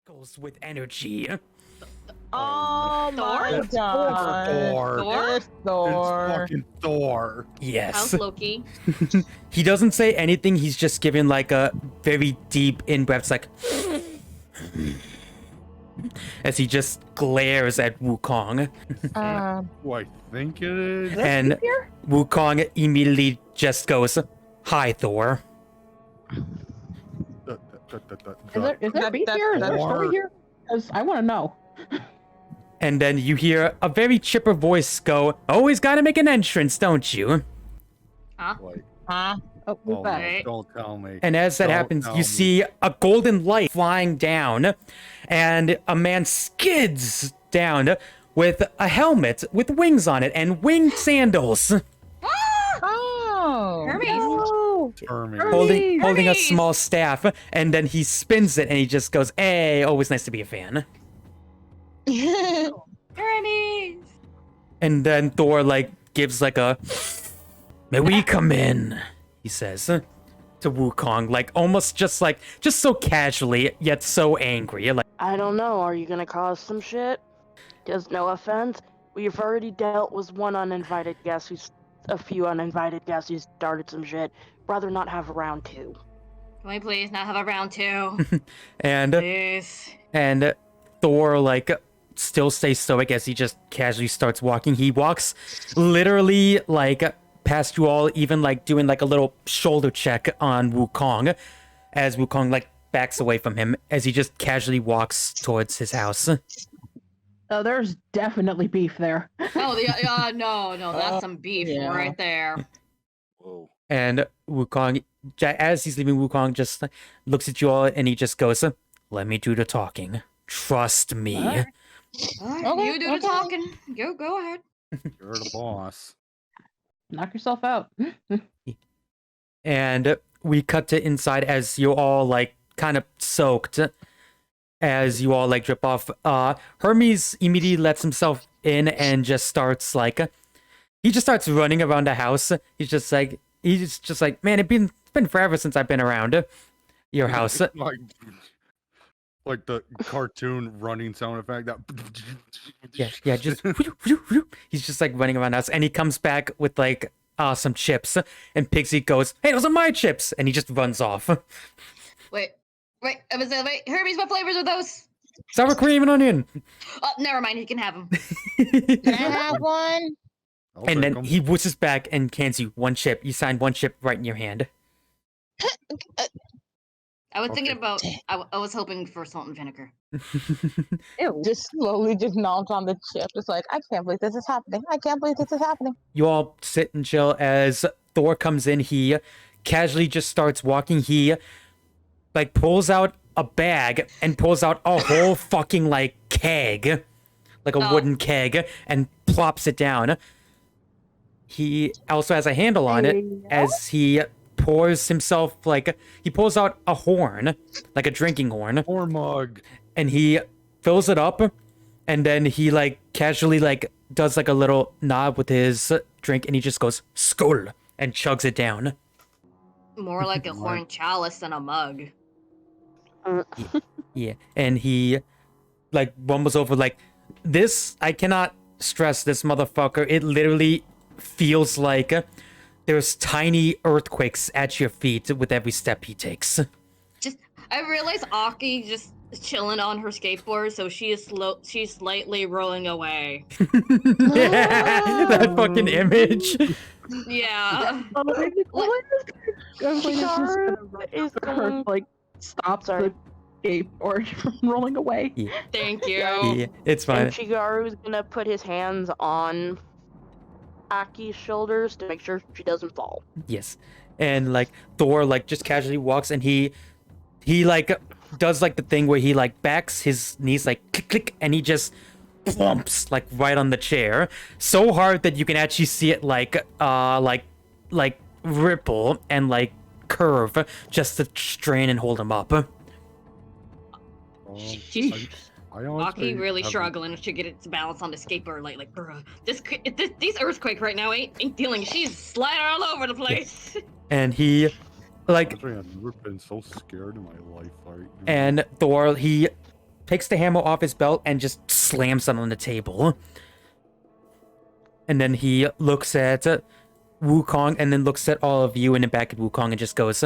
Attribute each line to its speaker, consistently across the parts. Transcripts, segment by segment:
Speaker 1: Goes with energy.
Speaker 2: Oh my
Speaker 3: Thor?
Speaker 2: god.
Speaker 1: Thor.
Speaker 3: Thor?
Speaker 2: It's Thor.
Speaker 4: It's fucking Thor.
Speaker 1: Yes.
Speaker 3: How's Loki?
Speaker 1: He doesn't say anything. He's just giving like a very deep in-breath, like as he just glares at Wukong.
Speaker 4: Who I think it is.
Speaker 1: And Wukong immediately just goes, "Hi, Thor."
Speaker 2: Is there beef here? Is that a story here? Because I want to know.
Speaker 1: And then you hear a very chipper voice go, "Always gotta make an entrance, don't you?"
Speaker 4: Like,
Speaker 2: Oh, we're
Speaker 4: oh,
Speaker 2: back.
Speaker 3: Right.
Speaker 4: don't tell me.
Speaker 1: And as that
Speaker 4: Don't
Speaker 1: happens,
Speaker 4: tell
Speaker 1: you
Speaker 4: me.
Speaker 1: see a golden light flying down, and a man skids down with a helmet with wings on it and winged sandals,
Speaker 2: Oh.
Speaker 3: Hermes.
Speaker 2: No.
Speaker 4: Hermes.
Speaker 1: holding a
Speaker 3: Hermes!
Speaker 1: small staff, and then he spins it and he just goes, "Hey, always nice to be a fan."
Speaker 3: Hermes!
Speaker 1: And then Thor like gives like a, "May we come in?" he says to Wukong, like almost just so casually yet so angry, like.
Speaker 5: I don't know. Are you gonna cause some shit? Because no offense, we've already dealt with one uninvited guest a few uninvited guests who started some shit. Rather not have a round two.
Speaker 3: Can we please not have a round two?
Speaker 1: And
Speaker 3: Please.
Speaker 1: and Thor like still stays stoic as he just casually starts walking. He walks literally like past you all, even like doing like a little shoulder check on Wukong, as Wukong like backs away from him as he just casually walks towards his house.
Speaker 2: Oh, there's definitely beef there.
Speaker 3: Oh, no, that's some beef
Speaker 2: yeah.
Speaker 3: right there.
Speaker 4: Whoa.
Speaker 1: And Wukong, as he's leaving, Wukong just looks at you all and he just goes, "Let me do the talking. Trust me."
Speaker 2: Alright.
Speaker 3: Alright,
Speaker 2: Okay,
Speaker 3: you do the
Speaker 2: okay.
Speaker 3: talking. Go ahead.
Speaker 4: You're the boss.
Speaker 2: Knock yourself out.
Speaker 1: And we cut to inside as you all like kind of soaked, as you all like drip off. Hermes immediately lets himself in and just starts like, he just starts running around the house. He's just like, "Man, it's been forever since I've been around your house."
Speaker 4: Like the cartoon running sound effect. That.
Speaker 1: Yeah, just he's just like running around the house, and he comes back with like some chips, and Pixie goes, "Hey, those are my chips," and he just runs off.
Speaker 3: Wait, Hermes, what flavors are those?
Speaker 1: Sour cream and onion.
Speaker 3: Oh, never mind, he can have them.
Speaker 2: Can I have one?
Speaker 4: I'll
Speaker 1: And
Speaker 4: take
Speaker 1: then
Speaker 4: 'em.
Speaker 1: he whooshes back and hands you one chip. You sign one chip right in your hand.
Speaker 3: I was thinking
Speaker 4: Okay.
Speaker 3: about, I was hoping for salt and vinegar.
Speaker 2: Ew.
Speaker 6: Just slowly just gnaws on the chip. It's like, I can't believe this is happening. I can't believe this is happening.
Speaker 1: You all sit and chill as Thor comes in. He casually just starts walking. He like pulls out a bag and pulls out a whole fucking like keg, like a
Speaker 3: Oh.
Speaker 1: wooden keg, and plops it down. He also has a handle on it as he pours himself like, he pulls out a horn, like a drinking horn,
Speaker 4: Or mug.
Speaker 1: and he fills it up, and then he like casually like does like a little nod with his drink, and he just goes "Skål" and chugs it down.
Speaker 3: More like a horn chalice than a mug.
Speaker 1: Yeah, and he like rumbles over like, "This, I cannot stress this, motherfucker. It literally feels like there's tiny earthquakes at your feet with every step he takes."
Speaker 3: I realize Aki just chilling on her skateboard, so she's slightly rolling away.
Speaker 1: Yeah, that fucking image.
Speaker 3: Yeah.
Speaker 5: Is going.
Speaker 2: Like, stops
Speaker 5: Sorry.
Speaker 2: the skateboard from rolling away.
Speaker 3: Thank you.
Speaker 1: Yeah, it's
Speaker 5: And
Speaker 1: fine.
Speaker 5: Chigaru's gonna put his hands on Aki's shoulders to make sure she doesn't fall.
Speaker 1: Yes. And like Thor like just casually walks, and he like does like the thing where he like backs his knees like click click, and he just plumps like right on the chair so hard that you can actually see it like ripple and like curve just to strain and hold him up.
Speaker 3: She's
Speaker 4: I honestly
Speaker 3: Aki really
Speaker 4: haven't-
Speaker 3: struggling to get its balance on the skateboard. Like, bruh, this earthquake right now ain't dealing. She's sliding all over the place.
Speaker 1: And he like
Speaker 4: Honestly, I've never been so scared in my life. Right now.
Speaker 1: and Thor he takes the hammer off his belt and just slams it on the table. And then he looks at Wukong and then looks at all of you and then back at Wukong and just goes,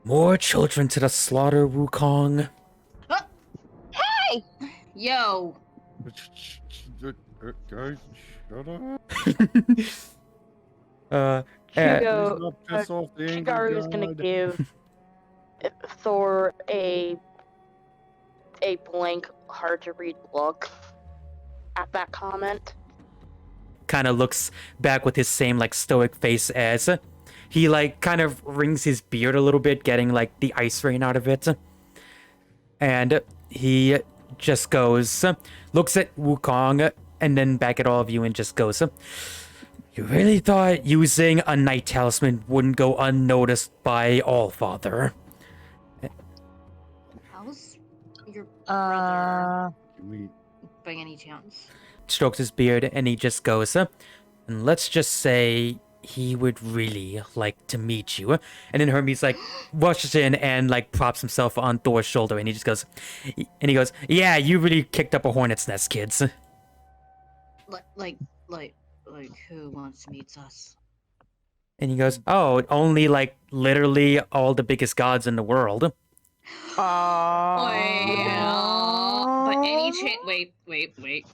Speaker 1: more children to the slaughter, Wukong.
Speaker 6: Hey!
Speaker 3: Yo.
Speaker 4: Guys, shut up.
Speaker 5: Chigo,
Speaker 4: Not piss off the angry
Speaker 5: Chigaru is gonna
Speaker 4: god.
Speaker 5: give Thor a blank, hard to read look at that comment.
Speaker 1: Kind of looks back with his same like stoic face as he like kind of wrings his beard a little bit, getting like the ice rain out of it. And he just goes, looks at Wukong and then back at all of you and just goes, you really thought using a night talisman wouldn't go unnoticed by Allfather?
Speaker 3: How's your brother
Speaker 4: We-
Speaker 3: by any chance?
Speaker 1: Strokes his beard and he just goes, and let's just say he would really like to meet you. And then Hermes like rushes in and like props himself on Thor's shoulder and he just goes, yeah, you really kicked up a hornet's nest, kids.
Speaker 3: Like who wants to meet us?
Speaker 1: And he goes, oh, only like literally all the biggest gods in the world.
Speaker 3: Well, by any chance, wait.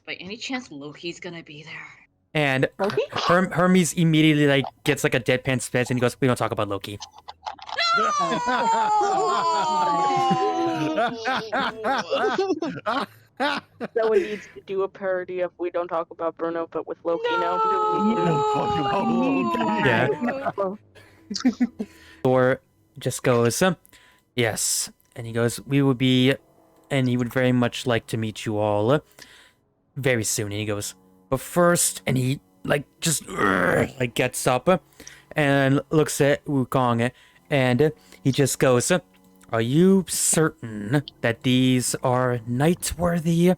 Speaker 3: By any chance, Loki's gonna be there?
Speaker 1: And
Speaker 2: Loki?
Speaker 1: Hermes immediately like gets like a deadpan spaz and he goes, we don't talk about Loki.
Speaker 5: Someone needs to do a parody of We Don't Talk About Bruno, but with Loki now.
Speaker 1: Yeah. Thor just goes, yes. And he goes, he would very much like to meet you all very soon. And he goes, but first, and he like just like gets up and looks at Wukong and he just goes, are you certain that these are knight-worthy? I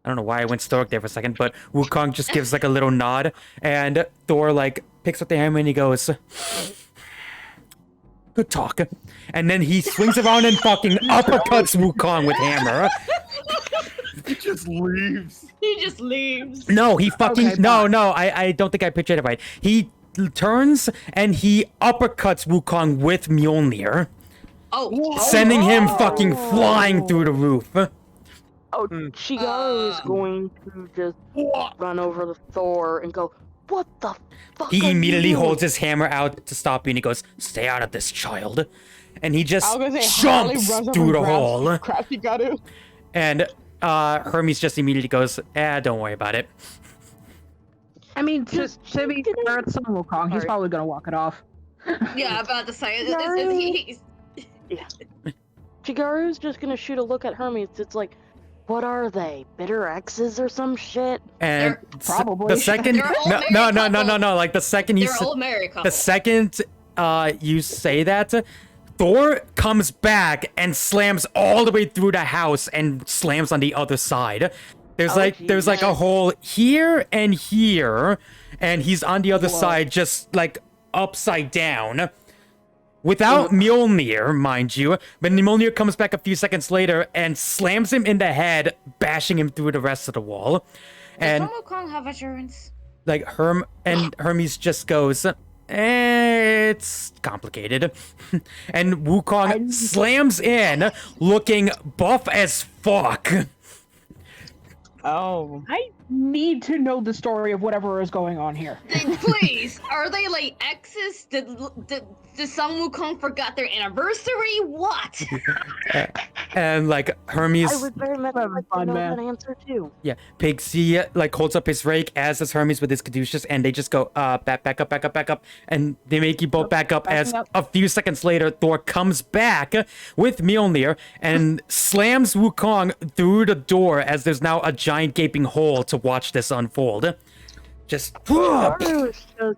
Speaker 1: don't know why I went stoic there for a second, but Wukong just gives like a little nod and Thor like picks up the hammer and he goes, good talk. And then he swings around and fucking uppercuts Wukong with hammer.
Speaker 4: He just leaves.
Speaker 3: He just leaves.
Speaker 1: No, he fucking
Speaker 2: Okay,
Speaker 1: no. I don't think I pictured it right. He turns and he uppercuts Wukong with Mjolnir,
Speaker 3: Oh,
Speaker 1: sending him fucking flying through the roof.
Speaker 5: Oh, Chigaru is going to just run over to Thor and go, what the fuck?
Speaker 1: He
Speaker 5: are
Speaker 1: immediately
Speaker 5: you
Speaker 1: holds his hammer out to stop you and he goes, stay out of this, child. And he just
Speaker 6: I was gonna say, Harley
Speaker 1: jumps
Speaker 6: runs over
Speaker 1: through
Speaker 6: and
Speaker 1: the
Speaker 6: grabs
Speaker 1: hole.
Speaker 6: crap Chigaru.
Speaker 1: And Hermes just immediately goes, don't worry about it.
Speaker 2: I mean, to be fair, it's Sun Wukong. He's
Speaker 5: Sorry.
Speaker 2: probably gonna walk it off.
Speaker 3: yeah, about to say he's
Speaker 5: Chigaru's just gonna shoot a look at Hermes. It's like, what are they? Bitter exes or some shit?
Speaker 1: And
Speaker 3: They're
Speaker 2: probably-
Speaker 1: the second,
Speaker 3: They're all
Speaker 1: no,
Speaker 3: married
Speaker 1: no. Like the second
Speaker 3: they're all married couple.
Speaker 1: the second you say that, Thor comes back and slams all the way through the house and slams on the other side. There's there's like a hole here and here, and he's on the other side, just like upside down. Without Mjolnir, mind you, but Mjolnir comes back a few seconds later and slams him in the head, bashing him through the rest of the wall. And
Speaker 3: Does Wukong have assurance?
Speaker 1: like Hermes just goes, it's complicated. And Wukong slams in, looking buff as fuck.
Speaker 6: Oh.
Speaker 2: I need to know the story of whatever is going on here.
Speaker 3: Please, are they like exes? Did Sun Wukong forgot their anniversary? What?
Speaker 1: And like Hermes,
Speaker 5: I would very much
Speaker 2: Having
Speaker 5: like to
Speaker 2: fun,
Speaker 5: know
Speaker 2: man.
Speaker 5: that answer too.
Speaker 1: yeah, Pixie like holds up his rake, as does Hermes with his caduceus, and they just go back up, and they make you both back up. As
Speaker 2: backing up.
Speaker 1: a few seconds later, Thor comes back with Mjolnir and slams Wukong through the door, as there's now a giant gaping hole to watch this unfold. Just
Speaker 5: Chigaru is just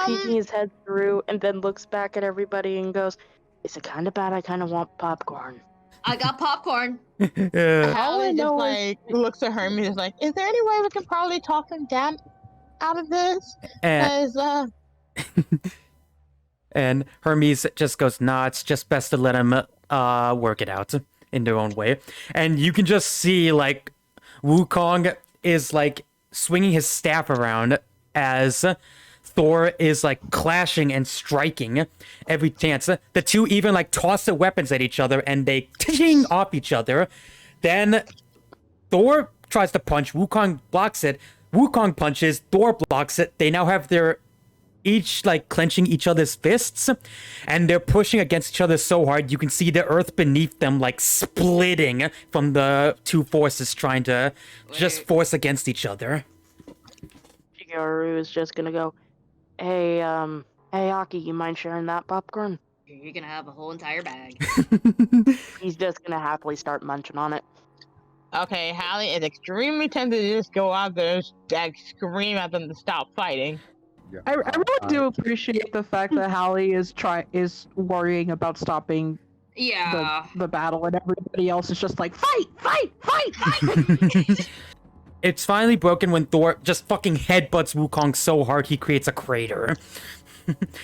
Speaker 5: peeking his head through and then looks back at everybody and goes, is it kind of bad? I kind of want popcorn.
Speaker 3: I got popcorn.
Speaker 6: Harley just like looks at Hermes and is like, is there any way we can probably talk him down out of this?
Speaker 1: and,
Speaker 6: Because
Speaker 1: and Hermes just goes, nah, it's just best to let him work it out. in their own way. And you can just see like Wukong is like swinging his staff around as Thor is like clashing and striking every chance. The two even like toss their weapons at each other and they ting off each other. Then Thor tries to punch, Wukong blocks it. Wukong punches, Thor blocks it. They now have their each like clenching each other's fists and they're pushing against each other so hard you can see the earth beneath them like splitting from the two forces trying to just force against each other.
Speaker 5: Shigeru is just gonna go, hey Aki, you mind sharing that popcorn?
Speaker 3: You're gonna have a whole entire bag.
Speaker 5: He's just gonna happily start munching on it.
Speaker 6: Okay, Hallie is extremely tempted to just go out there and scream at them to stop fighting.
Speaker 4: Yeah.
Speaker 2: I really do appreciate the fact that Hallie is worrying about stopping
Speaker 3: Yeah.
Speaker 2: the battle, and everybody else is just like fight.
Speaker 1: It's finally broken when Thor just fucking headbutts Wukong so hard he creates a crater.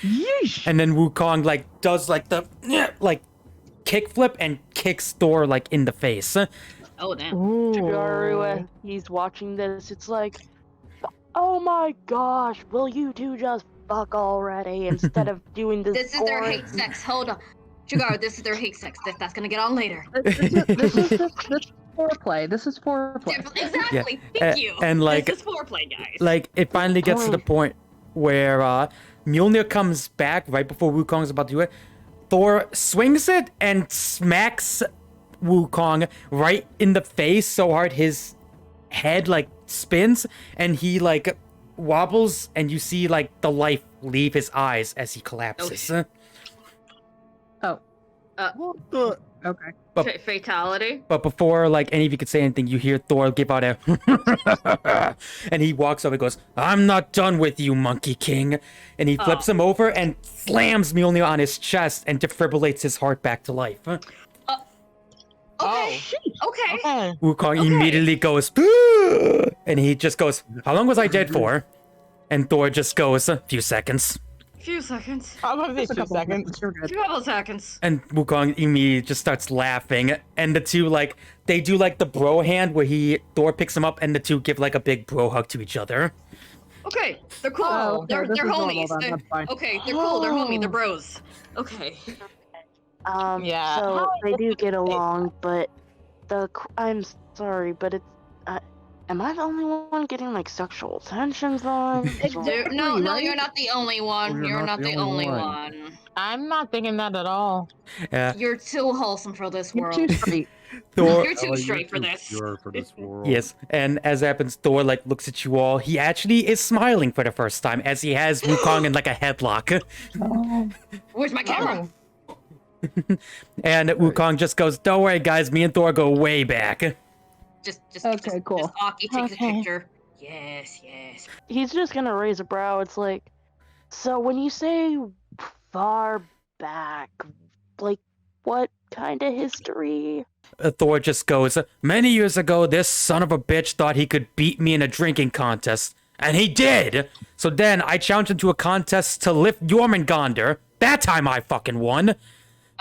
Speaker 2: Yeesh.
Speaker 1: And then Wukong like does like the like kickflip and kicks Thor like in the face.
Speaker 3: Oh damn.
Speaker 5: Shigeru, he's watching this. It's like, oh my gosh, will you two just fuck already instead of doing this?
Speaker 3: This is their
Speaker 5: boring-
Speaker 3: hate sex. Hold on. Sugar, this is their hate sex. That's gonna get on later.
Speaker 2: This is foreplay. This is foreplay.
Speaker 3: Exactly.
Speaker 1: Yeah.
Speaker 3: Thank you.
Speaker 1: And, like-
Speaker 3: this is foreplay, guys.
Speaker 1: Like it finally gets to the point where Mjolnir comes back right before Wukong's about to do it. Thor swings it and smacks Wukong right in the face so hard his head like spins and he like wobbles and you see like the life leave his eyes as he collapses.
Speaker 2: Oh,
Speaker 4: What the?
Speaker 2: okay.
Speaker 3: Fatality.
Speaker 1: But before like any of you could say anything, you hear Thor give out a and he walks over and goes, "I'm not done with you, Monkey King." And he flips him over and slams Mjolnir on his chest and defibrillates his heart back to life.
Speaker 3: Okay. Okay.
Speaker 6: Okay.
Speaker 1: Wukong immediately goes, "Boo!" And he just goes, "How long was I dead for?" And Thor just goes, "A few seconds."
Speaker 3: Few seconds.
Speaker 6: Probably
Speaker 2: Just a
Speaker 6: 2
Speaker 2: couple
Speaker 6: seconds.
Speaker 2: You're good.
Speaker 3: Few couple seconds.
Speaker 1: And Wukong immediately just starts laughing. And the two, like, they do, like, the bro hand where Thor picks him up and the two give, like, a big bro hug to each other.
Speaker 3: Okay, they're cool.
Speaker 2: Oh, okay,
Speaker 3: They're
Speaker 2: this is normal
Speaker 3: homies.
Speaker 2: then,
Speaker 3: They're-
Speaker 2: that's fine.
Speaker 3: okay, they're cool. They're homies. They're bros. Okay.
Speaker 6: Yeah.
Speaker 5: So they do get along, but I'm sorry, but it's am I the only one getting like sexual tensions on?
Speaker 3: No, you're not the only one.
Speaker 4: Oh,
Speaker 3: You're not the only one.
Speaker 6: I'm not thinking that at all.
Speaker 3: You're too wholesome for this
Speaker 2: You're
Speaker 3: world.
Speaker 2: too straight.
Speaker 1: Thor,
Speaker 3: You're too
Speaker 4: Ellie,
Speaker 3: straight for
Speaker 4: too
Speaker 3: this.
Speaker 4: pure for this world.
Speaker 1: yes, and as happens, Thor, like, looks at you all. He actually is smiling for the first time as he has Wukong in, like, a headlock.
Speaker 3: Where's my camera?
Speaker 1: And Wukong just goes, "Don't worry, guys, me and Thor go way back."
Speaker 2: Okay, cool.
Speaker 3: Just Aki takes a
Speaker 6: Okay.
Speaker 3: picture. Yes, yes.
Speaker 5: He's just gonna raise a brow. It's like, so when you say far back, like what kind of history?
Speaker 1: Thor just goes, "Many years ago, this son of a bitch thought he could beat me in a drinking contest. And he did! So then I challenged him to a contest to lift Jormungandr. That time I fucking won.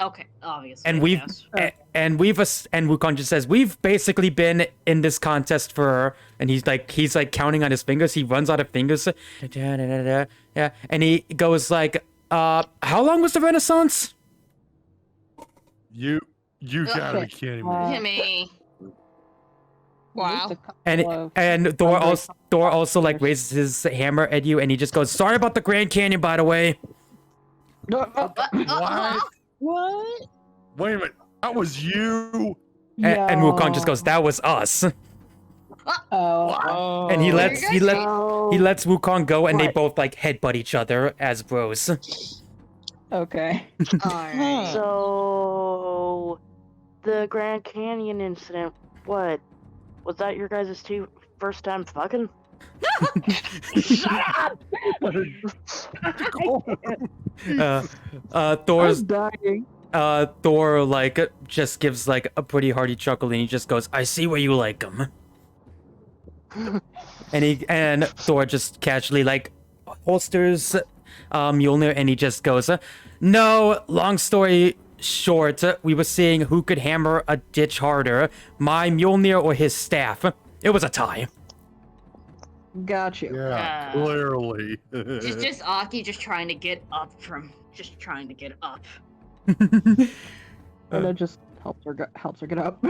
Speaker 3: Okay, obviously.
Speaker 1: And we've
Speaker 3: yes.
Speaker 1: and Wukong just says, we've basically been in this contest for," and he's like counting on his fingers. He runs out of fingers. Yeah. And he goes like, "How long was the Renaissance?"
Speaker 4: You gotta be kidding me.
Speaker 3: Jimmy.
Speaker 6: Wow.
Speaker 2: Just a couple
Speaker 1: And
Speaker 2: of
Speaker 1: Thor
Speaker 2: hungry
Speaker 1: also like raises his hammer at you, and he just goes, "Sorry about the Grand Canyon, by the way."
Speaker 6: What?
Speaker 4: Wait a minute. That was you.
Speaker 1: And Wukong just goes, "That was us."
Speaker 2: Oh.
Speaker 1: And he
Speaker 3: There
Speaker 1: lets
Speaker 3: you
Speaker 1: he lets Wukong go, and they
Speaker 5: What?
Speaker 1: both like headbutt each other as bros.
Speaker 2: Okay.
Speaker 3: Alright.
Speaker 5: So the Grand Canyon incident. What was that? Your guys' first time fucking?
Speaker 1: Thor's
Speaker 2: I'm dying.
Speaker 1: Thor like just gives like a pretty hearty chuckle, and he just goes, "I see where you like them." and Thor just casually like holsters Mjolnir, and he just goes, "No, long story short, we were seeing who could hammer a ditch harder, my Mjolnir or his staff. It was a tie.
Speaker 2: Got you.
Speaker 4: Yeah,
Speaker 3: Uh,
Speaker 4: clearly.
Speaker 3: Just Aki just trying to get up.
Speaker 2: And it just helps her get up.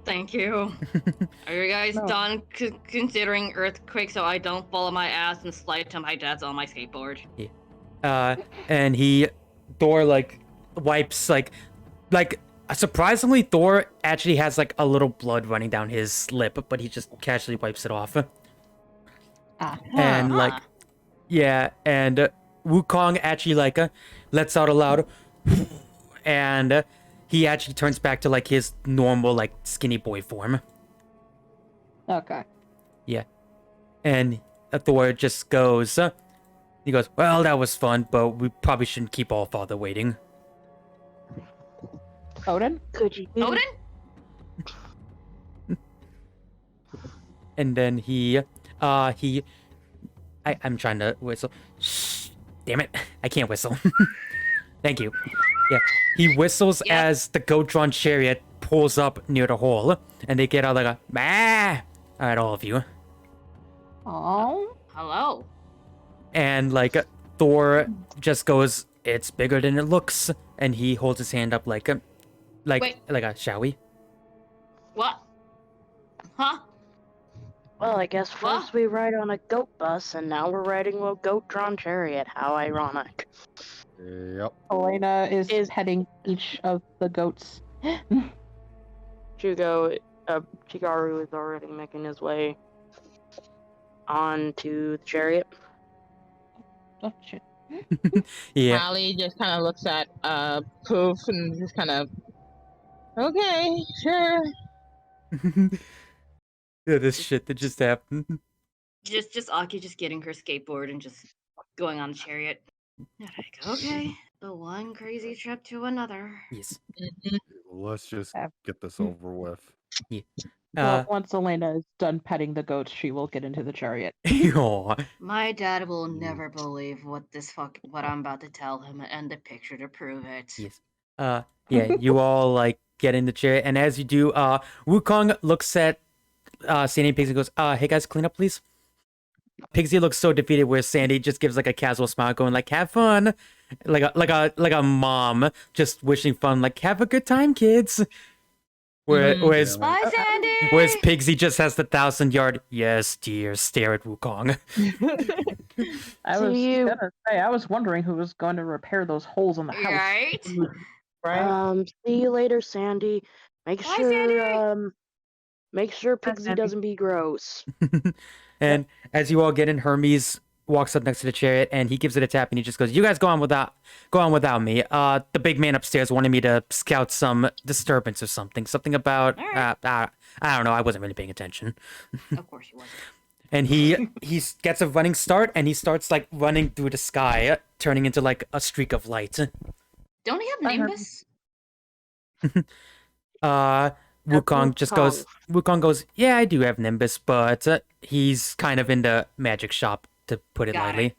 Speaker 3: Thank you. Are you guys
Speaker 2: No.
Speaker 3: done considering earthquake so I don't fall on my ass and slide to my dad's on my skateboard?
Speaker 1: And Thor like wipes like surprisingly Thor actually has like a little blood running down his lip, but he just casually wipes it off. And like, yeah, and Wukong actually like lets out a loud, and he actually turns back to like his normal like skinny boy form.
Speaker 2: Okay.
Speaker 1: Yeah, and Thor just goes. He goes, well, that was fun, but we probably shouldn't keep all father waiting.
Speaker 2: Odin?
Speaker 5: Could you?
Speaker 3: Odin?
Speaker 1: And then I'm trying to whistle. Shh, damn it, I can't whistle. Thank you. Yeah, he whistles
Speaker 3: Yeah.
Speaker 1: as the goat-drawn chariot pulls up near the hole, and they get out like a bah at all of you.
Speaker 2: Oh.
Speaker 3: Hello.
Speaker 1: And like Thor just goes, "It's bigger than it looks," and he holds his hand up like
Speaker 3: Wait.
Speaker 1: a shall we?
Speaker 3: What? Huh?
Speaker 5: Well, I guess
Speaker 3: What?
Speaker 5: first we ride on a goat bus, and now we're riding a goat-drawn chariot. How ironic.
Speaker 4: Yep.
Speaker 2: Elena is
Speaker 5: Is-
Speaker 2: petting each of the goats.
Speaker 5: Chigaru is already making his way onto the chariot.
Speaker 2: Oh, shit.
Speaker 1: Yeah.
Speaker 6: Allie just kind of looks at Poof and just kind of, okay, sure.
Speaker 1: Yeah, this shit that just happened.
Speaker 3: Just Aki just getting her skateboard and just going on the chariot. Like, okay, the one crazy trip to another.
Speaker 1: Yes.
Speaker 4: Let's just
Speaker 2: Yeah.
Speaker 4: get this over with.
Speaker 2: Well, once Elena is done petting the goats, she will get into the chariot.
Speaker 1: Aw.
Speaker 3: My dad will never believe what I'm about to tell him, and the picture to prove it.
Speaker 1: Yes. Yeah, you all like get in the chair, and as you do, Wukong looks at Sandy and Pixie and goes, hey guys, clean up please. Pixie looks so defeated where Sandy just gives like a casual smile going like, have fun. Like a mom just wishing fun, like have a good time, kids. Whereas
Speaker 3: Bye, Sandy.
Speaker 1: whereas Pixie just has the 1,000-yard yes dear stare at Wukong.
Speaker 2: I was wondering who was going to repair those holes in the house.
Speaker 3: Right?
Speaker 6: Right?
Speaker 5: See you later, Sandy. Make
Speaker 3: Bye,
Speaker 5: sure
Speaker 3: Sandy.
Speaker 5: make sure
Speaker 2: Bye,
Speaker 5: Pixie
Speaker 2: Sandy.
Speaker 5: doesn't be gross.
Speaker 1: And as you all get in, Hermes walks up next to the chariot and he gives it a tap and he just goes, you guys go on without me. The big man upstairs wanted me to scout some disturbance or something about
Speaker 3: All right.
Speaker 1: I don't know, I wasn't really paying attention.
Speaker 3: Of course you wasn't.
Speaker 1: And he gets a running start and he starts like running through the sky, turning into like a streak of light.
Speaker 3: Don't he have
Speaker 2: I heard-
Speaker 3: Nimbus?
Speaker 1: Wukong goes, yeah, I do have Nimbus, but he's kind of in the magic shop, to put it
Speaker 3: Got
Speaker 1: lightly.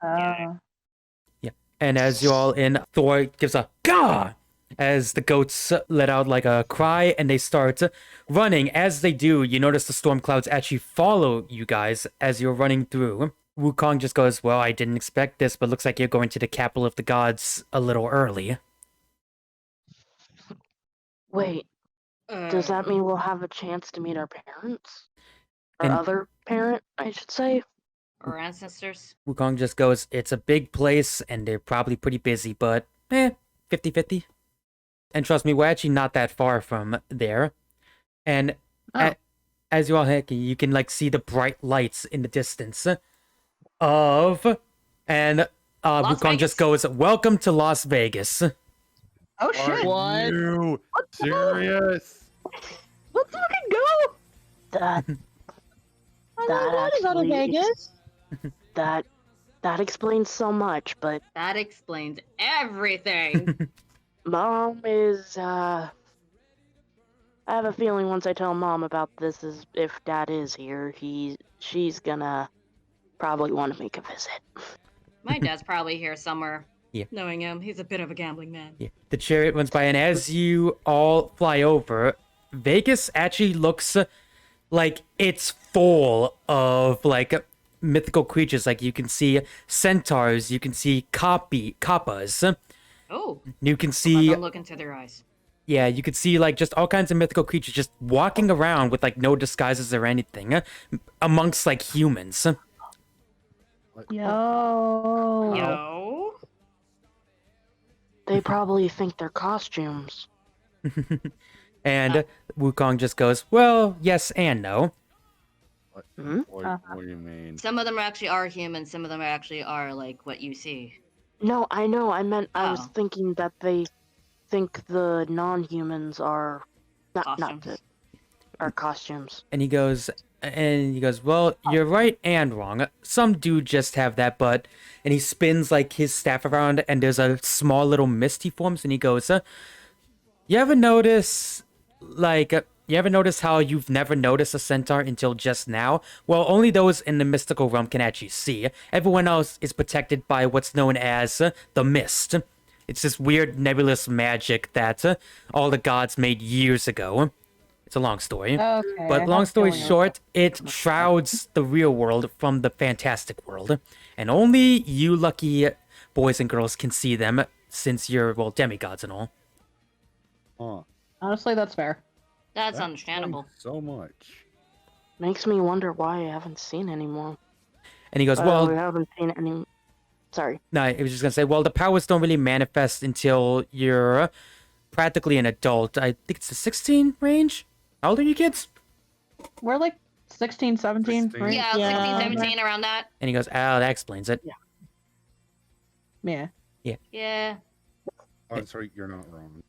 Speaker 3: it.
Speaker 1: And as you all in, Thor gives a gah as the goats let out like a cry and they start running. As they do, you notice the storm clouds actually follow you guys as you're running through. Wukong just goes, well, I didn't expect this, but looks like you're going to the capital of the gods a little early.
Speaker 5: Wait, does that mean we'll have a chance to meet our parents? Or
Speaker 1: And-
Speaker 5: other parent, I should say?
Speaker 3: Our ancestors?
Speaker 1: Wukong just goes, it's a big place and they're probably pretty busy, but 50-50. And trust me, we're actually not that far from there. And
Speaker 2: Oh.
Speaker 1: as you all heck, you can like see the bright lights in the distance of, and
Speaker 3: Las
Speaker 1: Wukong just goes, welcome to Las Vegas.
Speaker 2: Oh
Speaker 4: Are
Speaker 2: shit!
Speaker 6: What?
Speaker 4: you serious?
Speaker 2: Let's fucking go!
Speaker 5: That
Speaker 6: I
Speaker 5: That
Speaker 6: want to go to
Speaker 5: actually-
Speaker 6: Vegas.
Speaker 5: that explains so much, but
Speaker 3: That explains everything.
Speaker 5: Mom is I have a feeling once I tell Mom about this, is if Dad is here, she's gonna probably want to make a visit.
Speaker 3: My dad's probably here somewhere. Knowing him, he's a bit of a gambling man.
Speaker 1: Yeah. The chariot runs by, and as you all fly over, Vegas actually looks like it's full of like mythical creatures. Like you can see centaurs, you can see kappas,
Speaker 3: Oh,
Speaker 1: you can
Speaker 3: but
Speaker 1: see
Speaker 3: don't look into their eyes.
Speaker 1: yeah, you can see like just all kinds of mythical creatures just walking around with like no disguises or anything amongst like humans.
Speaker 2: Yo.
Speaker 3: Yo.
Speaker 5: They probably think they're costumes.
Speaker 1: And Wukong just goes, well, yes and no.
Speaker 4: What,
Speaker 5: Hmm?
Speaker 4: what do you mean?
Speaker 3: Some of them actually are human. Some of them actually are like what you see.
Speaker 5: No, I know. I meant I was
Speaker 3: Oh.
Speaker 5: thinking that they think the non-humans are not
Speaker 3: Costumes.
Speaker 5: are costumes.
Speaker 1: And he goes, well, you're right and wrong. Some do just have that, but, and he spins like his staff around, and there's a small little mist he forms, and he goes, you ever notice how you've never noticed a centaur until just now? Well, only those in the mystical realm can actually see. Everyone else is protected by what's known as the mist. It's this weird nebulous magic that all the gods made years ago. It's a long story.
Speaker 2: Okay.
Speaker 1: But long story
Speaker 2: That's going on.
Speaker 1: short, it shrouds the real world from the fantastic world. And only you lucky boys and girls can see them, since you're, well, demigods and all.
Speaker 4: Huh.
Speaker 2: Honestly, that's fair.
Speaker 3: That's
Speaker 4: That
Speaker 3: understandable.
Speaker 4: explains so much.
Speaker 5: Makes me wonder why I haven't seen any more.
Speaker 1: And he goes,
Speaker 5: We
Speaker 1: well,
Speaker 5: haven't seen any. Sorry.
Speaker 1: no, I was just gonna say, well, the powers don't really manifest until you're practically an adult. I think it's the 16 range? How old are you kids?
Speaker 2: We're like 16, 17,
Speaker 4: 16.
Speaker 2: right?
Speaker 3: Yeah,
Speaker 6: Yeah.
Speaker 3: 16, 17, around that.
Speaker 1: And he goes, oh, that explains it.
Speaker 2: Yeah.
Speaker 3: Yeah.
Speaker 4: Oh, sorry, you're not wrong.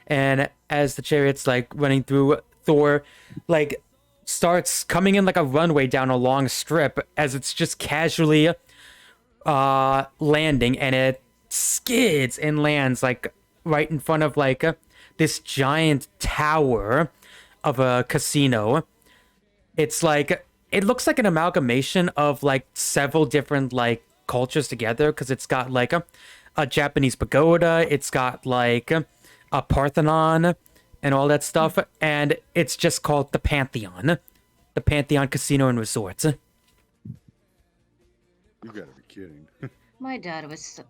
Speaker 1: And as the chariot's like running through, Thor like starts coming in like a runway down a long strip as it's just casually landing, and it skids and lands like right in front of like this giant tower of a casino. It's like, it looks like an amalgamation of like several different like cultures together, because it's got like a Japanese pagoda, it's got like a Parthenon and all that stuff, and it's just called the Pantheon Casino and Resorts.
Speaker 4: You gotta be kidding.
Speaker 3: My dad was so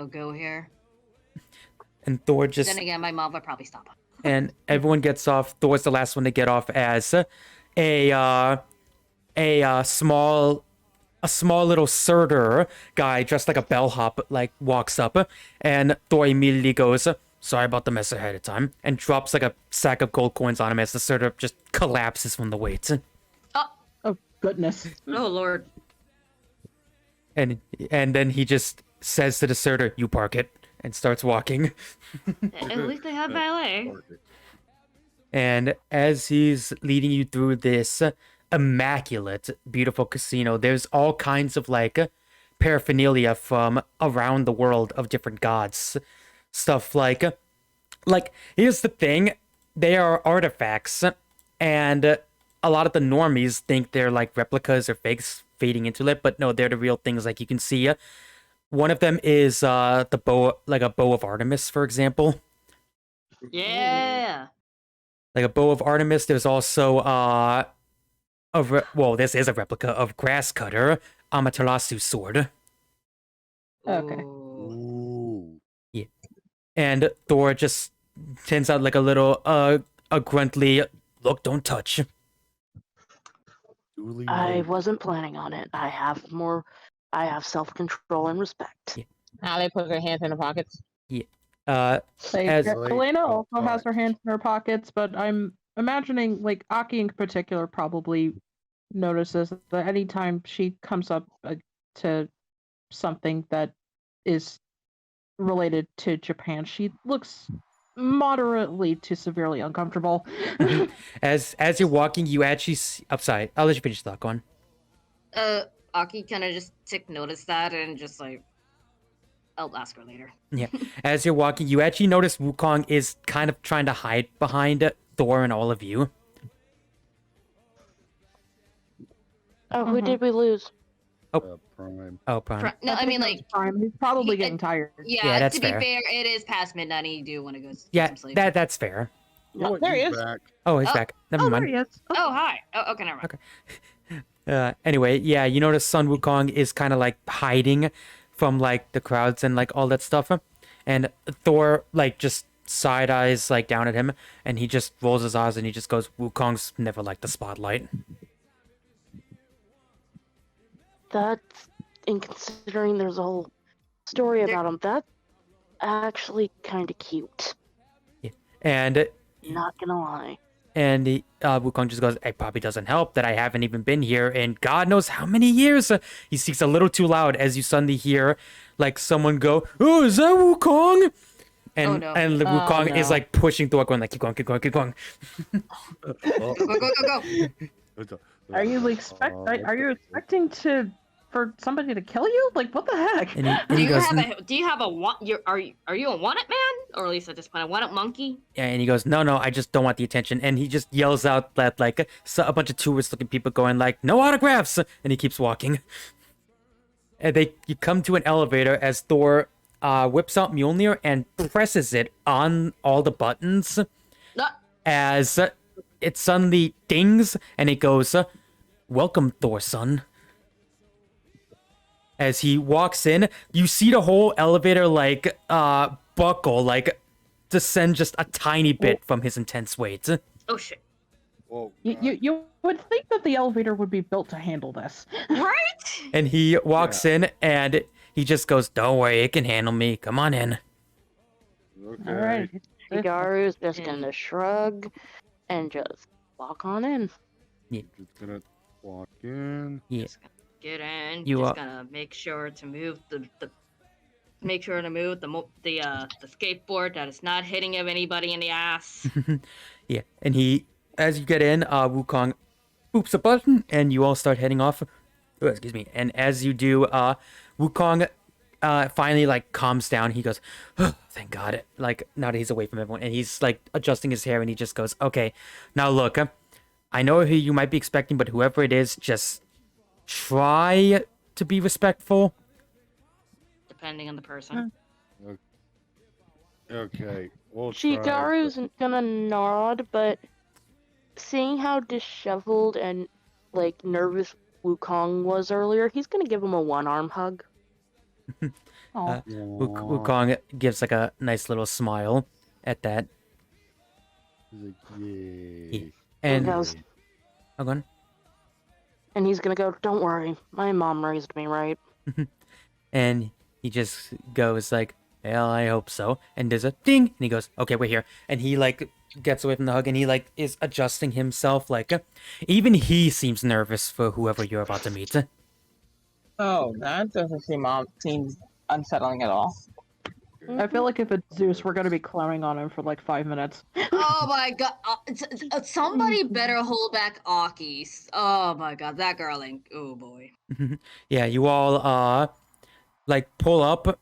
Speaker 3: go here.
Speaker 1: And Thor just,
Speaker 3: Then again, my mom would probably stop.
Speaker 1: and everyone gets off. Thor's the last one to get off as a small little surtur guy dressed like a bellhop like walks up, and Thor immediately goes, sorry about the mess ahead of time, and drops like a sack of gold coins on him as the surtur just collapses from the weight.
Speaker 2: Oh, goodness.
Speaker 3: Oh lord.
Speaker 1: And then he just says to the surtur, you park it, and starts walking.
Speaker 3: At least they have ballet.
Speaker 1: And as he's leading you through this immaculate, beautiful casino, there's all kinds of like paraphernalia from around the world of different gods. Stuff like here's the thing, they are artifacts, and a lot of the normies think they're like replicas or fakes fading into it, but no, they're the real things. Like you can see one of them is the bow, like a bow of Artemis, for example.
Speaker 3: Yeah.
Speaker 1: Like a bow of Artemis. There's also this is a replica of Grasscutter, Amaterasu's sword.
Speaker 2: Okay.
Speaker 3: Ooh.
Speaker 4: Ooh.
Speaker 1: And Thor just sends out like a little a gruntly, look, don't touch.
Speaker 4: Duly
Speaker 5: I
Speaker 4: noted.
Speaker 5: wasn't planning on it. I have self-control and respect.
Speaker 1: Yeah.
Speaker 6: Allie put her hands in her pockets.
Speaker 1: As
Speaker 2: Elena also
Speaker 4: Oh,
Speaker 2: has her hands in her pockets, but I'm imagining, like, Aki in particular probably notices that anytime she comes up to something that is related to Japan, she looks moderately to severely uncomfortable.
Speaker 1: as you're walking, you actually I'm sorry, I'll let you finish the thought. Go on.
Speaker 3: Aki kind of just took notice that and just like, I'll ask her later.
Speaker 1: As you're walking, you actually notice Wukong is kind of trying to hide behind Thor and all of you.
Speaker 5: Oh, who
Speaker 2: Mhm.
Speaker 5: did we lose?
Speaker 4: Prime.
Speaker 1: Oh, Prime.
Speaker 3: No, I mean, like,
Speaker 2: Prime. He's probably
Speaker 3: Yeah,
Speaker 2: getting tired.
Speaker 3: yeah,
Speaker 1: that's
Speaker 3: to be
Speaker 1: fair.
Speaker 3: fair, it is past midnight and you do want to go get
Speaker 1: Yeah,
Speaker 3: some sleep.
Speaker 1: that's fair.
Speaker 4: Oh, wait,
Speaker 6: there he
Speaker 4: he's
Speaker 6: is.
Speaker 4: back.
Speaker 1: Oh, he's
Speaker 3: Oh.
Speaker 1: back. Never
Speaker 2: Oh,
Speaker 1: mind.
Speaker 2: there he is.
Speaker 3: Oh, hi. Oh, okay, never mind.
Speaker 1: Okay. Anyway, yeah, you notice Sun Wukong is kind of like hiding from like the crowds and like all that stuff, and Thor like just side eyes like down at him, and he just rolls his eyes and he just goes, "Wukong's never liked the spotlight."
Speaker 5: That's, and considering there's a whole story
Speaker 3: There-
Speaker 5: about him, that's actually kind of cute.
Speaker 1: And
Speaker 5: Not gonna lie.
Speaker 1: Wukong just goes, "It probably doesn't help that I haven't even been here in God knows how many years." He speaks a little too loud as you suddenly hear like someone go, "Oh, is that Wukong?" And
Speaker 3: Oh, no.
Speaker 1: and Wukong is
Speaker 6: no.
Speaker 1: like pushing Thor, going like, "Keep going, keep going, keep going."
Speaker 4: Oh,
Speaker 3: Go, go, go, go.
Speaker 4: it's a-
Speaker 2: Are you expecting for somebody to kill you? Like, what the heck?
Speaker 1: And
Speaker 3: Do
Speaker 1: he
Speaker 3: you
Speaker 1: goes,
Speaker 3: have a want? Are you a wanted man, or at least at this point a wanted monkey?
Speaker 1: Yeah, and he goes, no, I just don't want the attention. And he just yells out that like a bunch of tourist-looking people going like, "No autographs!" And he keeps walking. And you come to an elevator as Thor whips out Mjolnir and presses it on all the buttons
Speaker 3: No.
Speaker 1: as it suddenly dings and it goes, "Welcome, Thor, son." As he walks in, you see the whole elevator like buckle, like descend just a tiny bit from his intense weight.
Speaker 3: Oh shit!
Speaker 4: Oh,
Speaker 2: You would think that the elevator would be built to handle this.
Speaker 3: Right?
Speaker 1: And he walks in and he just goes, "Don't worry, it can handle me. Come on in."
Speaker 4: okay.
Speaker 2: All right.
Speaker 5: Shigaru's just
Speaker 3: Yeah.
Speaker 5: gonna shrug and just walk on in.
Speaker 4: Just gonna walk in.
Speaker 1: Yeah.
Speaker 3: Just gonna get in.
Speaker 1: You,
Speaker 3: just gonna make sure to move the skateboard that is not hitting anybody in the ass.
Speaker 1: Yeah. And as you get in, Wukong boops a button and you all start heading off. Oh, excuse me. And as you do, Wukong finally like calms down. He goes, "Oh, thank God." Like now that he's away from everyone and he's like adjusting his hair and he just goes, "Okay, now look, I know who you might be expecting, but whoever it is, just try to be respectful."
Speaker 3: Depending on the person.
Speaker 4: Okay. We'll try,
Speaker 5: Shigaru's gonna nod, but seeing how disheveled and like nervous Wukong was earlier, he's gonna give him a one-arm hug.
Speaker 2: Oh,
Speaker 1: Wukong gives like a nice little smile at that.
Speaker 4: He's like, yay.
Speaker 1: And
Speaker 5: goes,
Speaker 1: oh, go on.
Speaker 5: and he's gonna go, "Don't worry, my mom raised me right."
Speaker 1: And he just goes like, "Well, I hope so." And there's a ding, and he goes, "Okay, we're here." And he like gets away from the hug, and he like is adjusting himself. Like, even he seems nervous for whoever you're about to meet.
Speaker 6: Oh, that doesn't seem unsettling at all.
Speaker 2: I feel like if it's Zeus, we're gonna be clowning on him for like 5 minutes.
Speaker 3: Oh my god! Somebody better hold back Aki's. Oh my god, that girl ain't. Oh boy.
Speaker 1: Yeah, you all like pull up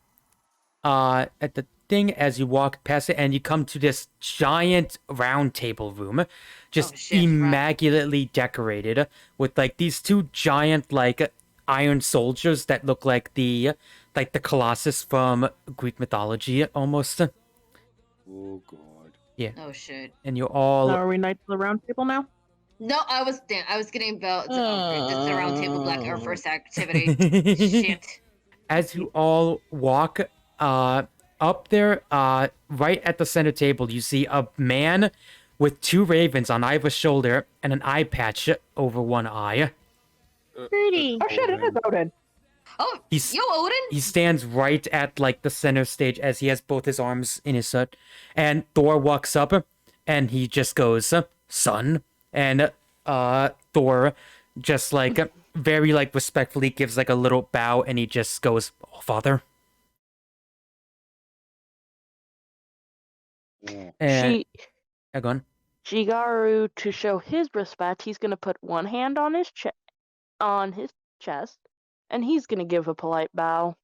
Speaker 1: at the thing as you walk past it, and you come to this giant round table room, just
Speaker 3: Oh, shit, right.
Speaker 1: immaculately decorated with like these two giant like iron soldiers that look like the Colossus from Greek mythology almost.
Speaker 4: Oh god.
Speaker 3: Oh shit.
Speaker 1: And you're all
Speaker 2: Now, are we Knights of the Round Table now?
Speaker 3: No, I was getting about the round table black our first activity. Shit.
Speaker 1: as you all walk up there, right at the center table, you see a man with two ravens on either shoulder and an eye patch over one eye.
Speaker 6: Pretty.
Speaker 2: Oh shit, it is Odin.
Speaker 3: Oh,
Speaker 1: He's-
Speaker 3: yo, Odin.
Speaker 1: He stands right at like the center stage as he has both his arms in his set, and Thor walks up and he just goes, "Son," and Thor just like very like respectfully gives like a little bow and he just goes, "Oh, father."
Speaker 4: Yeah.
Speaker 1: And go on.
Speaker 5: Shigaru, to show his respect, he's gonna put one hand on his chest, and he's gonna give a polite bow.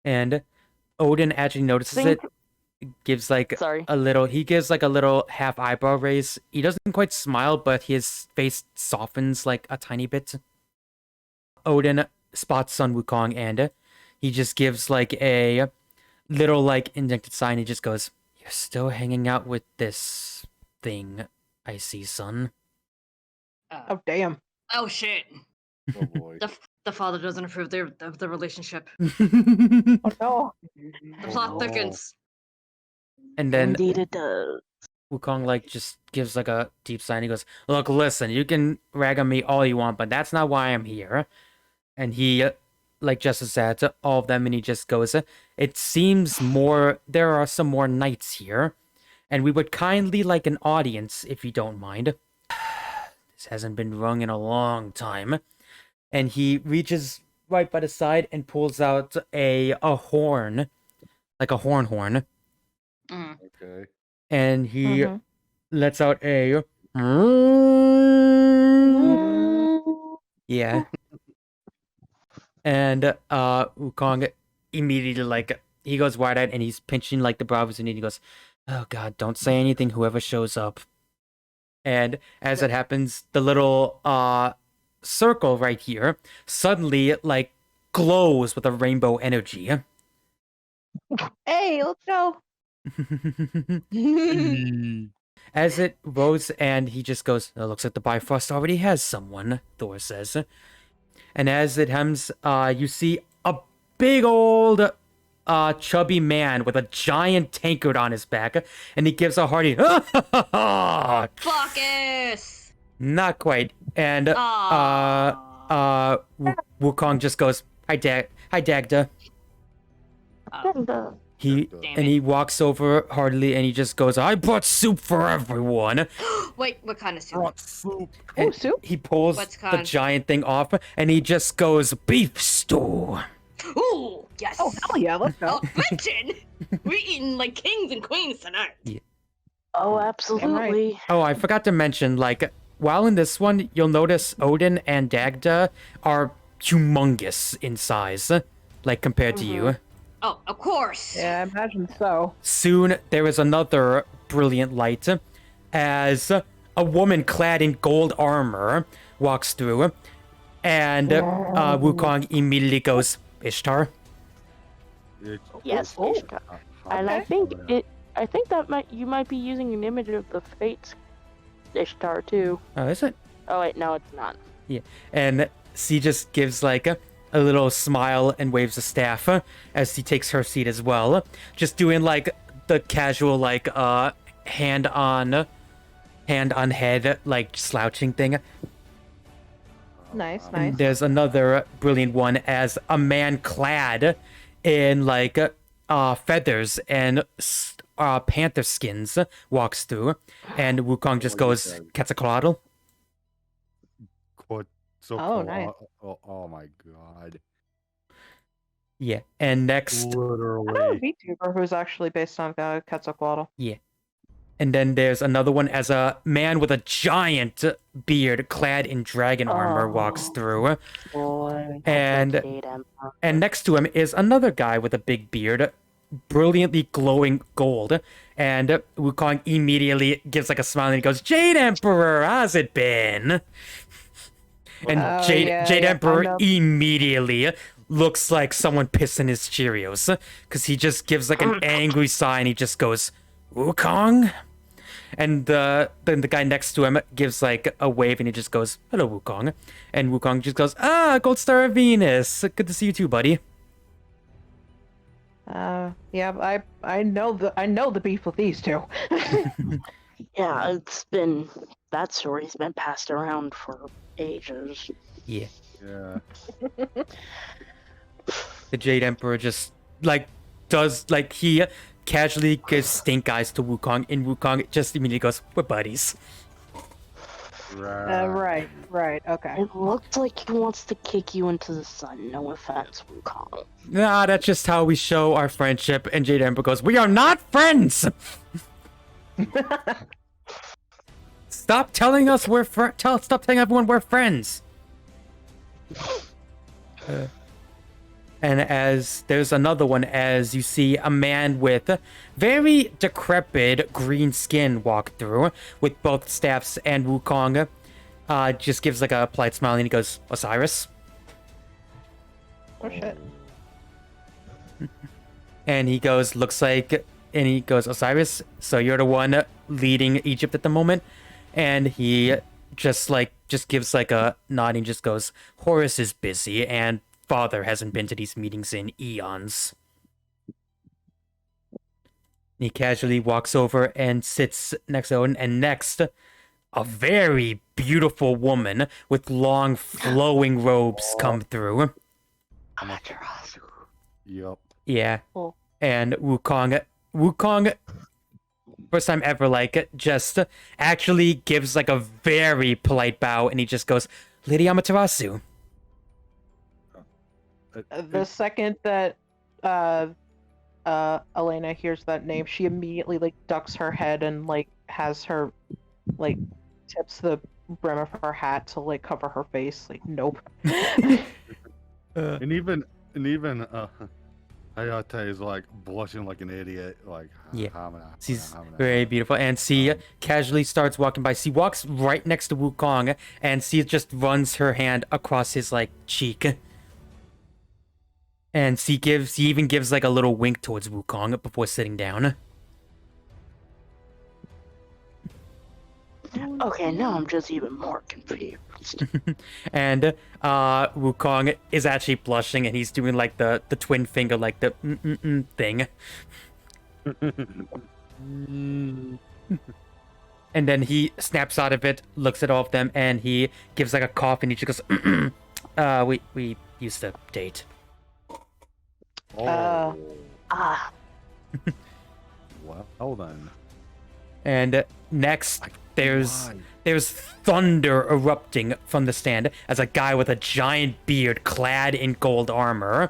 Speaker 1: And Odin actually notices
Speaker 5: Think-
Speaker 1: it, gives like
Speaker 5: Sorry.
Speaker 1: he gives like a little half eyebrow raise. He doesn't quite smile, but his face softens like a tiny bit. Odin spots on Wukong, and he just gives like a little like indented sign. He just goes, "You're still hanging out with this thing, I see, son."
Speaker 2: Oh damn.
Speaker 3: Oh shit.
Speaker 4: Oh boy.
Speaker 3: The father doesn't approve of the relationship.
Speaker 2: Oh no.
Speaker 3: The plot thickens.
Speaker 1: And then
Speaker 5: Indeed it does.
Speaker 1: Wukong like just gives like a deep sigh. And he goes, "Look, listen, you can rag on me all you want, but that's not why I'm here." And he like just said to all of them, and he just goes, "It seems there are some more knights here, and we would kindly like an audience if you don't mind. This hasn't been rung in a long time." And he reaches right by the side and pulls out a horn, like a horn,
Speaker 3: Mm.
Speaker 4: Okay.
Speaker 1: and he
Speaker 2: Mhm.
Speaker 1: lets out a yeah. And Wukong immediately like he goes wide-eyed and he's pinching like the brow of his knee and he goes, "Oh god, don't say anything, whoever shows up." And as it happens, the little circle right here suddenly like glows with a rainbow energy.
Speaker 2: Hey, let's go.
Speaker 1: As it rose, and he just goes, "It looks like the Bifrost already has someone," Thor says. And as it hems, you see a big old chubby man with a giant tankard on his back, and he gives a hearty
Speaker 3: Focus!
Speaker 1: not quite. And Wukong just goes, "Hi, Dagda."
Speaker 3: Oh,
Speaker 1: He
Speaker 3: Damn
Speaker 1: and he walks over heartily, and he just goes, "I brought soup for everyone."
Speaker 3: wait, what kind of soup?
Speaker 4: Brought soup.
Speaker 2: Oh,
Speaker 1: And
Speaker 2: soup.
Speaker 1: he pulls
Speaker 3: What's
Speaker 1: the
Speaker 3: kind?
Speaker 1: giant thing off, and he just goes, "Beef stew."
Speaker 3: Ooh, yes.
Speaker 2: Oh hell yeah, let's go.
Speaker 3: Oh, mention! We're eating like kings and queens tonight.
Speaker 5: Oh, absolutely.
Speaker 1: Oh, I forgot to mention, like, while in this one, you'll notice Odin and Dagda are humongous in size, like, compared to you.
Speaker 3: Oh, of course.
Speaker 2: Yeah, I imagine so.
Speaker 1: Soon, there is another brilliant light as a woman clad in gold armor walks through, and Wukong immediately goes, "Ishtar?"
Speaker 5: Yes,
Speaker 2: Oh,
Speaker 5: Ishtar. And I think that you might be using an image of the Fates Ishtar too.
Speaker 1: Oh, is it?
Speaker 5: Oh wait, no, it's not.
Speaker 1: Yeah. And she just gives like a little smile and waves a staff as he takes her seat as well. Just doing like the casual like hand on head like slouching thing.
Speaker 2: Nice,
Speaker 1: And
Speaker 2: nice.
Speaker 1: there's another brilliant one as a man clad in like feathers and panther skins walks through, and Wukong just goes, "Quetzalcoatl."
Speaker 4: So
Speaker 2: Oh, nice.
Speaker 4: oh my god.
Speaker 1: Yeah. And next,
Speaker 2: I know a
Speaker 4: Literally.
Speaker 2: VTuber who's actually based on Quetzalcoatl.
Speaker 1: and then there's another one as a man with a giant beard clad in dragon armor walks through.
Speaker 5: Boy.
Speaker 1: And-
Speaker 5: Emperor.
Speaker 1: And next to him is another guy with a big beard, brilliantly glowing gold. And Wukong immediately gives like a smile and he goes, "Jade Emperor, how's it been?" And
Speaker 2: Oh,
Speaker 1: Jade
Speaker 2: yeah,
Speaker 1: Emperor
Speaker 2: kind of.
Speaker 1: immediately looks like someone pissed in his Cheerios, because he just gives like an angry sigh and he just goes, "Wukong?" And then the guy next to him gives like a wave and he just goes, "Hello, Wukong." And Wukong just goes, "Ah, Gold Star of Venus. Good to see you too, buddy."
Speaker 2: Yeah, I know the beef with these two.
Speaker 5: Yeah, that story's been passed around for ages.
Speaker 1: Yeah.
Speaker 4: Yeah.
Speaker 1: The Jade Emperor just like does like he casually gives stink eyes to Wukong, and Wukong just immediately goes, "We're buddies."
Speaker 2: Right, okay.
Speaker 5: It looks like he wants to kick you into the sun. No offense, Wukong.
Speaker 1: Nah, that's just how we show our friendship. And Jade Emperor goes, "We are not friends. Stop telling us we're stop telling everyone we're friends." And as there's another one, as you see a man with very decrepit green skin walk through with both staffs, and Wukong just gives like a polite smile and he goes, "Osiris?"
Speaker 2: Oh shit.
Speaker 1: And he goes, and he goes, Osiris, so you're the one leading Egypt at the moment? And he just gives like a nod and just goes, Horus is busy and father hasn't been to these meetings in eons. He casually walks over and sits next to Odin, and next, a very beautiful woman with long flowing robes come through.
Speaker 5: Amaterasu.
Speaker 4: Yep.
Speaker 1: Yeah.
Speaker 2: Cool.
Speaker 1: And Wukong, first time ever, like, just actually gives like a very polite bow, and he just goes, Lady Amaterasu.
Speaker 2: The second that Elena hears that name, she immediately like ducks her head and like has her like tips the brim of her hat to like cover her face. Like, nope.
Speaker 4: And even Hayate is like blushing like an idiot. Like,
Speaker 1: Yeah. She's very beautiful, and she casually starts walking by. She walks right next to Wukong, and she just runs her hand across his like cheek. And she even gives like a little wink towards Wukong before sitting down.
Speaker 5: Okay, now I'm just even more confused.
Speaker 1: And Wukong is actually blushing, and he's doing like the twin finger, like the thing. And then he snaps out of it, looks at all of them, and he gives like a cough, and he just goes, we used to date.
Speaker 4: Oh.
Speaker 5: Ah,
Speaker 4: Well then.
Speaker 1: And next, there's
Speaker 4: Why?
Speaker 1: thunder erupting from the stand as a guy with a giant beard clad in gold armor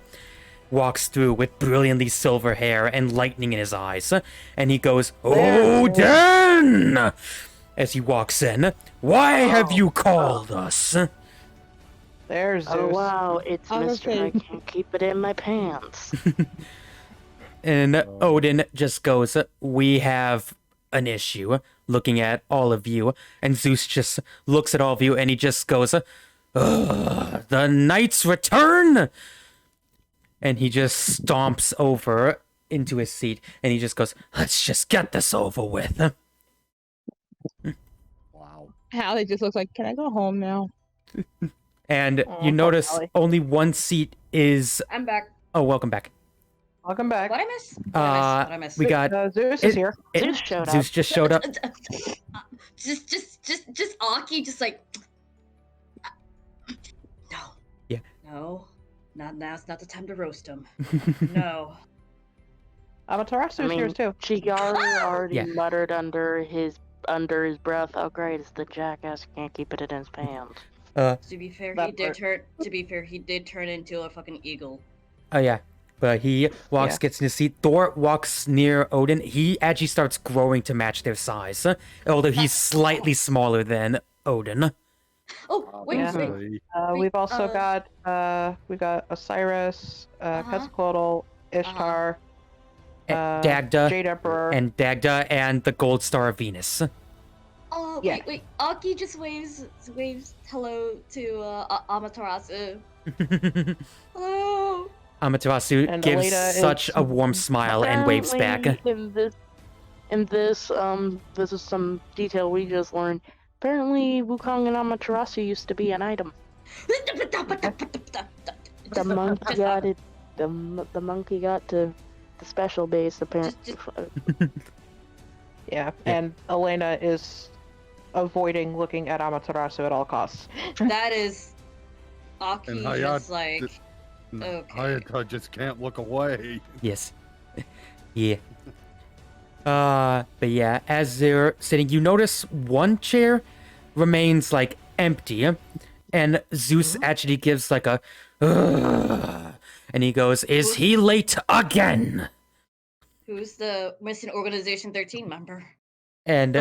Speaker 1: walks through with brilliantly silver hair and lightning in his eyes. And he goes, Odin! As he walks in, why have you called us?
Speaker 2: There's Zeus.
Speaker 5: oh wow, it's
Speaker 6: Honestly.
Speaker 5: Mr. I can't keep it in my pants.
Speaker 1: And Odin just goes, we have an issue, looking at all of you. And Zeus just looks at all of you, and he just goes, the knights return! And he just stomps over into his seat, and he just goes, let's just get this over with.
Speaker 4: Wow.
Speaker 6: Hallie just looks like, can I go home now?
Speaker 1: And
Speaker 2: Aw,
Speaker 1: you
Speaker 2: poor
Speaker 1: notice
Speaker 2: Hallie.
Speaker 1: only one seat is...
Speaker 3: I'm back.
Speaker 1: Oh, welcome back.
Speaker 2: Welcome back.
Speaker 3: What I miss? What I miss?
Speaker 1: We got...
Speaker 2: Zeus
Speaker 1: it-
Speaker 2: is here.
Speaker 5: Zeus showed
Speaker 1: Zeus
Speaker 5: up.
Speaker 1: just showed up.
Speaker 3: Just Aki, just like. No.
Speaker 1: Yeah.
Speaker 3: No. Not now. It's not the time to roast him. No.
Speaker 2: Amaterasu is
Speaker 5: I
Speaker 2: here
Speaker 5: mean,
Speaker 2: too.
Speaker 5: Chigaru already
Speaker 1: Yeah.
Speaker 5: muttered under his breath, "Oh great, it's the jackass who can't keep it in his pants."
Speaker 3: To be fair,
Speaker 2: That
Speaker 3: he did
Speaker 2: part.
Speaker 3: turn. To be fair, he did turn into a fucking eagle.
Speaker 1: Oh, yeah. But he walks,
Speaker 2: Yeah.
Speaker 1: gets in his seat. Thor walks near Odin. He actually starts growing to match their size, although he's slightly smaller than Odin.
Speaker 3: Oh wait,
Speaker 2: Yeah.
Speaker 3: wait.
Speaker 4: Obviously.
Speaker 2: We've also got Osiris, Quetzalcoatl, Ishtar,
Speaker 1: Dagda,
Speaker 2: Jade Emperor.
Speaker 1: and Dagda, and the Gold Star of Venus.
Speaker 3: Oh
Speaker 2: Yeah.
Speaker 3: wait. Aki just waves hello to Amaterasu. Hello.
Speaker 1: Amaterasu
Speaker 2: And
Speaker 1: gives
Speaker 2: Elena
Speaker 1: such
Speaker 2: is-
Speaker 1: a warm smile and waves back.
Speaker 5: Apparently, this is some detail we just learned. Apparently, Wukong and Amaterasu used to be an item. The monkey got it. The monkey got to the special base. Apparently,
Speaker 2: Yeah, and Elena is avoiding looking at Amaterasu at all costs.
Speaker 3: That is Aki
Speaker 4: And
Speaker 3: just
Speaker 4: Hayat-
Speaker 3: like Okay.
Speaker 4: Hayata just can't look away.
Speaker 1: Yes. Yeah. But yeah, as they're sitting, you notice one chair remains like empty, and Zeus actually gives like a, and he goes, "Is he late again?"
Speaker 3: who's the missing Organization 13 member?
Speaker 1: And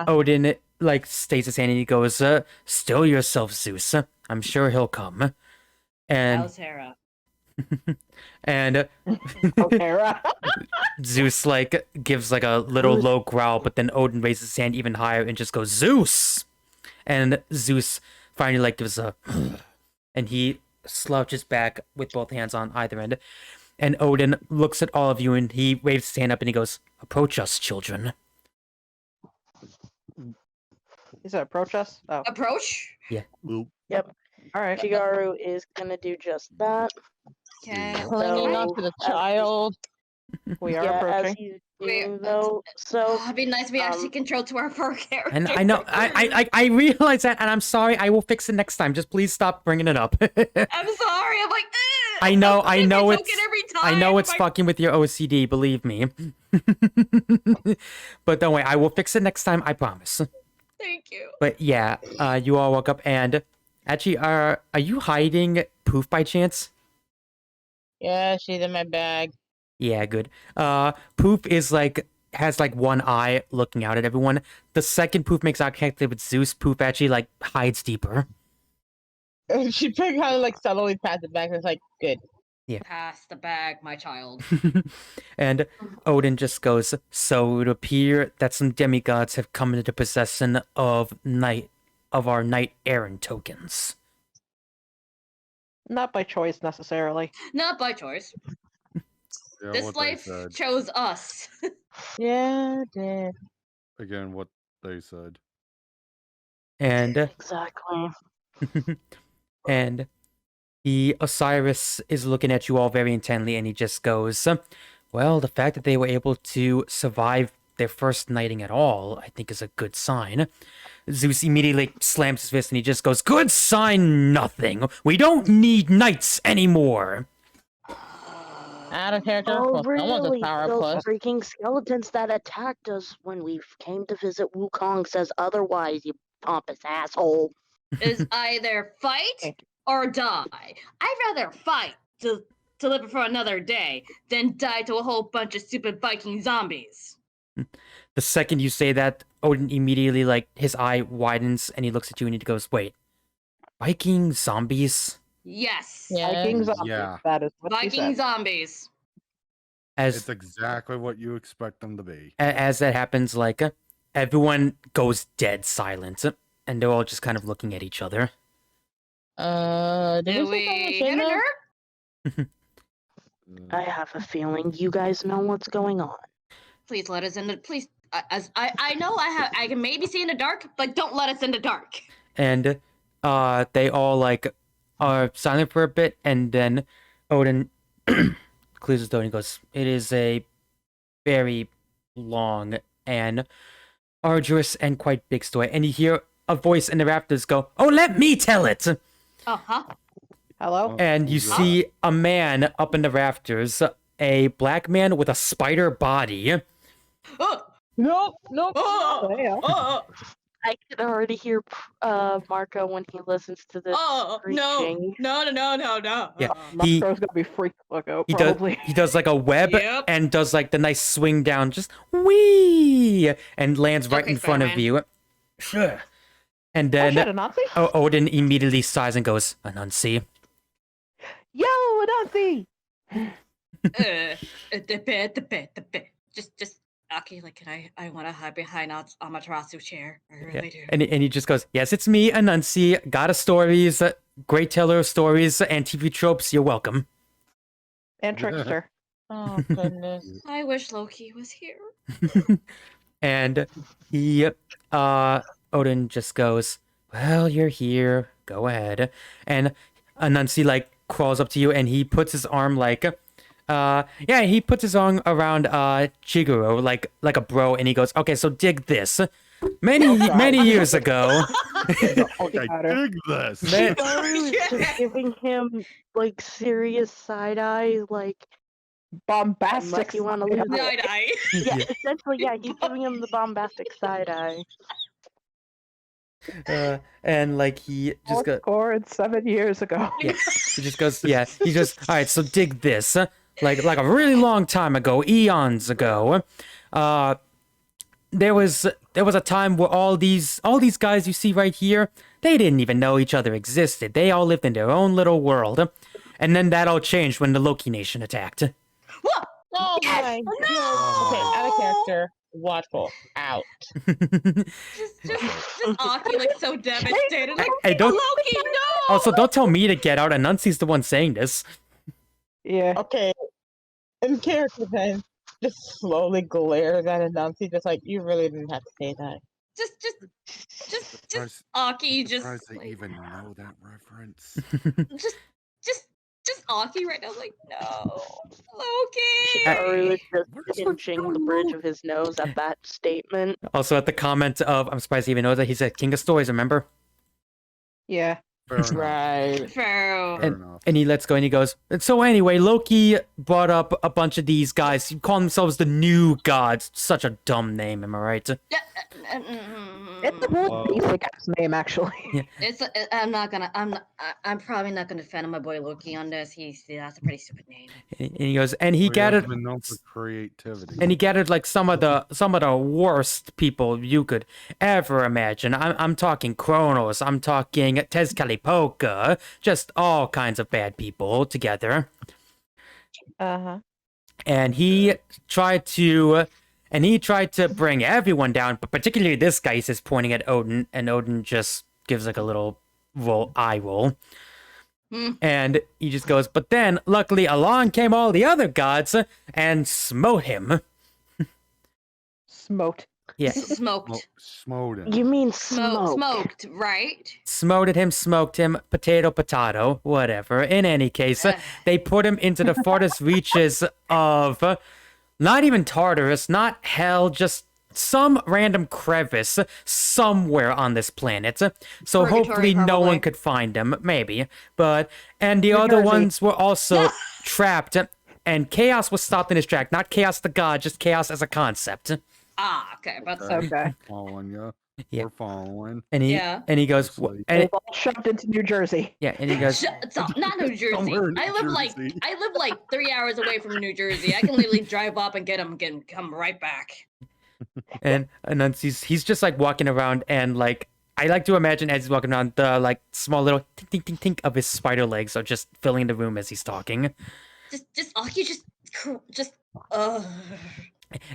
Speaker 1: Odin like stays his hand, and he goes, "Still yourself, Zeus. I'm sure he'll come." And
Speaker 3: How's Hera?
Speaker 1: and
Speaker 2: Hera.
Speaker 1: Zeus like gives like a little low growl, but then Odin raises his hand even higher and just goes, Zeus! And Zeus finally like gives a and he slouches back with both hands on either end. And Odin looks at all of you and he waves his hand up and he goes, "Approach us, children."
Speaker 2: He said approach us? Oh,
Speaker 3: Approach.
Speaker 4: Boop.
Speaker 2: all right.
Speaker 5: Shigaru is gonna do just that.
Speaker 3: Okay.
Speaker 6: Clinging onto the child.
Speaker 2: We are
Speaker 5: Yeah, as
Speaker 2: approaching.
Speaker 5: he's doing though. So
Speaker 3: Oh, it'd be nice if we actually
Speaker 5: um,
Speaker 3: control two of our characters.
Speaker 1: And I know, I realize that, and I'm sorry. I will fix it next time. Just please stop bringing it up.
Speaker 3: I'm sorry. I'm like,
Speaker 1: I know,
Speaker 3: I'm
Speaker 1: I know
Speaker 3: token
Speaker 1: it's,
Speaker 3: every
Speaker 1: I know
Speaker 3: time.
Speaker 1: it's
Speaker 3: Like,
Speaker 1: fucking with your OCD. Believe me. But don't worry, I will fix it next time. I promise.
Speaker 3: Thank you.
Speaker 1: But yeah, you all woke up, and actually, are you hiding Poof by chance?
Speaker 6: Yeah, she's in my bag.
Speaker 1: Yeah, good. Poof is like has like one eye looking out at everyone. The second Poof makes eye contact with Zeus, Poof actually like hides deeper.
Speaker 6: She kind of like subtly pats it back and it's like, good.
Speaker 3: Pass the bag, my child.
Speaker 1: And Odin just goes, "So it would appear that some demigods have come into possession of our knight errant tokens."
Speaker 2: Not by choice necessarily.
Speaker 3: Not by choice.
Speaker 4: Yeah,
Speaker 3: This
Speaker 4: what they
Speaker 3: life
Speaker 4: said.
Speaker 3: chose us.
Speaker 6: Yeah, did.
Speaker 4: Again, what they said.
Speaker 1: And
Speaker 5: exactly.
Speaker 1: and the Osiris is looking at you all very intently, and he just goes, "Well, the fact that they were able to survive their first knighting at all, I think is a good sign." Zeus immediately slams his fist and he just goes, "Good sign nothing. We don't need knights anymore."
Speaker 6: Out of character.
Speaker 5: Oh,
Speaker 6: Well, someone's a
Speaker 5: really?
Speaker 6: power
Speaker 5: Those
Speaker 6: plus.
Speaker 5: freaking skeletons that attacked us when we came to visit Wukong says otherwise, you pompous asshole.
Speaker 3: Is either fight
Speaker 2: Thank
Speaker 3: or die. I'd rather fight to live for another day than die to a whole bunch of stupid Viking zombies.
Speaker 1: The second you say that, Odin immediately, like, his eye widens and he looks at you and he goes, "Wait, Viking zombies?"
Speaker 3: Yes.
Speaker 6: Yeah.
Speaker 2: Viking zombies.
Speaker 4: Yeah.
Speaker 2: That is what
Speaker 3: Viking
Speaker 2: he said.
Speaker 3: zombies.
Speaker 1: As
Speaker 4: It's exactly what you expect them to be.
Speaker 1: as that happens, like, everyone goes dead silent, and they're all just kind of looking at each other.
Speaker 6: Did
Speaker 3: Do
Speaker 6: we
Speaker 3: we
Speaker 6: say
Speaker 3: hit
Speaker 6: that?
Speaker 3: her?
Speaker 5: I have a feeling you guys know what's going on.
Speaker 3: Please let us in the please. As I know I can maybe see in the dark, but don't let us in the dark.
Speaker 1: And they all, like, are silent for a bit, and then Odin clears his throat and he goes, "It is a very long and arduous and quite big story." And you hear a voice in the rafters go, "Oh, let me tell it!"
Speaker 3: Uh-huh.
Speaker 2: Hello?
Speaker 1: And you
Speaker 4: Who's that?
Speaker 1: see a man up in the rafters, a black man with a spider body.
Speaker 3: Oh,
Speaker 6: Nope, nope.
Speaker 3: oh,
Speaker 2: Yeah.
Speaker 3: oh,
Speaker 5: I can already hear Marco when he listens to this
Speaker 3: oh, no,
Speaker 5: screeching.
Speaker 3: no.
Speaker 1: Yeah. He-
Speaker 2: Marco's gonna be freaked the fuck out,
Speaker 1: He does,
Speaker 2: probably.
Speaker 1: he does like a web
Speaker 3: Yep.
Speaker 1: and does like the nice swing down, just wee, and lands right
Speaker 3: Okay,
Speaker 1: in front of
Speaker 3: Spider-Man.
Speaker 1: you. Sure. And
Speaker 2: Oh
Speaker 1: then
Speaker 2: shit, a Nazi?
Speaker 1: Odin immediately sighs and goes, "Anansi."
Speaker 2: Yo, a Nazi!
Speaker 3: Just, Aki, like, I want to hide behind Amaterasu's chair. I really do.
Speaker 1: And he just goes, "Yes, it's me, Anansi. Got a stories, great teller of stories and TV tropes. You're welcome."
Speaker 2: And Trickster.
Speaker 6: Oh, goodness.
Speaker 3: I wish Loki was here.
Speaker 1: And he, Odin just goes, "Well, you're here. Go ahead." And Anansi, like, crawls up to you and he puts his arm, like, he puts his arm around, Chiguro, like a bro, and he goes, "Okay, so dig this. Many years ago."
Speaker 4: Okay,
Speaker 2: Got her.
Speaker 4: dig this.
Speaker 1: Man-
Speaker 5: Shigaru is just giving him like serious side eye, like
Speaker 2: Bombastic.
Speaker 5: unless you want to lose it.
Speaker 3: Night-eye.
Speaker 5: Yeah, essentially, yeah, he's giving him the bombastic side eye.
Speaker 1: And like he just goes,
Speaker 2: Scored 7 years ago.
Speaker 1: yeah, he just goes, yeah, he just, "All right, so dig this. Like a really long time ago, eons ago, there was a time where all these guys you see right here, they didn't even know each other existed. They all lived in their own little world, and then that all changed when the Loki Nation attacked."
Speaker 3: What?
Speaker 6: Oh
Speaker 3: Yes!
Speaker 6: my
Speaker 3: No!
Speaker 6: god. Okay, out of character. watchful. Out.
Speaker 3: Just Aki like so devastated. Like,
Speaker 1: Hey, don't.
Speaker 3: Loki, no!
Speaker 1: Also, don't tell me to get out. Anansi's the one saying this.
Speaker 2: Yeah.
Speaker 6: Okay. In character then, just slowly glares at Anansi, just like, you really didn't have to say that.
Speaker 3: Just Aki, just
Speaker 4: Surprised they
Speaker 3: like,
Speaker 4: even know that reference.
Speaker 3: just Aki right now. Like, no, Loki.
Speaker 5: Shikaru is
Speaker 4: What
Speaker 5: just
Speaker 4: is
Speaker 5: pinching the bridge of his nose at that statement.
Speaker 1: Also, at the comment of, I'm surprised he even knows that, he said King of Stories, remember?
Speaker 2: Yeah.
Speaker 4: Fair enough.
Speaker 6: Right.
Speaker 3: Pharaoh.
Speaker 4: Fair enough.
Speaker 1: And he lets go and he goes, so anyway, Loki brought up a bunch of these guys who call themselves the New Gods. Such a dumb name, am I right?
Speaker 2: It's a really
Speaker 4: Whoa.
Speaker 2: basic ass name, actually.
Speaker 1: Yeah.
Speaker 3: I'm probably not gonna defend my boy Loki on this. That's a pretty stupid name.
Speaker 1: And he goes, and he
Speaker 4: We
Speaker 1: gathered,
Speaker 4: have been known for creativity.
Speaker 1: and he gathered like some of the worst people you could ever imagine. I'm talking Kronos, I'm talking Tezcatlipoca, just all kinds of bad people together.
Speaker 2: Uh-huh.
Speaker 1: And he tried to bring everyone down, but particularly this guy. He says, pointing at Odin, and Odin just gives like a little eye roll. And he just goes, but then luckily along came all the other gods and smote him.
Speaker 2: Smoked.
Speaker 1: Yeah,
Speaker 3: Smoked.
Speaker 4: Smoden.
Speaker 5: You mean
Speaker 3: Smoked, right?
Speaker 1: smoked him, potato, whatever. In any case, they put him into the farthest reaches of not even Tartarus, not hell, just some random crevice somewhere on this planet. So
Speaker 3: Purgatory,
Speaker 1: hopefully no
Speaker 3: probably.
Speaker 1: one could find him, maybe. And the
Speaker 2: New
Speaker 1: other
Speaker 2: Jersey.
Speaker 1: ones were also trapped, and Chaos was stopped in his track. Not Chaos the god, just Chaos as a concept.
Speaker 3: Okay, but
Speaker 2: Okay.
Speaker 4: Following you.
Speaker 1: Yeah.
Speaker 4: We're following.
Speaker 1: And
Speaker 3: Yeah.
Speaker 1: he goes,
Speaker 4: Mostly.
Speaker 1: and
Speaker 2: They've all shoved into New Jersey.
Speaker 1: yeah, and he goes,
Speaker 3: Not New Jersey.
Speaker 4: Somewhere in
Speaker 3: I live
Speaker 4: Jersey.
Speaker 3: like 3 hours away from New Jersey. I can literally drive up and get him, come right back.
Speaker 1: and then he's just like walking around, and like I like to imagine as he's walking around, the like small little tink tink tink of his spider legs are just filling the room as he's talking.
Speaker 3: Just Aki, just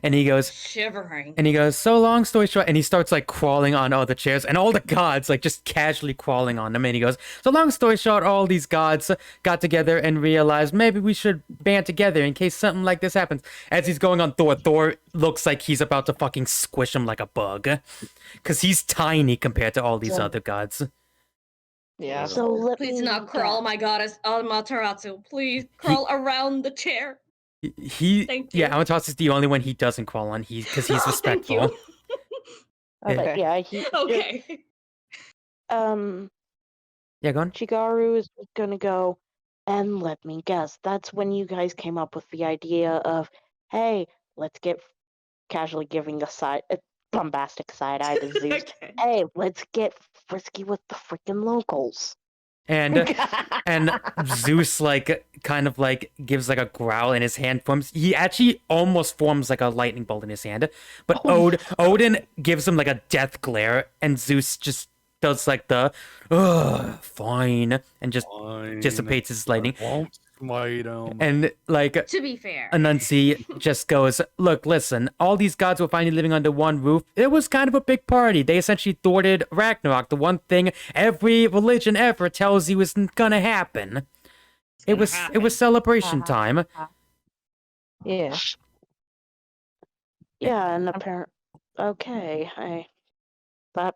Speaker 1: And he goes,
Speaker 3: shivering.
Speaker 1: so long story short, and he starts like crawling on all the chairs, and all the gods like just casually crawling on them. And he goes, so long story short, all these gods got together and realized maybe we should band together in case something like this happens. As he's going on Thor looks like he's about to fucking squish him like a bug, because he's tiny compared to all these other gods.
Speaker 2: Yeah.
Speaker 5: So let
Speaker 3: Please
Speaker 5: me
Speaker 3: not crawl, my goddess Amaterasu. Please crawl around the chair. Thank you.
Speaker 1: Yeah, Amaterasu is the only one he doesn't crawl on, because he's
Speaker 3: Thank you.
Speaker 1: respectful.
Speaker 5: But
Speaker 2: Okay.
Speaker 5: yeah, he
Speaker 3: Okay.
Speaker 1: Yeah, go on.
Speaker 5: Chigaru is gonna go, and let me guess, that's when you guys came up with the idea of, hey, let's get casually giving a bombastic side eye to Zeus.
Speaker 3: Okay.
Speaker 5: Hey, let's get frisky with the freaking locals.
Speaker 1: And Zeus like kind of like gives like a growl, and his hand forms. He actually almost forms like a lightning bolt in his hand, but Odin gives him like a death glare, and Zeus just does like the fine and just
Speaker 4: Fine.
Speaker 1: dissipates his lightning.
Speaker 4: I won't smite him.
Speaker 1: And like
Speaker 3: To be fair.
Speaker 1: Anansi just goes, look, listen, all these gods were finally living under one roof. It was kind of a big party. They essentially thwarted Ragnarok, the one thing every religion ever tells you isn't gonna happen. It was celebration time.
Speaker 2: Yeah.
Speaker 5: Yeah, and apparent. Okay, that.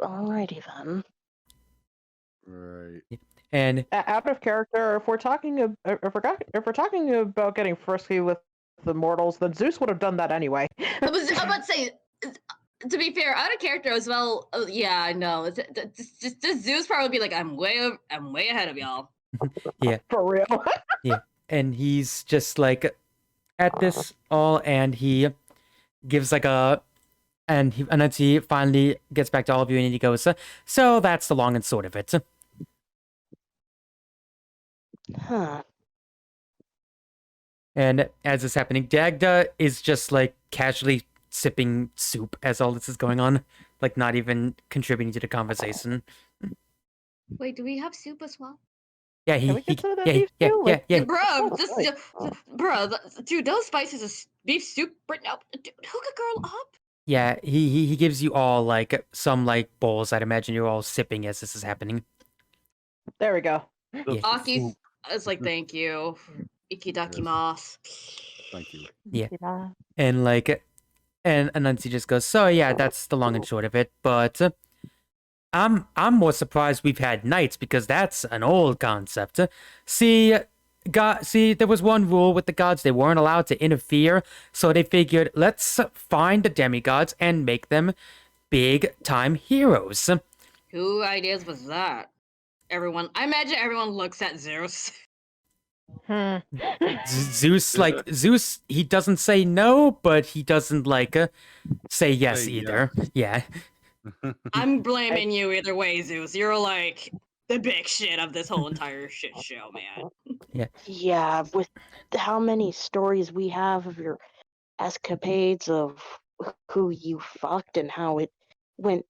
Speaker 5: Alrighty then.
Speaker 4: Right.
Speaker 1: And
Speaker 2: Out of character, if we're talking about getting frisky with the mortals, then Zeus would have done that anyway.
Speaker 3: I'm about to say, to be fair, out of character as well. Yeah, I know. Just Zeus probably be like, I'm way ahead of y'all.
Speaker 2: For real.
Speaker 1: and he's just like at this all, and he gives like and Anansi finally gets back to all of you, and he goes, so that's the long and short of it.
Speaker 5: Huh.
Speaker 1: And as this is happening, Dagda is just like casually sipping soup as all this is going on, like not even contributing to the conversation.
Speaker 3: Wait, do we have soup as well?
Speaker 1: Yeah,
Speaker 2: Can we get some of that
Speaker 1: yeah,
Speaker 2: beef
Speaker 1: yeah,
Speaker 2: stew?
Speaker 1: yeah,
Speaker 2: Like,
Speaker 1: yeah.
Speaker 3: Bro,
Speaker 2: Oh,
Speaker 3: this,
Speaker 2: right.
Speaker 3: bro, dude, those spices of beef soup. No, dude, hook a girl up.
Speaker 1: Yeah, he gives you all like some like bowls. I'd imagine you're all sipping as this is happening.
Speaker 2: There we go.
Speaker 4: The
Speaker 1: Yeah.
Speaker 3: Aki
Speaker 4: soup.
Speaker 3: is like, thank you. Ikidakimasu.
Speaker 4: Thank you.
Speaker 1: Yeah. And like, and Anansi just goes, so yeah, that's the long and short of it. But I'm more surprised we've had knights because that's an old concept. See, there was one rule with the gods, they weren't allowed to interfere, so they figured, let's find the demigods and make them big time heroes.
Speaker 3: Who ideas was that? Everyone, I imagine everyone looks at Zeus.
Speaker 1: Zeus, he doesn't say no, but he doesn't like say yes
Speaker 4: Say
Speaker 1: either. Yeah.
Speaker 3: I'm blaming you either way, Zeus. You're like the big shit of this whole entire shit show, man.
Speaker 5: Yeah, with how many stories we have of your escapades of who you fucked and how it went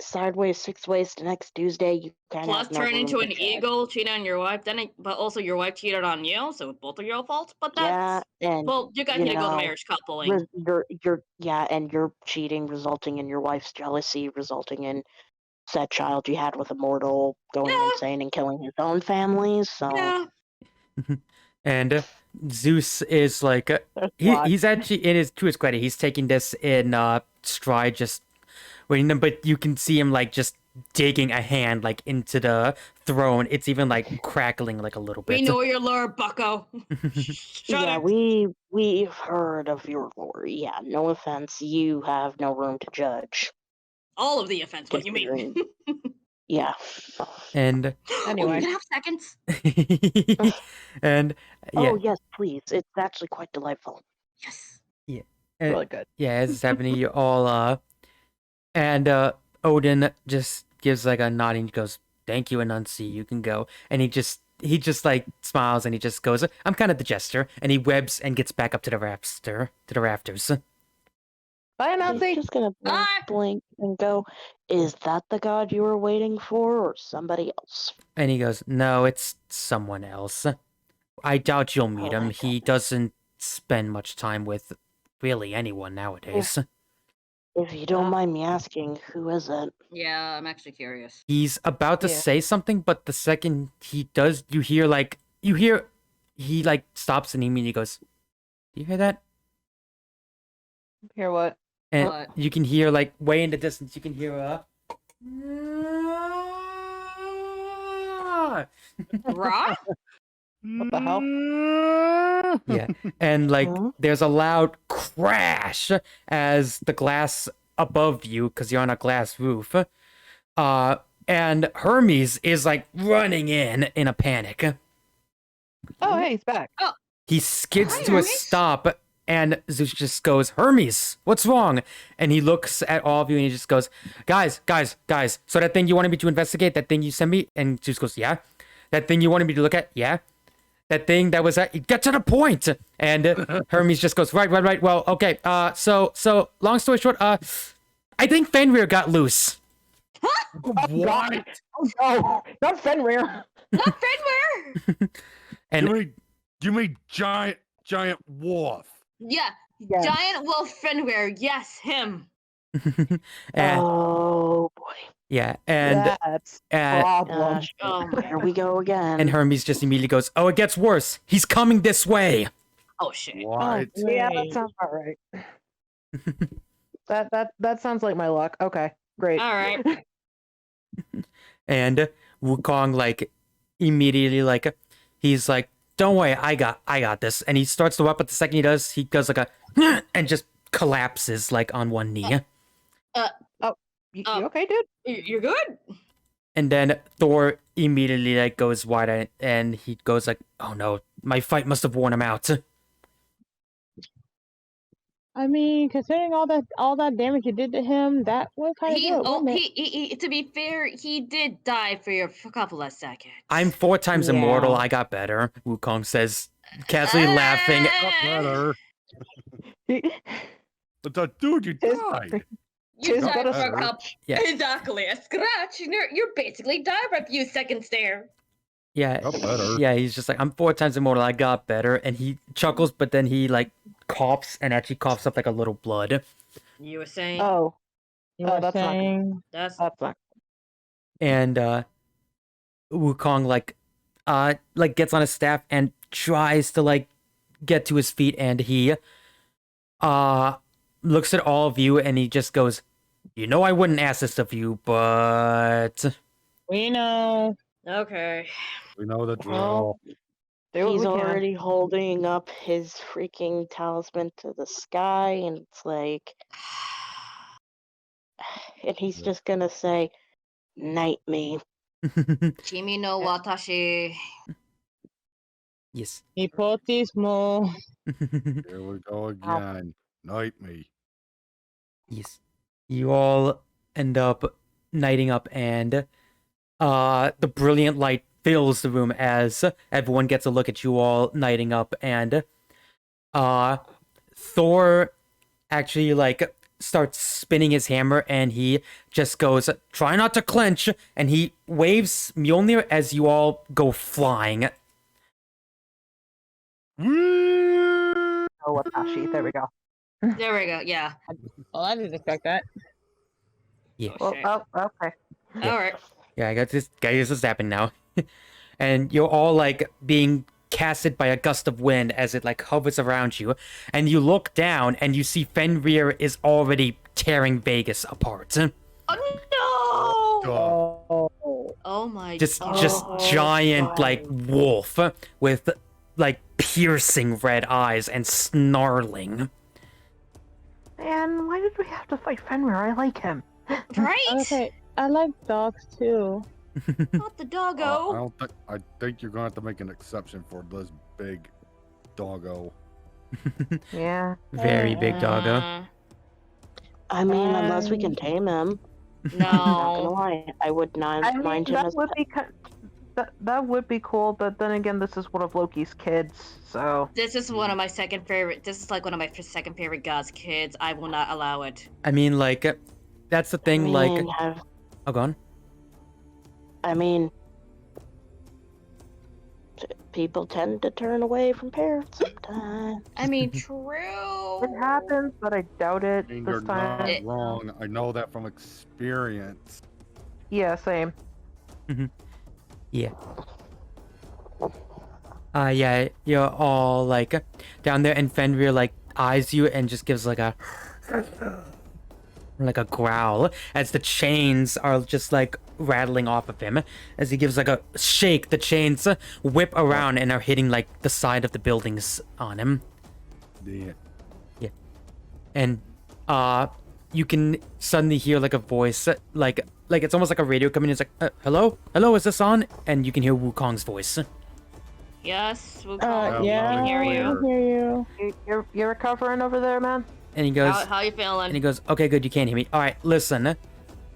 Speaker 5: sideways 6 ways to next Tuesday, you kind of
Speaker 3: Plus,
Speaker 5: have no
Speaker 3: turn
Speaker 5: room
Speaker 3: into
Speaker 5: to
Speaker 3: an
Speaker 5: judge.
Speaker 3: eagle, cheat on your wife, but also your wife cheated on you, so both of your faults. But
Speaker 5: Yeah,
Speaker 3: that's
Speaker 5: and
Speaker 3: well, you guys
Speaker 5: you
Speaker 3: need to go to
Speaker 5: know,
Speaker 3: marriage coupling.
Speaker 5: and your cheating resulting in your wife's jealousy, resulting in said child you had with a mortal going
Speaker 3: Yeah.
Speaker 5: insane and killing his own family. So
Speaker 3: Yeah,
Speaker 1: And Zeus is like,
Speaker 2: There's a lot.
Speaker 1: he's actually, to his credit, he's taking this in stride, just waiting them, but you can see him like just digging a hand like into the throne. It's even like crackling like a little bit.
Speaker 3: we know your lure, Bucko. Shut
Speaker 5: yeah,
Speaker 3: up.
Speaker 5: we've heard of your lore. Yeah, no offense, you have no room to judge.
Speaker 3: All of the offense. What do you mean?
Speaker 5: Considering- Yeah.
Speaker 1: And
Speaker 3: Oh,
Speaker 2: Anyway.
Speaker 3: you can have seconds.
Speaker 1: and yeah,
Speaker 5: Oh yes, please. It's actually quite delightful.
Speaker 3: Yes.
Speaker 1: and-
Speaker 2: Really good.
Speaker 1: yeah, as it's happening, you all and Odin just gives like a nod and he goes, "Thank you, Anansi, you can go." And he just like smiles and he just goes, "I'm kind of the jester," and he webs and gets back up to the rafters.
Speaker 2: Bye,
Speaker 5: He's
Speaker 2: Nazi.
Speaker 5: just gonna
Speaker 3: Bye.
Speaker 5: blink and go, "Is that the god you were waiting for, or somebody else?"
Speaker 1: And he goes, "No, it's someone else. I doubt you'll meet
Speaker 5: Oh
Speaker 1: him.
Speaker 5: my
Speaker 1: He doesn't spend much time with really anyone nowadays."
Speaker 5: If you don't mind me asking, who is it?
Speaker 3: Yeah, I'm actually curious.
Speaker 1: He's about to
Speaker 2: Yeah.
Speaker 1: say something, but the second he does, you hear he like stops and immediately goes, "Do you hear that?"
Speaker 2: Hear what?
Speaker 1: And
Speaker 3: What?
Speaker 1: you can hear like way in the distance, you can hear
Speaker 3: Raw?
Speaker 2: What the hell?
Speaker 1: yeah, and like
Speaker 5: Huh?
Speaker 1: there's a loud crash as the glass above you, because you're on a glass roof, and Hermes is like running in a panic.
Speaker 2: Oh, hey, he's back.
Speaker 1: He skids
Speaker 3: Hi,
Speaker 1: to a
Speaker 3: Hermes.
Speaker 1: stop, and Zeus just goes, "Hermes, what's wrong?" And he looks at all of you and he just goes, guys, so that thing you wanted me to investigate, that thing you sent me?" And Zeus goes, "Yeah." "That thing you wanted me to look at?" "Yeah." "That thing that was at, get to the point." And Hermes just goes, right. "Well, okay. So long story short, I think Fenrir got loose."
Speaker 4: What?
Speaker 2: Oh, no, not Fenrir.
Speaker 3: Not Fenrir!
Speaker 1: And
Speaker 4: You mean giant wolf?
Speaker 3: Yeah,
Speaker 2: Yes.
Speaker 3: giant wolf Fenrir. Yes, him.
Speaker 1: and
Speaker 5: Oh boy.
Speaker 1: yeah, and
Speaker 2: That's
Speaker 1: and,
Speaker 2: problem.
Speaker 5: Gosh,
Speaker 3: Oh my.
Speaker 5: here we go again.
Speaker 1: and Hermes just immediately goes, "Oh, it gets worse. He's coming this way."
Speaker 3: Oh shit.
Speaker 4: What?
Speaker 2: Yeah, that
Speaker 6: Great.
Speaker 2: sounds about right. That sounds like my luck. Okay, great.
Speaker 3: All right.
Speaker 1: And Wukong like immediately like he's like, "Don't worry, I got this." And he starts to walk, but the second he does like a and just collapses like on one knee.
Speaker 2: You okay, dude?
Speaker 3: You're good.
Speaker 1: And then Thor immediately like goes wide and he goes like, "Oh no, my fight must have worn him out."
Speaker 6: I mean, considering all that damage you did to him, that was kind of
Speaker 3: He,
Speaker 6: good,
Speaker 3: oh,
Speaker 6: wasn't it?
Speaker 3: he, to be fair, he did die for a couple of seconds.
Speaker 1: "I'm 4 times
Speaker 6: Yeah.
Speaker 1: immortal. I got better," Wukong says, casually laughing.
Speaker 4: Not better. But that dude, you
Speaker 2: His-
Speaker 4: died.
Speaker 3: You
Speaker 2: Tis
Speaker 3: died
Speaker 2: but a
Speaker 3: for a
Speaker 4: scratch.
Speaker 3: couple.
Speaker 1: Yeah.
Speaker 3: Exactly, a scratch. You're basically died for a few seconds there.
Speaker 1: Yeah,
Speaker 4: Got better.
Speaker 1: yeah, he's just like, I'm 4 times immortal, I got better. And he chuckles, but then he, like, coughs and actually coughs up, like, a little blood.
Speaker 3: You were saying
Speaker 5: Oh,
Speaker 6: You
Speaker 5: Oh,
Speaker 6: were
Speaker 5: that's not good.
Speaker 6: saying
Speaker 3: that's
Speaker 5: that's not.
Speaker 1: And, Wukong, like, gets on his staff and tries to, like, get to his feet. And he, looks at all of you and he just goes, you know I wouldn't ask this of you, but...
Speaker 6: we know.
Speaker 3: okay.
Speaker 4: We know the
Speaker 5: Well,
Speaker 4: drill.
Speaker 2: Do what
Speaker 5: he's
Speaker 2: we can.
Speaker 5: already holding up his freaking talisman to the sky, and it's like, and he's
Speaker 4: Yeah.
Speaker 5: just gonna say, "Night me."
Speaker 3: Kimi no watashi.
Speaker 1: Yes.
Speaker 6: Hipotismo.
Speaker 4: Here we go again. Night me.
Speaker 1: Yes. You all end up nighting up, and the brilliant light fills the room as everyone gets a look at you all nighting up, and Thor actually like starts spinning his hammer, and he just goes, try not to clench, and he waves Mjolnir as you all go flying.
Speaker 2: Oh, Watashi. There we go.
Speaker 3: There we go. Yeah.
Speaker 6: Well, I didn't expect that.
Speaker 1: Yeah.
Speaker 3: Oh,
Speaker 2: Well,
Speaker 3: shit.
Speaker 2: okay.
Speaker 1: Yeah.
Speaker 3: All right.
Speaker 1: Yeah, I got this. Guys, this is happening now. And you're all like being casted by a gust of wind as it like hovers around you. And you look down and you see Fenrir is already tearing Vegas apart.
Speaker 3: Oh no!
Speaker 4: Duh.
Speaker 3: Oh my.
Speaker 1: Just
Speaker 5: Oh,
Speaker 1: giant
Speaker 5: God.
Speaker 1: like wolf with like piercing red eyes and snarling.
Speaker 2: Man, why did we have to fight Fenrir? I like him.
Speaker 3: Right?
Speaker 6: Okay, I like dogs too.
Speaker 3: Not the doggo.
Speaker 4: I think you're gonna have to make an exception for this big doggo.
Speaker 2: Yeah.
Speaker 1: Very big doggo.
Speaker 5: I mean, unless we can tame him. Not gonna
Speaker 3: No.
Speaker 5: lie, I would not
Speaker 2: I mean,
Speaker 5: mind him
Speaker 2: that
Speaker 5: as
Speaker 2: would be that would be cool, but then again, this is one of Loki's kids, so
Speaker 3: This is one of my second favorite. This is like one of my second favorite God's kids. I will not allow it.
Speaker 1: I mean, like, that's the thing, like... Oh, go on.
Speaker 5: I mean, people tend to turn away from parents sometimes.
Speaker 3: I mean, true.
Speaker 2: it happens, but I doubt it
Speaker 4: I mean,
Speaker 2: this
Speaker 4: you're
Speaker 2: time.
Speaker 4: not
Speaker 3: It-
Speaker 4: wrong. I know that from experience.
Speaker 2: Yeah, same.
Speaker 1: Yeah. Yeah, you're all, like, down there, and Fenrir, like, eyes you and just gives, like, a growl as the chains are just, like, rattling off of him. As he gives, like, a shake, the chains whip around and are hitting, like, the side of the buildings on him.
Speaker 4: Yeah.
Speaker 1: And, you can suddenly hear, like, a voice, like it's almost like a radio coming in. It's like, hello? Hello, is this on? And you can hear Wukong's voice.
Speaker 3: Yes, Wukong.
Speaker 6: Yeah,
Speaker 3: I can hear
Speaker 6: I
Speaker 3: you.
Speaker 6: can hear you.
Speaker 2: You're recovering over there, man.
Speaker 1: And he goes,
Speaker 3: How you
Speaker 1: and he
Speaker 3: feeling?
Speaker 1: goes, okay, good, you can't hear me. All right, listen.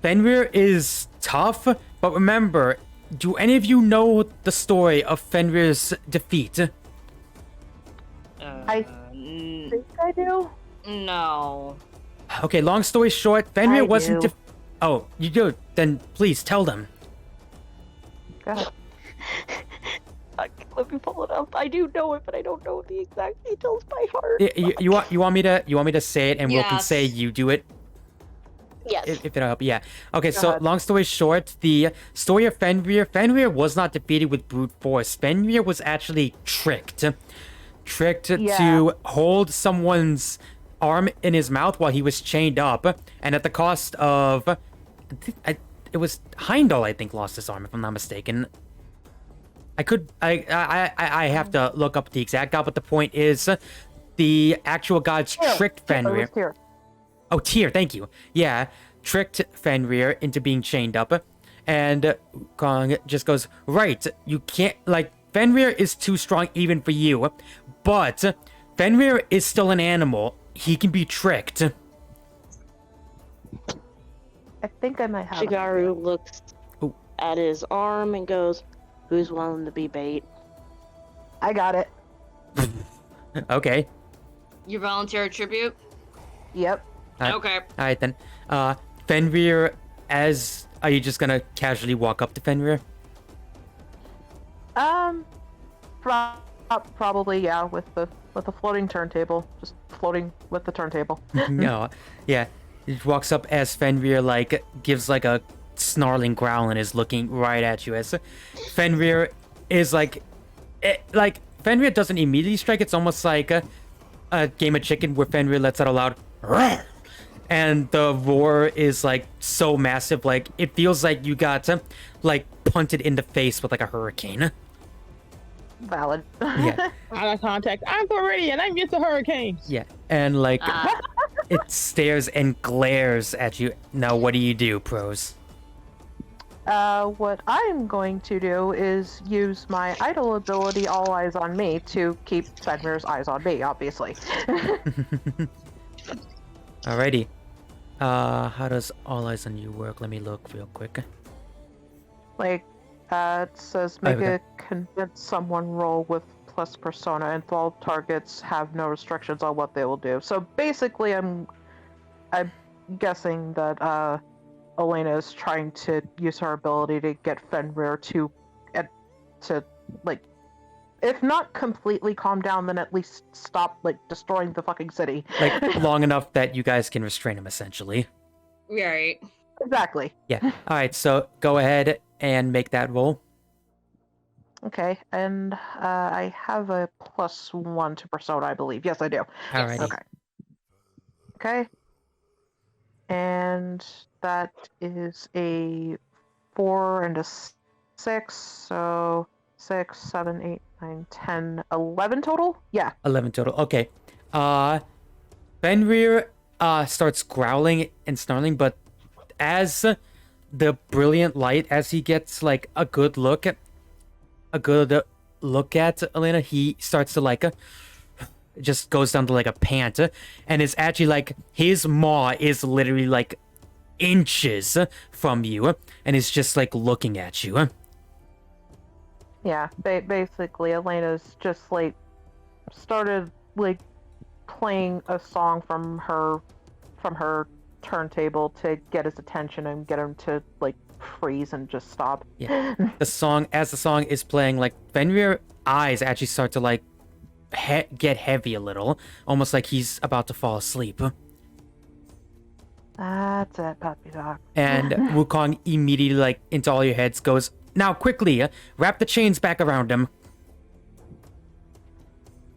Speaker 1: Fenrir is tough, but remember, do any of you know the story of Fenrir's defeat?
Speaker 2: I think I do.
Speaker 3: No.
Speaker 1: Okay, long story short, Fenrir
Speaker 2: I
Speaker 1: wasn't
Speaker 2: do.
Speaker 1: Oh, you do? Then please tell them.
Speaker 2: Go ahead.
Speaker 5: Let me pull it up. I do know it, but I don't know the exact details by heart.
Speaker 1: You want me to say it, and Will can say
Speaker 3: Yes.
Speaker 1: you do it
Speaker 5: Yes.
Speaker 1: if it'll help. Yeah. Okay.
Speaker 2: Go
Speaker 1: So
Speaker 2: ahead.
Speaker 1: long story short, the story of Fenrir. Fenrir was not defeated with brute force. Fenrir was actually tricked
Speaker 2: Yeah.
Speaker 1: to hold someone's arm in his mouth while he was chained up, and at the cost of, it was Heimdall, I think, lost his arm, if I'm not mistaken. I have to look up the exact god, but the point is, the actual gods tricked Fenrir.
Speaker 2: Here.
Speaker 1: Oh, Tyr, thank you. Yeah, tricked Fenrir into being chained up, and Kong just goes, right, you can't, like, Fenrir is too strong even for you, but Fenrir is still an animal. He can be tricked.
Speaker 2: I think I might have.
Speaker 5: Shigaru looks
Speaker 1: Ooh.
Speaker 5: at his arm and goes, "Who's willing to be bait?"
Speaker 2: I got it.
Speaker 1: Okay.
Speaker 3: You volunteer a tribute?
Speaker 2: Yep.
Speaker 3: Okay.
Speaker 1: Alright then. Fenrir, are you just gonna casually walk up to Fenrir?
Speaker 2: Pro- Probably, yeah, with the floating turntable, just floating with the turntable.
Speaker 1: No, yeah. He walks up as Fenrir like gives like a snarling growl and is looking right at you. As Fenrir is like Fenrir doesn't immediately strike. It's almost like a game of chicken where Fenrir lets out a loud roar, and the roar is like so massive, like it feels like you got like punted in the face with like a hurricane.
Speaker 2: Valid.
Speaker 1: Yeah.
Speaker 6: Out of context. I'm Floridian. I'm used to hurricanes.
Speaker 1: Yeah, and like
Speaker 3: Ah.
Speaker 1: it stares and glares at you. Now, what do, Pros?
Speaker 2: What I'm going to do is use my idol ability, All Eyes on Me, to keep Fenrir's eyes on me, obviously.
Speaker 1: Alrighty. How does All Eyes on You work? Let me look real quick.
Speaker 2: Like, it says make
Speaker 1: Okay.
Speaker 2: a convince someone roll with plus persona, and all targets have no restrictions on what they will do. So basically, I'm guessing that Elena is trying to use her ability to get Fenrir to like, if not completely calm down, then at least stop like destroying the fucking city.
Speaker 1: Like long enough that you guys can restrain him, essentially.
Speaker 3: Right.
Speaker 2: Exactly.
Speaker 1: Yeah. All right. So go ahead and make that roll.
Speaker 2: Okay, and I have a +1 to persona, I believe. Yes, I do.
Speaker 1: Alrighty.
Speaker 2: Okay. Okay. And that is a 4 and a 6, so 6, 7, 8, 9, 10, 11 total? Yeah.
Speaker 1: 11 total. Okay. Fenrir starts growling and snarling, but as the brilliant light, as he gets like a good look at Elena, he starts to like just goes down to like a pant, and it's actually like his maw is literally like inches from you, and is just like looking at you.
Speaker 2: Yeah, basically, Elena's just like started like playing a song from her turntable to get his attention and get him to like freeze and just stop.
Speaker 1: Yeah. The song is playing, like Fenrir eyes actually start to like get heavy a little, almost like he's about to fall asleep.
Speaker 2: That's it, puppy dog.
Speaker 1: And Wukong immediately, like into all your heads, goes, "Now quickly, wrap the chains back around him."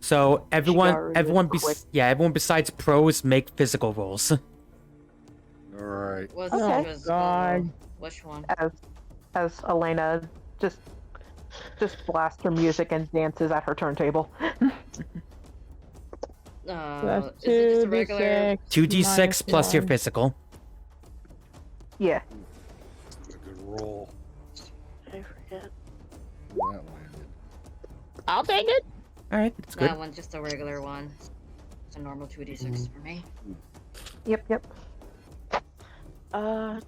Speaker 1: So everyone
Speaker 2: quick.
Speaker 1: everyone besides Pros make physical rolls.
Speaker 4: All right.
Speaker 3: What's
Speaker 2: Okay.
Speaker 3: physical?
Speaker 6: God.
Speaker 3: Which one?
Speaker 2: As Elena just blasts her music and dances at her turntable.
Speaker 6: That's
Speaker 3: Is it just a regular?
Speaker 1: 2d6 plus your physical.
Speaker 2: Yeah.
Speaker 4: A good roll.
Speaker 5: I forget.
Speaker 4: That landed.
Speaker 6: I'll take it.
Speaker 1: All right, that's good.
Speaker 3: That one's just a regular one. It's a normal 2d6 for me.
Speaker 2: Yep.
Speaker 4: Ooh,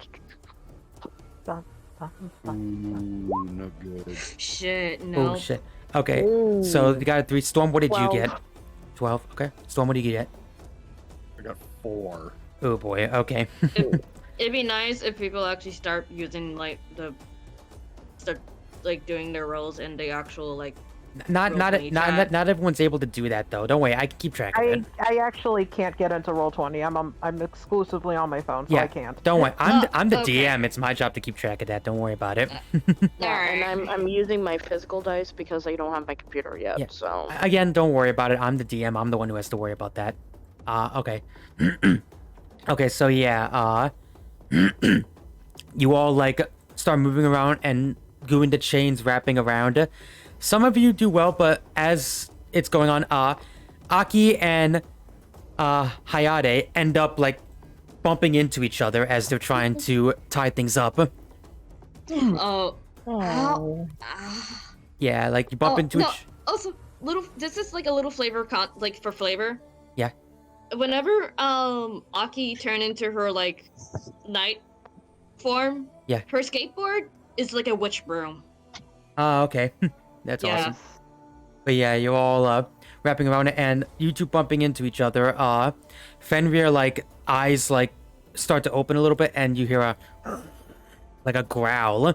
Speaker 4: not good.
Speaker 3: Shit, no.
Speaker 1: Oh shit. Okay, so you got a 3. Storm, what did you
Speaker 5: 12.
Speaker 1: get? 12. Okay. Storm, what did you get?
Speaker 4: I got 4.
Speaker 1: Oh boy. Okay.
Speaker 3: It'd be nice if people actually start using like doing their roles in the actual like.
Speaker 1: Not
Speaker 3: Roll20 chat.
Speaker 1: everyone's able to do that though. Don't worry, I can keep track of it.
Speaker 2: I actually can't get into Roll20. I'm exclusively on my phone, so
Speaker 1: Yeah.
Speaker 2: I can't.
Speaker 1: Don't worry, I'm the
Speaker 3: okay.
Speaker 1: DM. It's my job to keep track of that. Don't worry about it.
Speaker 5: Yeah, and
Speaker 3: Alright.
Speaker 5: I'm using my physical dice because I don't have my computer yet.
Speaker 1: Yeah.
Speaker 5: So
Speaker 1: Again, don't worry about it. I'm the DM. I'm the one who has to worry about that. Okay. Okay, so yeah, you all like start moving around and doing the chains wrapping around. Some of you do well, but as it's going on, Aki and Hayate end up like bumping into each other as they're trying to tie things up.
Speaker 3: Oh.
Speaker 6: Oh.
Speaker 3: Ah.
Speaker 1: Yeah, like you bump into
Speaker 3: no.
Speaker 1: each.
Speaker 3: Also, this is like a little flavor like for flavor.
Speaker 1: Yeah.
Speaker 3: Whenever Aki turned into her like night form,
Speaker 1: Yeah.
Speaker 3: her skateboard is like a witch broom.
Speaker 1: Okay. That's
Speaker 3: Yeah.
Speaker 1: awesome. But yeah, you're all wrapping around it, and you two bumping into each other. Fenrir like eyes like start to open a little bit, and you hear a growl.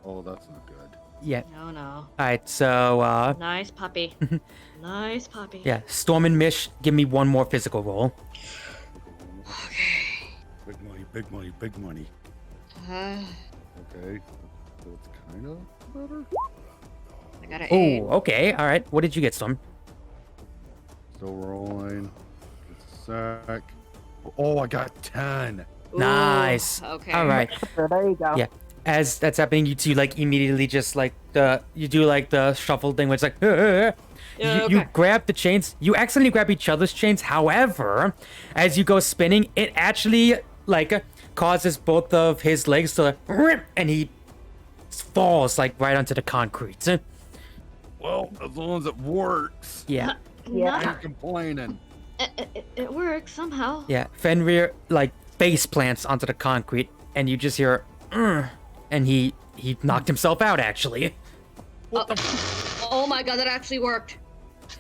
Speaker 4: Oh, that's not good.
Speaker 1: Yeah.
Speaker 3: No, no.
Speaker 1: All right. So
Speaker 3: Nice puppy. Nice puppy.
Speaker 1: yeah, Storm and Mish, give me one more physical roll.
Speaker 3: Okay.
Speaker 4: Big money, big money, big money. Okay. So it's kind of better.
Speaker 3: I got an 8.
Speaker 1: Oh, okay. All right. What did you get, Storm?
Speaker 4: Still rolling. Just a sec. Oh, I got 10.
Speaker 3: Ooh,
Speaker 1: Nice.
Speaker 3: Okay.
Speaker 1: All right.
Speaker 2: There you go.
Speaker 1: Yeah. As that's happening, you two like immediately just like you do like the shuffle thing where it's like
Speaker 3: Yeah,
Speaker 1: you
Speaker 3: okay.
Speaker 1: grab the chains. You accidentally grab each other's chains. However, as you go spinning, it actually like causes both of his legs to rip, and he falls like right onto the concrete.
Speaker 4: Well, as long as it works.
Speaker 1: Yeah.
Speaker 4: I
Speaker 3: Not-
Speaker 4: ain't complaining.
Speaker 3: it works somehow.
Speaker 1: Yeah. Fenrir like face plants onto the concrete, and you just hear, and he knocked himself out actually.
Speaker 3: Oh my god, that actually worked.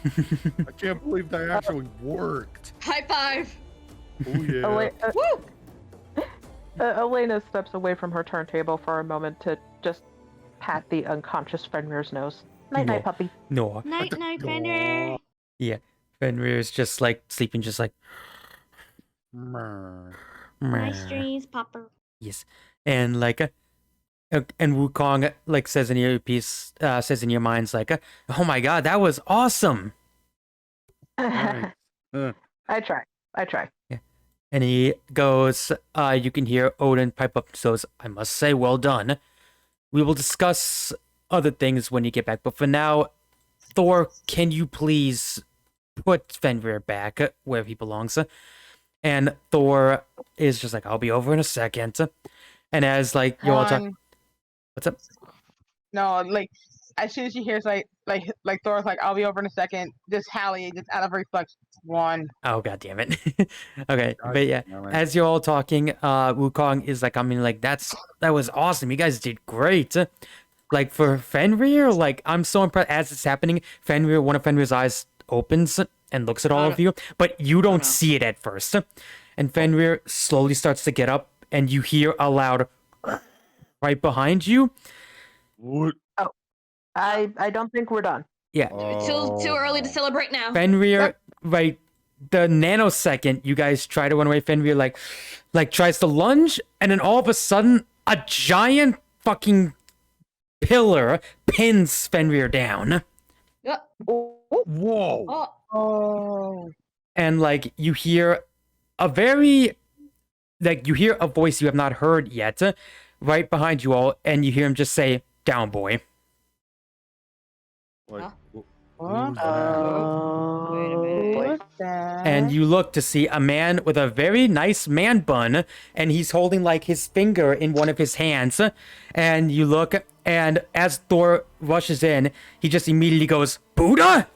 Speaker 4: I can't believe that actually worked.
Speaker 3: High five.
Speaker 4: Oh, yeah.
Speaker 3: Woo!
Speaker 2: Elena steps away from her turntable for a moment to just pat the unconscious Fenrir's nose. Night, night,
Speaker 1: No.
Speaker 2: puppy.
Speaker 1: No.
Speaker 3: Night, night, Fender.
Speaker 1: Yeah. Fenrir's just like sleeping, just like.
Speaker 4: Meh.
Speaker 3: Nice dreams, Popper.
Speaker 1: Yes, and like, and Wukong like says in your piece, says in your minds like, "Oh my god, that was awesome!"
Speaker 4: Nice.
Speaker 2: I try.
Speaker 1: And he goes, "You can hear Odin pipe up." So I must say, well done. We will discuss other things when you get back, but for now, Thor, can you please put Fenrir back where he belongs? And Thor is just like, "I'll be over in a second." And as like you all talk, what's up?
Speaker 6: No, like as soon as she hears like Thor's like, I'll be over in a second. Just Hallie, just out of reflex, 1.
Speaker 1: Oh god damn it. Okay,
Speaker 4: God
Speaker 1: but yeah,
Speaker 4: damn it.
Speaker 1: as you're all talking, Wukong is like, I mean, like that was awesome. You guys did great. Like for Fenrir, like I'm so impressed. As it's happening, one of Fenrir's eyes opens and looks at all of you, but you don't
Speaker 3: no.
Speaker 1: see it at first. And Fenrir slowly starts to get up, and you hear a loud right behind you.
Speaker 4: What?
Speaker 2: I don't think we're done.
Speaker 1: Yeah,
Speaker 3: Too early to celebrate now.
Speaker 1: Fenrir, right, the nanosecond you guys try to run away, Fenrir like tries to lunge, and then all of a sudden a giant fucking pillar pins Fenrir down,
Speaker 3: Yeah.
Speaker 4: Whoa.
Speaker 3: Oh,
Speaker 6: Oh.
Speaker 1: and like you hear a voice you have not heard yet, right behind you all, and you hear him just say, "Down, boy."
Speaker 4: Like,
Speaker 3: Huh?
Speaker 4: what
Speaker 6: What?
Speaker 4: was that?
Speaker 3: Wait a minute.
Speaker 6: What's that?
Speaker 1: And you look to see a man with a very nice man bun, and he's holding like his finger in one of his hands. And you look, and as Thor rushes in, he just immediately goes, "Buddha!"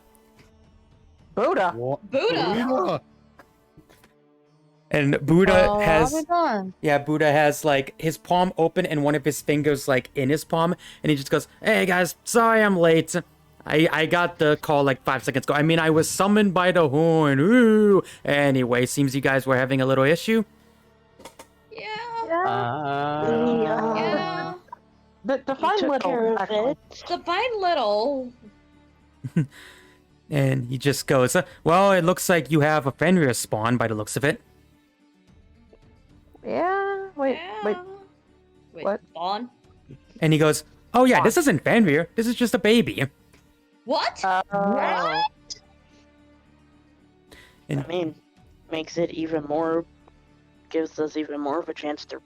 Speaker 2: Buddha.
Speaker 4: What?
Speaker 3: Buddha.
Speaker 1: And Buddha
Speaker 6: Oh,
Speaker 1: has,
Speaker 6: I'll be done.
Speaker 1: yeah, Buddha has like his palm open and one of his fingers like in his palm, and he just goes, "Hey guys, sorry I'm late. I got the call like 5 seconds ago. I mean, I was summoned by the horn. Ooh. Anyway, seems you guys were having a little issue."
Speaker 3: Yeah.
Speaker 5: Yeah.
Speaker 3: Yeah.
Speaker 2: Define
Speaker 5: took care
Speaker 2: little.
Speaker 5: of
Speaker 2: Actually.
Speaker 5: it.
Speaker 3: Define little.
Speaker 1: And he just goes, "Well, it looks like you have a Fenrir spawn by the looks of it."
Speaker 2: Yeah. Wait.
Speaker 3: Yeah.
Speaker 2: Wait.
Speaker 3: Wait,
Speaker 2: What?
Speaker 3: Spawn?
Speaker 1: And he goes, "Oh yeah, this isn't Fenrir. This is just a baby."
Speaker 3: What?
Speaker 2: Oh.
Speaker 1: And
Speaker 5: I mean, makes it even more, gives us even more of a chance to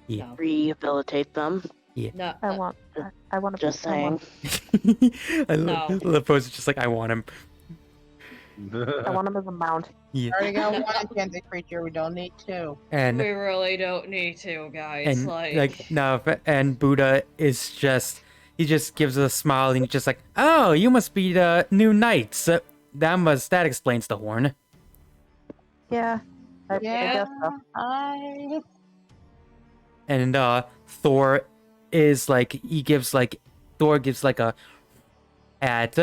Speaker 1: Yeah.
Speaker 5: rehabilitate them.
Speaker 3: No.
Speaker 2: I want. I want to.
Speaker 5: Just saying.
Speaker 1: I
Speaker 3: No.
Speaker 1: love Poe's just like, "I want him."
Speaker 2: I want him as a mount.
Speaker 1: Yeah.
Speaker 6: Already got one enchanted creature. We don't need 2.
Speaker 1: And
Speaker 3: We really don't need to, guys.
Speaker 1: and
Speaker 3: like
Speaker 1: no, and Buddha is just, he just gives a smile and he's just like, "Oh, you must be the new knights. That explains the horn."
Speaker 2: Yeah. I
Speaker 6: Yeah.
Speaker 2: guess so.
Speaker 6: I.
Speaker 1: And Thor is like, Thor gives like a at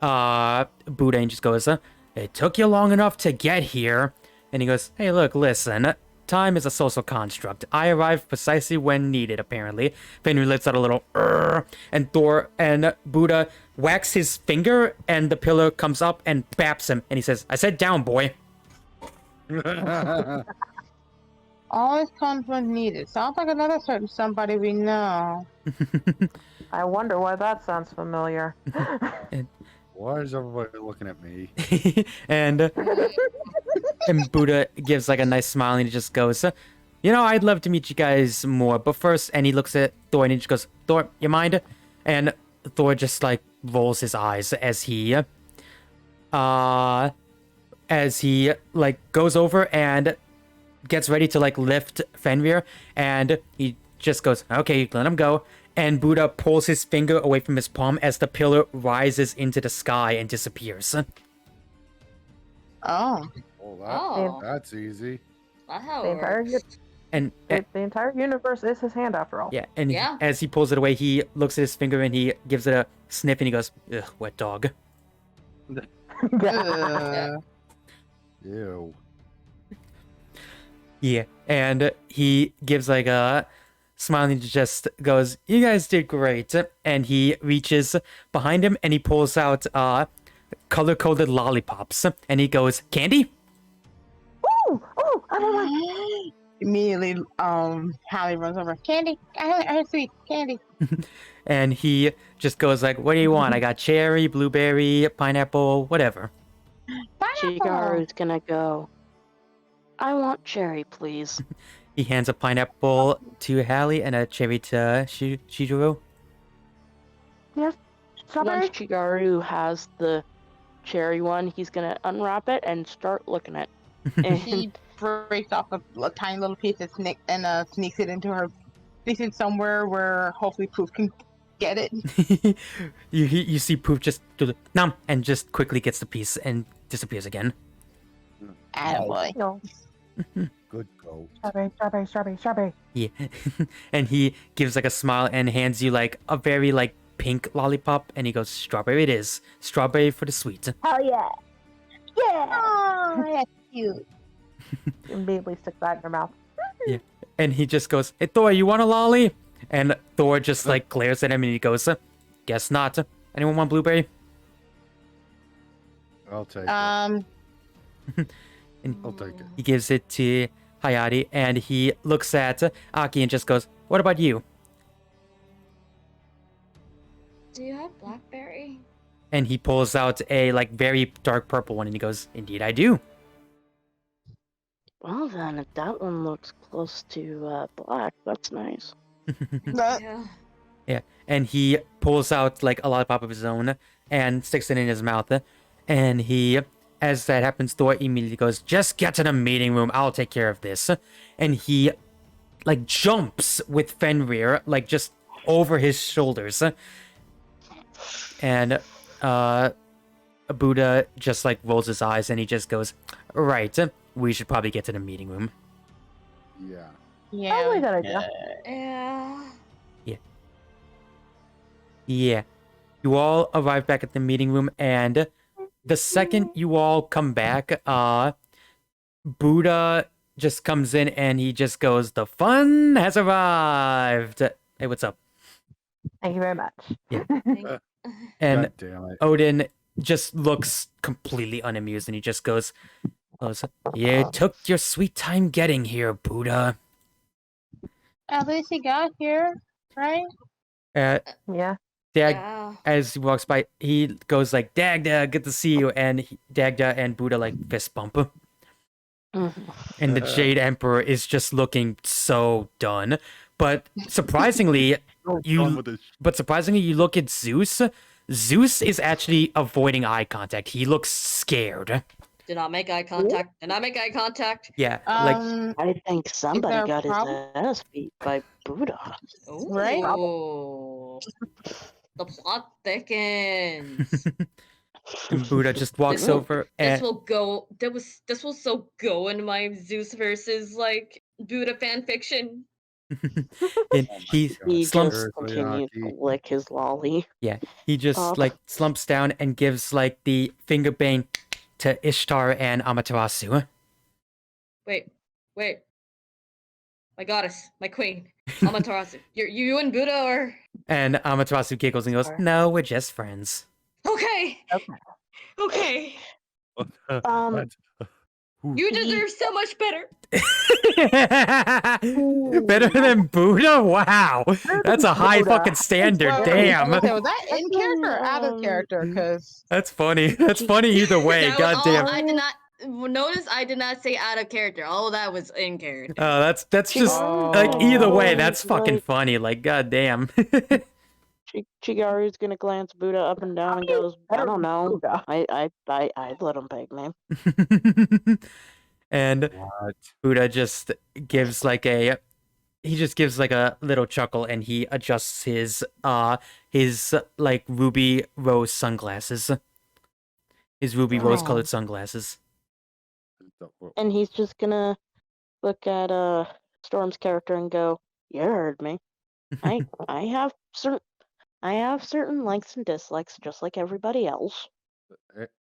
Speaker 1: Buddha and just goes, "It took you long enough to get here." And he goes, "Hey, look, listen, time is a social construct. I arrive precisely when needed, apparently. Fenrir lets out a little and Thor and Buddha whacks his finger, and the pillar comes up and baps him, and he says, I said down, boy.
Speaker 6: Always comes when needed. Sounds like another certain somebody we know.
Speaker 2: I wonder why that sounds familiar.
Speaker 4: Why is everybody looking at me?
Speaker 1: and Buddha gives like a nice smile, and he just goes, you know, I'd love to meet you guys more, but first, and he looks at Thor, and he just goes, Thor, you mind? And Thor just like rolls his eyes as he like goes over and gets ready to like lift Fenrir, and he just goes, okay, let him go. And Buddha pulls his finger away from his palm as the pillar rises into the sky and disappears.
Speaker 6: Oh.
Speaker 4: That's easy.
Speaker 3: That's how
Speaker 2: The
Speaker 3: it
Speaker 2: entire,
Speaker 3: works.
Speaker 1: And
Speaker 2: the entire universe is his hand, after all.
Speaker 1: yeah, and
Speaker 3: Yeah.
Speaker 1: as he pulls it away, he looks at his finger and he gives it a sniff, and he goes, ugh, wet dog.
Speaker 4: Ew.
Speaker 1: Yeah, and he gives like a smile, and he just goes, you guys did great. And he reaches behind him and he pulls out color-coded lollipops, and he goes, candy?
Speaker 2: Ooh, I don't like.
Speaker 6: Immediately, Hallie runs over. Candy, I heard sweet candy.
Speaker 1: And he just goes like, what do you want? I got cherry, blueberry, pineapple, whatever.
Speaker 5: Chigaru's gonna go. I want cherry, please.
Speaker 1: He hands a pineapple to Hallie and a cherry to Shijuro.
Speaker 2: Yes. Strawberry.
Speaker 5: Once Chigaru has the cherry one, he's gonna unwrap it and start looking at. And
Speaker 6: He breaks off a tiny little piece and sneaks it into her. Sneaks it somewhere where hopefully Poof can get it.
Speaker 1: you see Poof just do the nom and just quickly gets the piece and disappears again.
Speaker 6: Attaboy.
Speaker 2: No.
Speaker 4: Good go.
Speaker 2: Strawberry.
Speaker 1: Yeah. And he gives like a smile and hands you like a very like pink lollipop, and he goes, strawberry it is. Strawberry for the sweet.
Speaker 2: Hell yeah. Yeah.
Speaker 6: Oh, that's cute.
Speaker 2: Immediately stick that in your mouth.
Speaker 1: And he just goes, hey Thor, you want a lolly? And Thor just like glares at him and he goes, guess not. Anyone want blueberry?
Speaker 4: I'll take it.
Speaker 1: And
Speaker 4: I'll take it.
Speaker 1: he gives it to Hayate, and he looks at Aki and just goes, what about you?
Speaker 3: Do you have blackberry?
Speaker 1: And he pulls out a like very dark purple one, and he goes, indeed I do.
Speaker 5: well then, if that one looks close to black, that's nice.
Speaker 3: Yeah.
Speaker 1: Yeah, and he pulls out like a lollipop of his own and sticks it in his mouth. And he, as that happens, Thor immediately goes, just get to the meeting room, I'll take care of this. And he like jumps with Fenrir, like just over his shoulders. And Buddha just like rolls his eyes and he just goes, right, we should probably get to the meeting room.
Speaker 4: Yeah.
Speaker 6: Yeah.
Speaker 2: Probably a good idea.
Speaker 3: Yeah.
Speaker 1: Yeah. You all arrive back at the meeting room, and the second you all come back, Buddha just comes in and he just goes, the fun has arrived. Hey, what's up?
Speaker 2: Thank you very much.
Speaker 1: And
Speaker 4: God damn it.
Speaker 1: Odin just looks completely unamused, and he just goes, you took your sweet time getting here, Buddha.
Speaker 6: At least he got here, right?
Speaker 2: Yeah.
Speaker 1: Dag,
Speaker 3: Yeah.
Speaker 1: as he walks by, he goes like, Dagda, good to see you. And Dagda and Buddha like fist bump. And the Jade Emperor is just looking so done. But surprisingly,
Speaker 4: Done
Speaker 1: you
Speaker 4: with this
Speaker 1: you look at Zeus. Zeus is actually avoiding eye contact. He looks scared.
Speaker 3: Did not make eye contact. Did not make eye contact.
Speaker 1: Yeah, like
Speaker 5: I think somebody
Speaker 6: there a
Speaker 5: got his
Speaker 6: problem?
Speaker 5: ass beat by Buddha.
Speaker 6: Right?
Speaker 3: Ooh. The plot thickens.
Speaker 1: and Buddha just walks
Speaker 3: This will-
Speaker 1: over
Speaker 3: This
Speaker 1: and
Speaker 3: will go. This will so go in my Zeus versus like Buddha fan fiction.
Speaker 1: and he
Speaker 4: God.
Speaker 5: He
Speaker 1: slumps.
Speaker 5: just
Speaker 4: Seriously,
Speaker 5: continued to
Speaker 4: Aki.
Speaker 5: lick his lolly.
Speaker 1: He just
Speaker 5: Oh.
Speaker 1: like slumps down and gives like the finger bang to Ishtar and Amaterasu.
Speaker 3: Wait. my goddess, my queen, Amaterasu. You and Buddha are
Speaker 1: And Amaterasu giggles and goes, "No, we're just friends."
Speaker 3: okay.
Speaker 5: Okay.
Speaker 3: Okay,
Speaker 4: That's- Ooh,
Speaker 3: you deserve so much better.
Speaker 1: Better than Buddha? Wow, that's a high
Speaker 5: Buddha.
Speaker 1: fucking standard.
Speaker 6: Well,
Speaker 1: Damn,
Speaker 6: okay, was that in
Speaker 5: That's
Speaker 6: character or
Speaker 5: when,
Speaker 6: out of character? Because
Speaker 1: that's funny. That's funny either way.
Speaker 3: That was all.
Speaker 1: Goddamn.
Speaker 3: I did not notice. I did not say out of character. All of that was in character.
Speaker 1: That's just
Speaker 5: Chigaru's
Speaker 1: like
Speaker 5: gonna
Speaker 1: either way.
Speaker 5: glance,
Speaker 1: That's fucking
Speaker 5: like,
Speaker 1: funny. Like goddamn.
Speaker 5: Chigaru's gonna glance Buddha up and down and goes, I don't know. I'd let him peg me.
Speaker 1: And
Speaker 4: what?
Speaker 1: Buddha just gives like a he just gives like a little chuckle and he adjusts his like ruby rose sunglasses. His ruby rose colored sunglasses.
Speaker 5: And he's just gonna look at Storm's character and go, you heard me. I have certain likes and dislikes just like everybody else.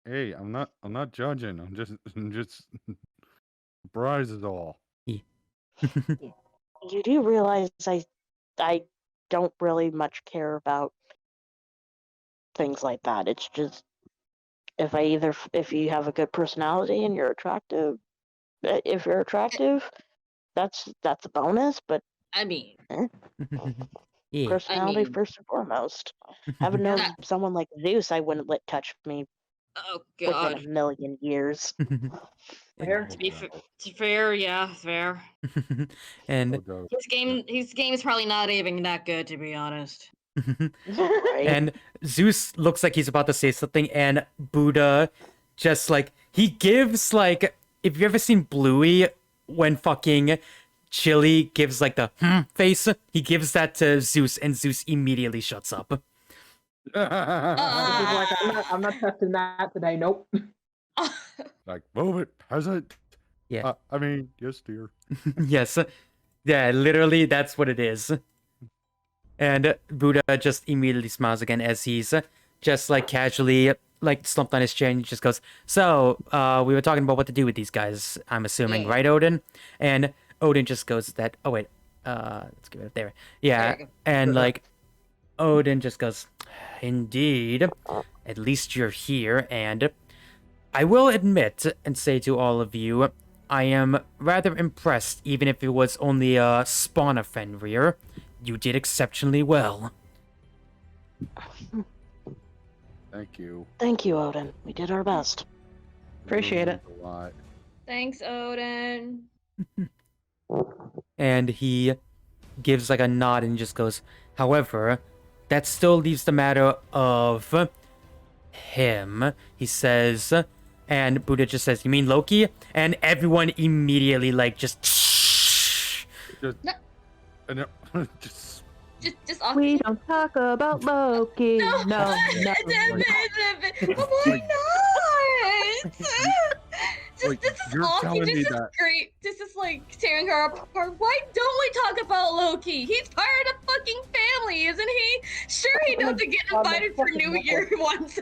Speaker 4: Hey, I'm not judging. I'm just surprised is all.
Speaker 5: You do realize I don't really much care about things like that. It's just if you have a good personality and you're attractive, if you're attractive, that's a bonus. But
Speaker 3: I mean,
Speaker 1: Yeah.
Speaker 5: personality
Speaker 3: mean-
Speaker 5: first and foremost. Having known
Speaker 3: Yeah.
Speaker 5: someone like Zeus, I wouldn't let touch me
Speaker 3: oh
Speaker 5: within
Speaker 3: god.
Speaker 5: a million years.
Speaker 2: Fair.
Speaker 3: To be fair, yeah, fair.
Speaker 1: And
Speaker 4: Oh, God.
Speaker 3: His game is probably not even that good, to be honest.
Speaker 5: Right?
Speaker 1: and Zeus looks like he's about to say something, and Buddha just like he gives like if you ever seen Bluey when fucking Chili gives like the face, he gives that to Zeus, and Zeus immediately shuts up.
Speaker 2: He's like, I'm not testing that today. Nope.
Speaker 4: Like, move it, peasant.
Speaker 1: Yeah.
Speaker 4: I mean, yes, dear.
Speaker 1: Yes. Yeah, literally, that's what it is. And Buddha just immediately smiles again as he's just like casually like slumped on his chair and he just goes, "So, we were talking about what to do with these guys, I'm assuming,
Speaker 3: Yeah.
Speaker 1: right, Odin?" And Odin just goes that, oh wait, let's give it up there. Yeah,
Speaker 3: There you go.
Speaker 1: and like Odin just goes, "Indeed, at least you're here, and I will admit and say to all of you, I am rather impressed, even if it was only a spawn of Fenrir. You did exceptionally well."
Speaker 4: Thank you.
Speaker 5: Thank you, Odin. We did our best.
Speaker 2: Appreciate it.
Speaker 4: means a lot.
Speaker 3: Thanks, Odin.
Speaker 1: And he gives like a nod and just goes, "However, that still leaves the matter of him," he says. And Buddha just says, "You mean Loki?" And everyone immediately like just
Speaker 4: Just,
Speaker 3: No.
Speaker 4: and just
Speaker 3: Just off.
Speaker 2: We don't talk about Loki.
Speaker 3: No,
Speaker 2: No.
Speaker 3: But why not?
Speaker 4: Like,
Speaker 3: This is
Speaker 4: you're
Speaker 3: awesome.
Speaker 4: telling
Speaker 3: This
Speaker 4: me
Speaker 3: is
Speaker 4: that-
Speaker 3: great. This is like tearing her apart. Why don't we talk about Loki? He's part of the fucking family, isn't he? Sure, he doesn't get invited for New Year once.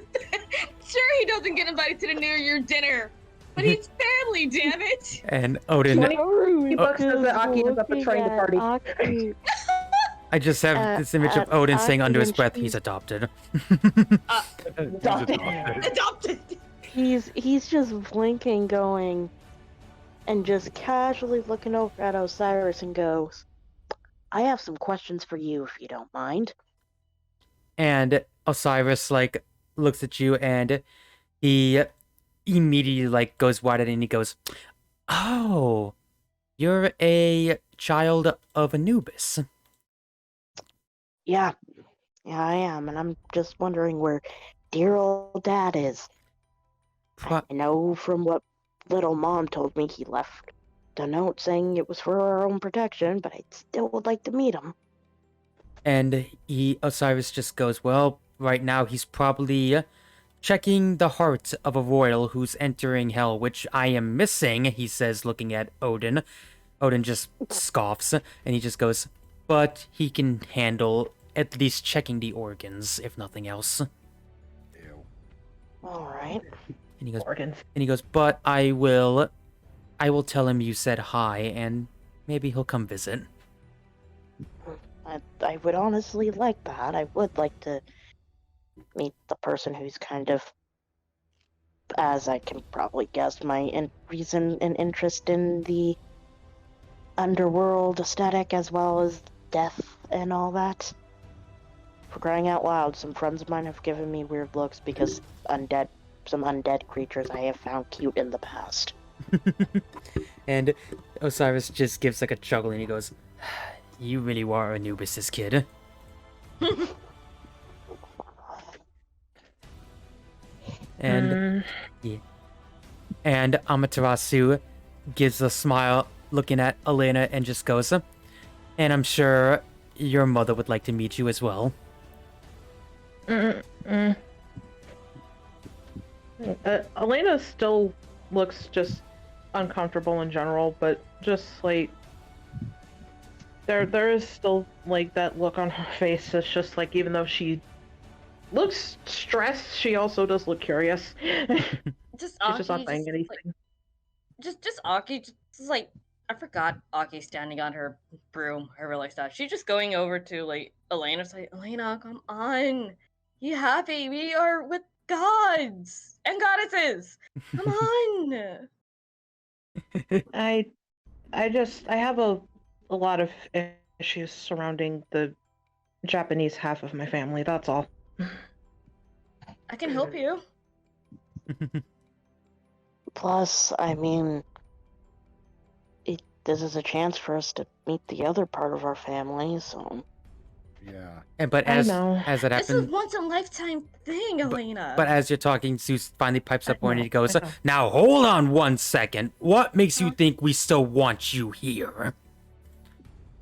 Speaker 3: Sure, he doesn't get invited to the New Year dinner. But he's family, damn it.
Speaker 1: and Odin.
Speaker 2: 20 bucks says that Aki ends up betraying the party.
Speaker 5: Aki,
Speaker 1: I just have this image of Odin saying under his breath, "He's adopted."
Speaker 2: Adopted.
Speaker 3: Adopted.
Speaker 5: he's just blinking, going, and just casually looking over at Osiris and goes, I have some questions for you, if you don't mind.
Speaker 1: And Osiris like looks at you and he immediately like goes wide and he goes, "Oh, you're a child of Anubis."
Speaker 5: Yeah, I am, and I'm just wondering where dear old dad is.
Speaker 1: Pro-
Speaker 5: I know from what little mom told me he left a note saying it was for our own protection, but I still would like to meet him.
Speaker 1: And Osiris just goes, "Well, right now he's probably checking the heart of a royal who's entering hell, which I am missing," he says, looking at Odin. Odin just scoffs and he just goes, "But he can handle at least checking the organs, if nothing else."
Speaker 4: Ew.
Speaker 5: All right.
Speaker 2: Organs.
Speaker 1: And he goes, "But I will tell him you said hi, and maybe he'll come visit.
Speaker 5: I would honestly like that. I would like to meet the person who's kind of, as I can probably guess, my reason and interest in the underworld aesthetic as well as death and all that. For crying out loud, some friends of mine have given me weird looks because some undead creatures I have found cute in the past.
Speaker 1: And Osiris just gives like a chuckle and he goes, "You really are Anubis' kid." And yeah. And Amaterasu gives a smile looking at Elena and just goes, "And I'm sure your mother would like to meet you as well."
Speaker 2: Elena still looks just uncomfortable in general, but just like there is still like that look on her face. It's just like even though she looks stressed, she also does look curious.
Speaker 3: Just
Speaker 2: She's just not
Speaker 3: Aki,
Speaker 2: saying
Speaker 3: just,
Speaker 2: anything.
Speaker 3: like, just Aki, just like I forgot Aki standing on her broom, however like that. She's just going over to like Elena, say, "Elena, come on, you happy? We are with gods and goddesses. Come on."
Speaker 2: I have a lot of issues surrounding the Japanese half of my family. That's all.
Speaker 3: I can help you.
Speaker 5: Plus, I mean, this is a chance for us to meet the other part of our family, so...
Speaker 4: Yeah.
Speaker 1: But
Speaker 2: I
Speaker 1: as
Speaker 2: know.
Speaker 1: as it
Speaker 3: This is
Speaker 1: happens,
Speaker 3: once a lifetime thing, Elena.
Speaker 1: but as you're talking, Zeus finally pipes up
Speaker 2: I
Speaker 1: one and
Speaker 2: know,
Speaker 1: he goes,
Speaker 2: I know.
Speaker 1: "Now hold on one second. What makes you
Speaker 3: Huh?
Speaker 1: think we still want you here?"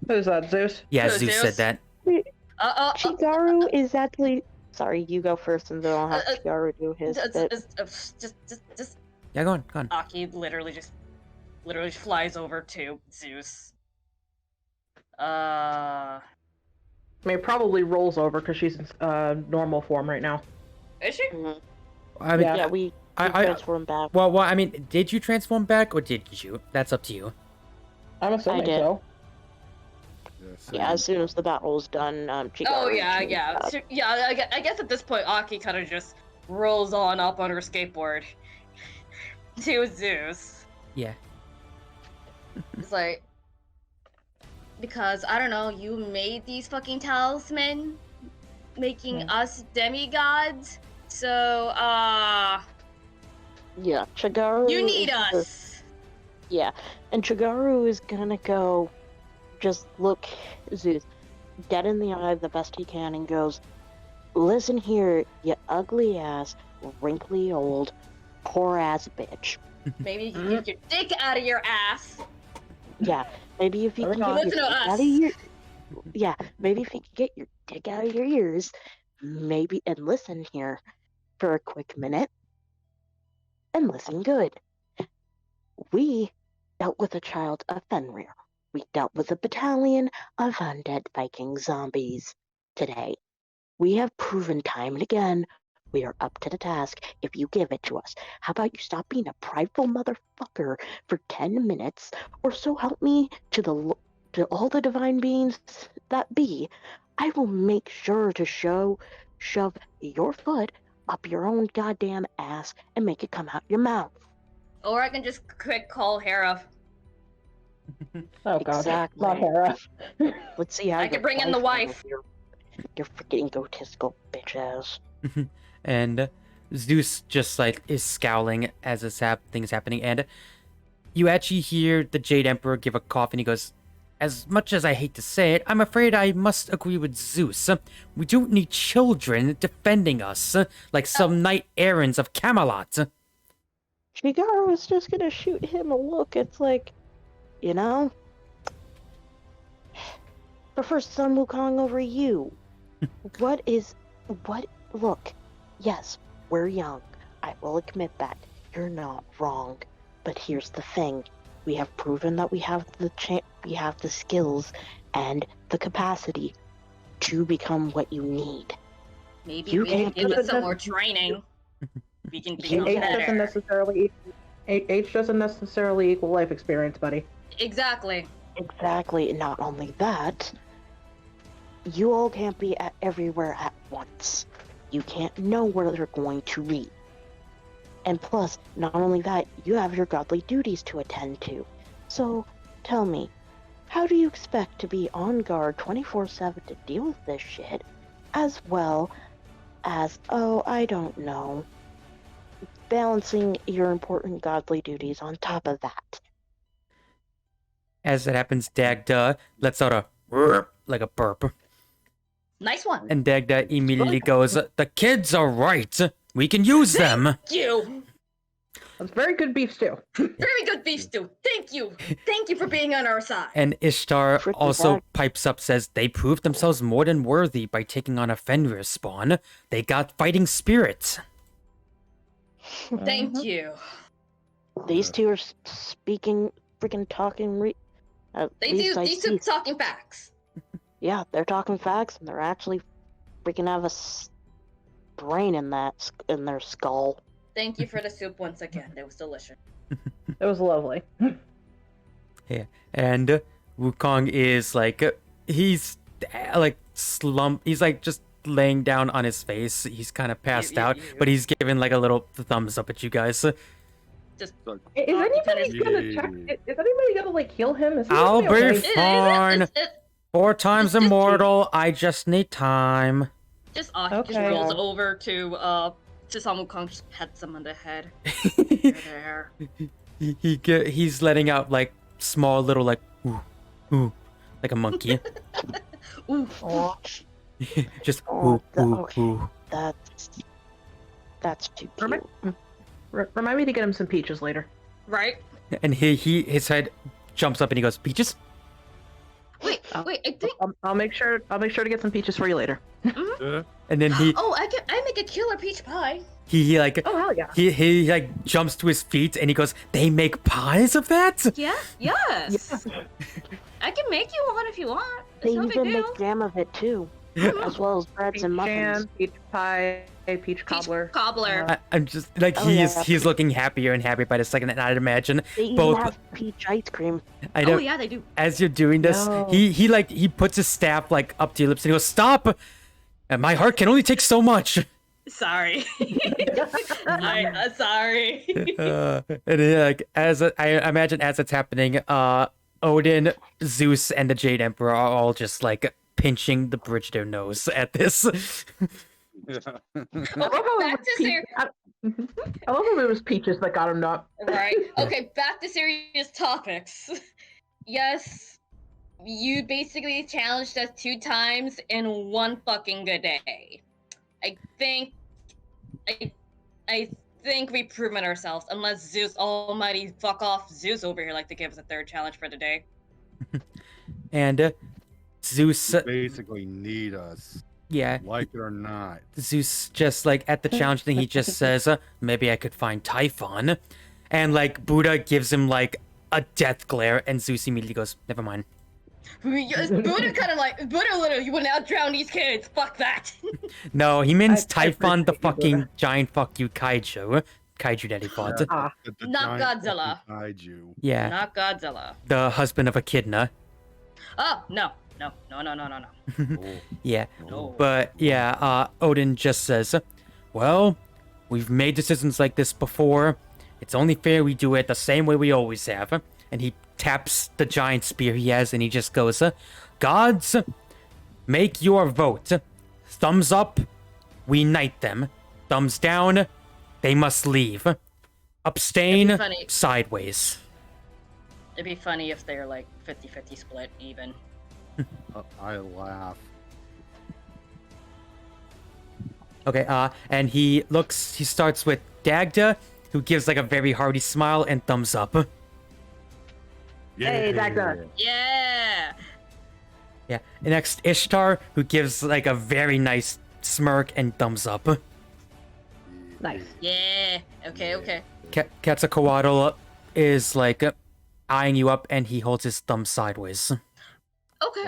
Speaker 2: Who's that, Zeus?
Speaker 1: Yeah,
Speaker 3: So,
Speaker 1: Zeus
Speaker 3: Zeus?
Speaker 1: said that.
Speaker 5: Chigaru is actually... Sorry, you go first and then I'll have Chigaru do his bit.
Speaker 3: Just
Speaker 1: Yeah, go on, go on.
Speaker 3: Aki literally flies over to Zeus.
Speaker 2: I mean, it probably rolls over because she's in normal form right now.
Speaker 3: Is she?
Speaker 5: Mhm.
Speaker 1: I mean,
Speaker 5: Yeah, we
Speaker 1: I
Speaker 5: transformed back.
Speaker 1: well, I mean, did you transform back or did you? That's up to you.
Speaker 2: I'm assuming
Speaker 5: did.
Speaker 2: so.
Speaker 5: Yeah, as soon as the battle was done, Chigaru...
Speaker 3: Oh yeah,
Speaker 5: changed
Speaker 3: yeah,
Speaker 5: back.
Speaker 3: yeah. I guess at this point, Aki kind of just rolls on up on her skateboard to Zeus.
Speaker 1: Yeah.
Speaker 3: It's like, because I don't know, you made these fucking talisman, making us demigods. So
Speaker 5: Yeah, Chigaru...
Speaker 3: you need
Speaker 5: is the-
Speaker 3: us.
Speaker 5: Yeah, and Chigaru is gonna go just look Zeus dead in the eye the best he can and goes, "Listen here, you ugly ass, wrinkly old, poor ass bitch.
Speaker 3: Maybe you can get your dick out of your ass.
Speaker 5: Yeah, maybe if you can get your
Speaker 3: Listen
Speaker 5: dick
Speaker 3: to
Speaker 5: out
Speaker 3: us.
Speaker 5: of your... Yeah, maybe if you can get your dick out of your ears, maybe, and listen here for a quick minute, and listen good. We dealt with a child of Fenrir. We dealt with a battalion of undead Viking zombies. Today, we have proven time and again we are up to the task if you give it to us. How about you stop being a prideful motherfucker for 10 minutes, or so help me to all the divine beings that be. I will make sure to shove your foot up your own goddamn ass and make it come out your mouth."
Speaker 3: Or I can just quick call Hera.
Speaker 2: Oh god,
Speaker 5: Exactly.
Speaker 2: not Hera.
Speaker 5: Let's see how
Speaker 3: I can
Speaker 5: your
Speaker 3: bring in the wife.
Speaker 5: goes, Your freaking egotistical bitch ass.
Speaker 1: And Zeus just like is scowling as this thing's happening, and you actually hear the Jade Emperor give a cough, and he goes, "As much as I hate to say it, I'm afraid I must agree with Zeus. We don't need children defending us like some knight errants of Camelot."
Speaker 5: Shigaru was just gonna shoot him a look. It's like, you know, prefer Sun Wukong over you. Look, yes, we're young. I will admit that. You're not wrong. But here's the thing. We have proven that we have the skills and the capacity to become what you need.
Speaker 3: Maybe
Speaker 5: You
Speaker 3: we can
Speaker 5: can't
Speaker 3: give
Speaker 2: do
Speaker 3: us
Speaker 2: that.
Speaker 3: some more training. We can
Speaker 5: You
Speaker 3: become
Speaker 2: Age doesn't
Speaker 3: better.
Speaker 2: necessarily age doesn't necessarily equal life experience, buddy.
Speaker 3: Exactly.
Speaker 5: Exactly. Not only that, you all can't be everywhere at once. You can't know where they're going to read. And plus, not only that, you have your godly duties to attend to. So, tell me, how do you expect to be on guard 24/7 to deal with this shit, as well as, oh, I don't know, balancing your important godly duties on top of that?
Speaker 1: As it happens, Dagda lets out a "Rrrp," like a burp.
Speaker 3: Nice one.
Speaker 1: And Dagda immediately goes, "The kids are right. We can use them."
Speaker 3: Thank you.
Speaker 2: That's very good beef stew.
Speaker 3: Very good beef stew. Thank you. Thank you for being on our side.
Speaker 1: And Ishtar
Speaker 5: Freaking
Speaker 1: also
Speaker 5: bad.
Speaker 1: pipes up, says, "They proved themselves more than worthy by taking on a Fenrir spawn. They got fighting spirit."
Speaker 3: Thank you.
Speaker 5: These two are speaking, freaking talking. At
Speaker 3: They
Speaker 5: least
Speaker 3: do.
Speaker 5: I
Speaker 3: These
Speaker 5: see.
Speaker 3: two talking facts.
Speaker 5: Yeah, they're talking facts, and they're actually freaking have a brain in in their skull.
Speaker 3: Thank you for the soup once again. It was delicious.
Speaker 2: It was lovely.
Speaker 1: Yeah. And Wukong is like, he's like he's like just laying down on his face. He's kind of passed out, but he's giving like a little thumbs up at you guys.
Speaker 3: Just
Speaker 2: Is anybody gonna check? Is anybody gonna like heal him? Is he
Speaker 1: I'll
Speaker 2: gonna
Speaker 1: be
Speaker 2: okay?
Speaker 1: fine.
Speaker 3: It,
Speaker 1: 4 times
Speaker 3: just-
Speaker 1: immortal. I just need time.
Speaker 3: just
Speaker 2: Okay.
Speaker 3: rolls over to Samu Kong, just pets him on the head. You're there.
Speaker 1: He's letting out like small little like ooh, ooh, like a monkey.
Speaker 3: Ooh.
Speaker 5: Oh,
Speaker 1: Just
Speaker 5: Oh,
Speaker 1: ooh, ooh,
Speaker 5: okay.
Speaker 1: ooh.
Speaker 5: that's too
Speaker 2: Remind-
Speaker 5: cute.
Speaker 2: Remind me to get him some peaches later.
Speaker 3: Right?
Speaker 1: And his head jumps up and he goes, "Peaches?"
Speaker 3: Wait,
Speaker 2: Oh.
Speaker 3: I think.
Speaker 2: I'll make sure to get some peaches for you later.
Speaker 1: And then he
Speaker 3: Oh, I make a killer peach pie.
Speaker 1: he like
Speaker 2: Oh hell yeah!
Speaker 1: he like jumps to his feet and he goes, "They make pies of that?"
Speaker 3: Yeah. Yes. I can make you one if you want.
Speaker 5: They
Speaker 3: It's no big
Speaker 5: even
Speaker 3: deal.
Speaker 5: make jam of it too, as well as breads
Speaker 2: Peach
Speaker 5: and muffins.
Speaker 2: jam, peach pie, peach
Speaker 3: Peach
Speaker 2: cobbler.
Speaker 3: cobbler.
Speaker 1: I'm just like
Speaker 5: Oh,
Speaker 1: he's
Speaker 5: yeah.
Speaker 1: he's looking happier and happier by the second, and I'd imagine
Speaker 5: They even
Speaker 1: both.
Speaker 5: have peach ice cream.
Speaker 1: I know.
Speaker 3: Oh yeah, they do.
Speaker 1: As you're doing this,
Speaker 2: No.
Speaker 1: he puts his staff like up to your lips and he goes, "Stop! And my heart can only take so much."
Speaker 3: Sorry. Sorry.
Speaker 1: And like I imagine as it's happening, Odin, Zeus, and the Jade Emperor are all just like pinching the bridge of their nose at this.
Speaker 2: I love how it
Speaker 3: Back
Speaker 2: was
Speaker 3: to
Speaker 2: peach- I love how it was peaches that got him up.
Speaker 3: Right. Okay, back to serious topics. Yes, you basically challenged us 2 times in one fucking good day. I think we've proven ourselves, unless Zeus almighty fuck off Zeus over here like to give us a 3rd challenge for the day.
Speaker 1: And Zeus,
Speaker 4: Basically need us,
Speaker 1: yeah,
Speaker 4: like it or not.
Speaker 1: Zeus just like at the challenge thing, he just says, "Maybe I could find Typhon," and like Buddha gives him like a death glare, and Zeus immediately goes, "Never mind."
Speaker 3: Buddha kind of like Buddha literally, you will now drown these kids. Fuck that.
Speaker 1: No, he means
Speaker 2: I
Speaker 1: Typhon, the
Speaker 2: appreciate you,
Speaker 1: fucking
Speaker 2: Buddha.
Speaker 1: giant fuck you kaiju that he fought.
Speaker 2: Ah.
Speaker 4: The
Speaker 3: Not
Speaker 4: giant
Speaker 3: Godzilla.
Speaker 4: fucking kaiju.
Speaker 1: Yeah,
Speaker 3: Not Godzilla.
Speaker 1: the husband of Echidna.
Speaker 3: Oh no.
Speaker 4: Oh,
Speaker 1: Yeah,
Speaker 3: No.
Speaker 1: but yeah, Odin just says, "Well, we've made decisions like this before. It's only fair we do it the same way we always have." And he taps the giant spear he has, and he just goes, "Gods, make your vote. Thumbs up, we knight them. Thumbs down, they must leave. Abstain,
Speaker 3: It'd be funny.
Speaker 1: sideways."
Speaker 3: It'd be funny if they're like 50-50 split even.
Speaker 4: I laugh.
Speaker 1: Okay, and he starts with Dagda, who gives like a very hearty smile and thumbs up.
Speaker 2: Hey, Dagda.
Speaker 3: Yeah.
Speaker 1: Yeah. Next, Ishtar, who gives like a very nice smirk and thumbs up.
Speaker 2: Nice.
Speaker 3: Yeah. Okay.
Speaker 1: Quetzalcoatl is like eyeing you up, and he holds his thumb sideways.
Speaker 3: Okay.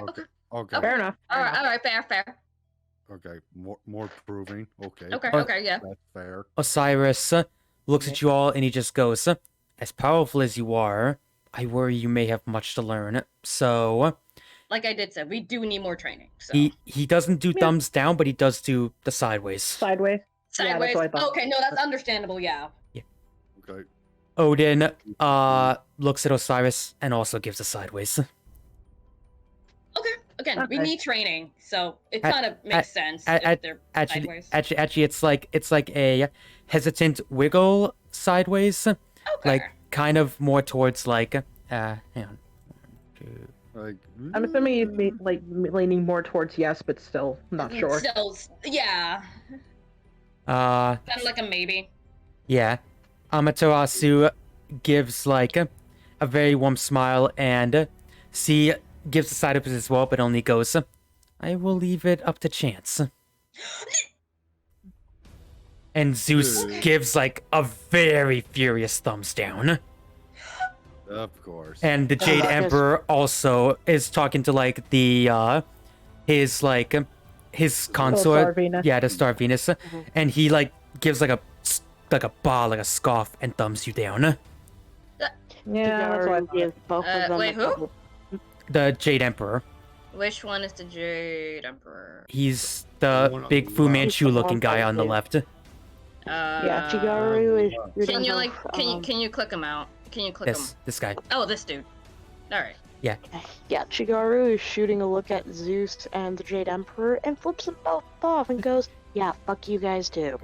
Speaker 4: Okay.
Speaker 2: Fair enough.
Speaker 3: All right. Fair.
Speaker 4: Okay. More proving. Okay.
Speaker 3: Okay. Yeah.
Speaker 4: That's fair.
Speaker 1: Osiris looks at you all, and he just goes, "As powerful as you are, I worry you may have much to learn. So
Speaker 3: Like I did say, we do need more training. So
Speaker 1: he doesn't do
Speaker 2: Yeah.
Speaker 1: thumbs down, but he does do the sideways.
Speaker 2: Sideways. Yeah, that's
Speaker 3: sideways.
Speaker 2: what I thought.
Speaker 3: Okay, no, that's understandable. Yeah.
Speaker 4: Okay.
Speaker 1: Odin looks at Osiris and also gives a sideways.
Speaker 3: Okay. Again, we
Speaker 2: Okay.
Speaker 3: need training, so it
Speaker 1: At-
Speaker 3: kind of makes sense
Speaker 1: at-
Speaker 3: if they're
Speaker 1: Actually,
Speaker 3: sideways.
Speaker 1: it's like a hesitant wiggle sideways,
Speaker 3: Okay.
Speaker 1: like kind of more towards like hang on.
Speaker 4: Like,
Speaker 2: I'm assuming he's leaning more towards yes, but still not sure.
Speaker 3: Still, yeah,
Speaker 1: Uh,
Speaker 3: kind of like a maybe.
Speaker 1: yeah. Amaterasu gives like a very warm smile and she gives the side up as well, but only goes, I will leave it up to chance. And Zeus
Speaker 4: Okay.
Speaker 1: gives like a very furious thumbs down.
Speaker 4: of course.
Speaker 1: And the Jade
Speaker 5: I guess-
Speaker 1: Emperor also is talking to like the his consort.
Speaker 2: Venus.
Speaker 1: Yeah, the Star Venus. And he like gives like a scoff and thumbs you down.
Speaker 2: Yeah, that's what I
Speaker 5: Shigaru
Speaker 2: thought.
Speaker 5: gives both of them
Speaker 3: wait,
Speaker 5: a
Speaker 3: who?
Speaker 5: double-
Speaker 1: The Jade Emperor.
Speaker 3: Which one is the Jade Emperor?
Speaker 1: He's
Speaker 4: The
Speaker 1: the
Speaker 4: one on
Speaker 1: big
Speaker 4: the
Speaker 1: Fu
Speaker 4: left.
Speaker 1: Manchu looking guy on the
Speaker 5: Blue.
Speaker 1: left.
Speaker 5: Yeah, Shigaru is shooting
Speaker 3: Can you
Speaker 5: both,
Speaker 3: can you click him out? Can you click him?
Speaker 1: This guy.
Speaker 3: Oh, this dude. All right.
Speaker 5: Yeah, Shigaru is shooting a look at Zeus and the Jade Emperor and flips them both off and goes, yeah, fuck you guys too.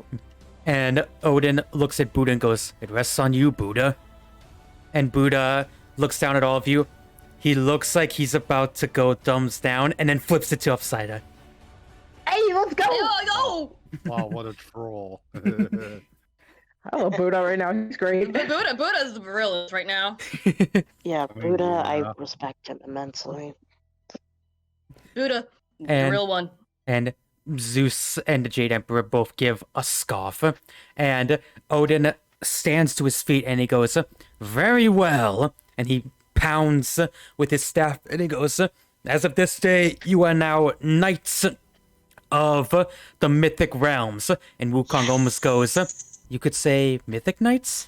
Speaker 1: And Odin looks at Buddha and goes, it rests on you, Buddha. And Buddha looks down at all of you. He looks like he's about to go thumbs down and then flips it to upside down.
Speaker 2: Hey, let's go!
Speaker 3: Oh,
Speaker 4: Wow, what a troll.
Speaker 2: I love Buddha right now. He's great.
Speaker 3: Buddha's the realist right now.
Speaker 5: Yeah,
Speaker 4: I mean,
Speaker 5: Buddha, I
Speaker 4: yeah.
Speaker 5: respect him immensely.
Speaker 3: Buddha, the
Speaker 1: And-
Speaker 3: real one.
Speaker 1: And Zeus and the Jade Emperor both give a scoff. And Odin stands to his feet and he goes, very well. And he pounds with his staff and he goes, as of this day, you are now knights of the Mythic realms. And Wukong almost goes, you could say Mythic Knights?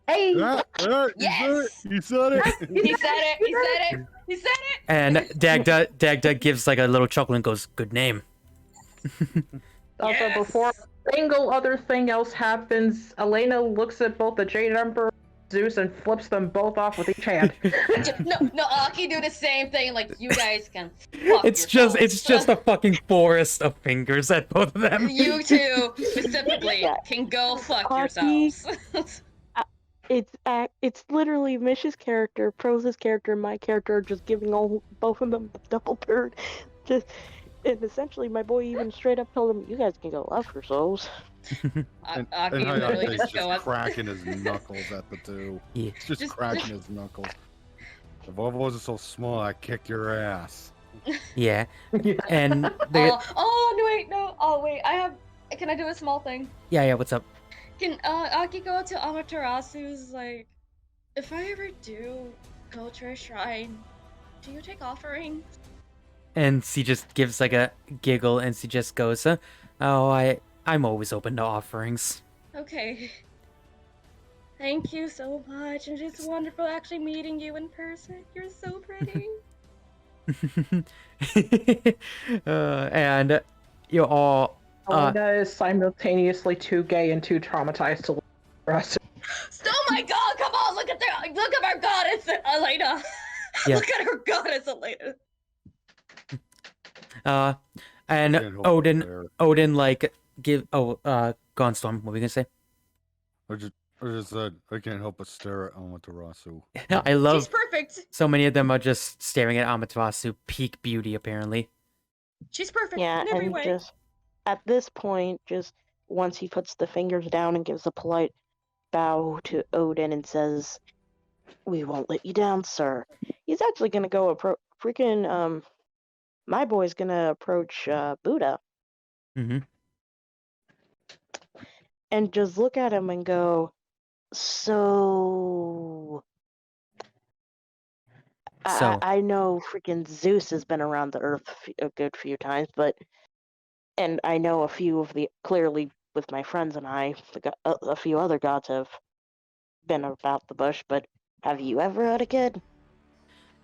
Speaker 2: Hey!
Speaker 3: Yes!
Speaker 4: You said it.
Speaker 3: He said it. He said it. He said it.
Speaker 1: And Dagda gives like a little chuckle and goes, good name.
Speaker 2: Also,
Speaker 3: Yes!
Speaker 2: before a single other thing else happens, Elena looks at both the Jade Emperor and Zeus and flips them both off with each hand.
Speaker 3: No, Aki do the same thing. Like you guys can. Fuck
Speaker 1: It's
Speaker 3: yourselves.
Speaker 1: just a fucking forest of fingers at both of them.
Speaker 3: You two specifically
Speaker 5: Yeah.
Speaker 3: can go fuck
Speaker 5: Aki-
Speaker 3: yourselves.
Speaker 5: It's literally Mish's character, Prose's character, and my character are just giving both of them the double bird. And essentially, my boy even straight up told him, "You guys can go love yourselves."
Speaker 4: And
Speaker 3: Aki literally
Speaker 4: Hayate's
Speaker 3: just show
Speaker 4: just
Speaker 3: up.
Speaker 4: cracking his knuckles at the two.
Speaker 1: Yeah.
Speaker 4: He's just
Speaker 3: Just-
Speaker 4: cracking his knuckles. If I wasn't so small, I'd kick your ass.
Speaker 1: Yeah. And they,
Speaker 3: Oh, wait, no. Oh, wait. Can I do a small thing?
Speaker 1: yeah, what's up?
Speaker 3: Can Aki go to Amaterasu's, like, if I ever do go to a shrine, do you take offerings?
Speaker 1: And she just gives like a giggle and she just goes, oh, I'm always open to offerings.
Speaker 3: Okay. Thank you so much, and it's wonderful actually meeting you in person. You're so pretty.
Speaker 1: And you're all
Speaker 2: Elena is simultaneously too gay and too traumatized to look for us.
Speaker 3: Oh my god, come on, look at our goddess, Elena.
Speaker 1: Yeah.
Speaker 3: Look at her goddess, Elena.
Speaker 1: and
Speaker 4: Can't help it there.
Speaker 1: Odin like go on, Storm, what were you gonna say?
Speaker 4: I just said I can't help but stare at Amaterasu.
Speaker 1: I
Speaker 3: She's
Speaker 1: love
Speaker 3: perfect.
Speaker 1: so many of them are just staring at Amaterasu, peak beauty apparently.
Speaker 3: She's perfect
Speaker 5: Yeah,
Speaker 3: in every
Speaker 5: and
Speaker 3: way.
Speaker 5: just at this point, just once he puts the fingers down and gives a polite bow to Odin and says, "We won't let you down, sir." He's actually gonna go my boy's gonna approach Buddha
Speaker 1: Mm-hmm.
Speaker 5: and just look at him and go, So
Speaker 1: So
Speaker 5: I know freaking Zeus has been around the earth a good few times, and I know a few of clearly with my friends and I, a few other gods have been about the bush, but Have you ever had a kid?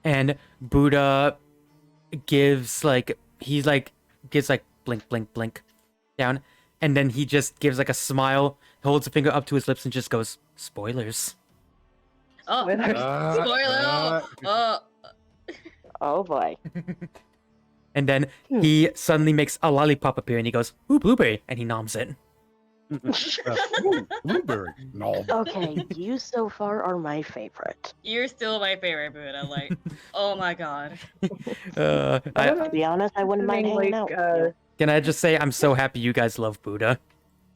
Speaker 1: And Buddha gives like gives like blink blink blink down, and then he just gives like a smile, holds a finger up to his lips, and just goes, "Spoilers."
Speaker 3: Oh, spoiler!
Speaker 5: Oh boy.
Speaker 1: And then he suddenly makes a lollipop appear, and he goes, "Ooh, blueberry," and he noms it.
Speaker 4: Ooh, blueberry. No.
Speaker 5: Okay, you so far are my favorite.
Speaker 3: You're still my favorite, Buddha. Like, oh my god.
Speaker 5: To be honest, I wouldn't mind hanging out with you.
Speaker 1: Can I just say I'm so happy you guys love Buddha?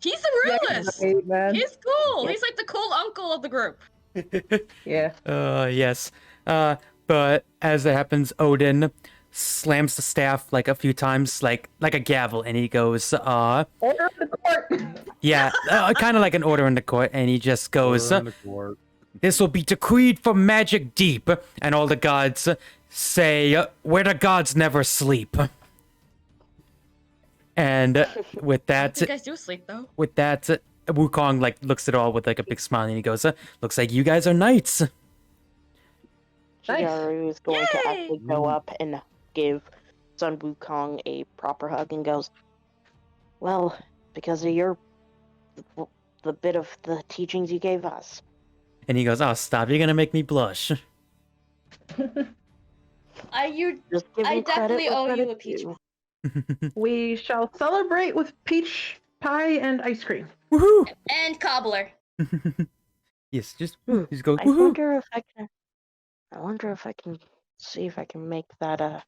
Speaker 3: He's the realest.
Speaker 7: Right, man.
Speaker 3: He's cool.
Speaker 5: Yeah.
Speaker 3: He's like the cool uncle of the group.
Speaker 7: Yeah.
Speaker 1: Yes. But as it happens, Odin slams the staff like a few times, like a gavel, and he goes,
Speaker 7: Order of the court.
Speaker 1: yeah, kind of like an order in the court, and he just goes,
Speaker 4: We're in the court.
Speaker 1: "This will be decreed from Magic Deep," and all the gods say, "Where the gods never sleep." And with that,
Speaker 3: You guys do sleep though.
Speaker 1: Wukong like looks at all with like a big smile, and he goes, "Looks like you guys are knights."
Speaker 7: Nice.
Speaker 5: Chigaru is going to
Speaker 3: Yay!
Speaker 5: actually go up and give Sun Wukong a proper hug and goes, "Well, because of the bit of the teachings you gave us."
Speaker 1: And he goes, "Oh, stop! You're gonna make me blush."
Speaker 5: Just give
Speaker 3: I
Speaker 5: you credit
Speaker 3: definitely
Speaker 5: where
Speaker 3: owe you
Speaker 5: credit's
Speaker 3: a peach.
Speaker 5: due.
Speaker 7: We shall celebrate with peach pie and ice cream.
Speaker 1: Woohoo!
Speaker 3: And cobbler.
Speaker 1: Yes, just go.
Speaker 5: I
Speaker 1: Woohoo!
Speaker 5: wonder if I can. I wonder if I can see if I can make that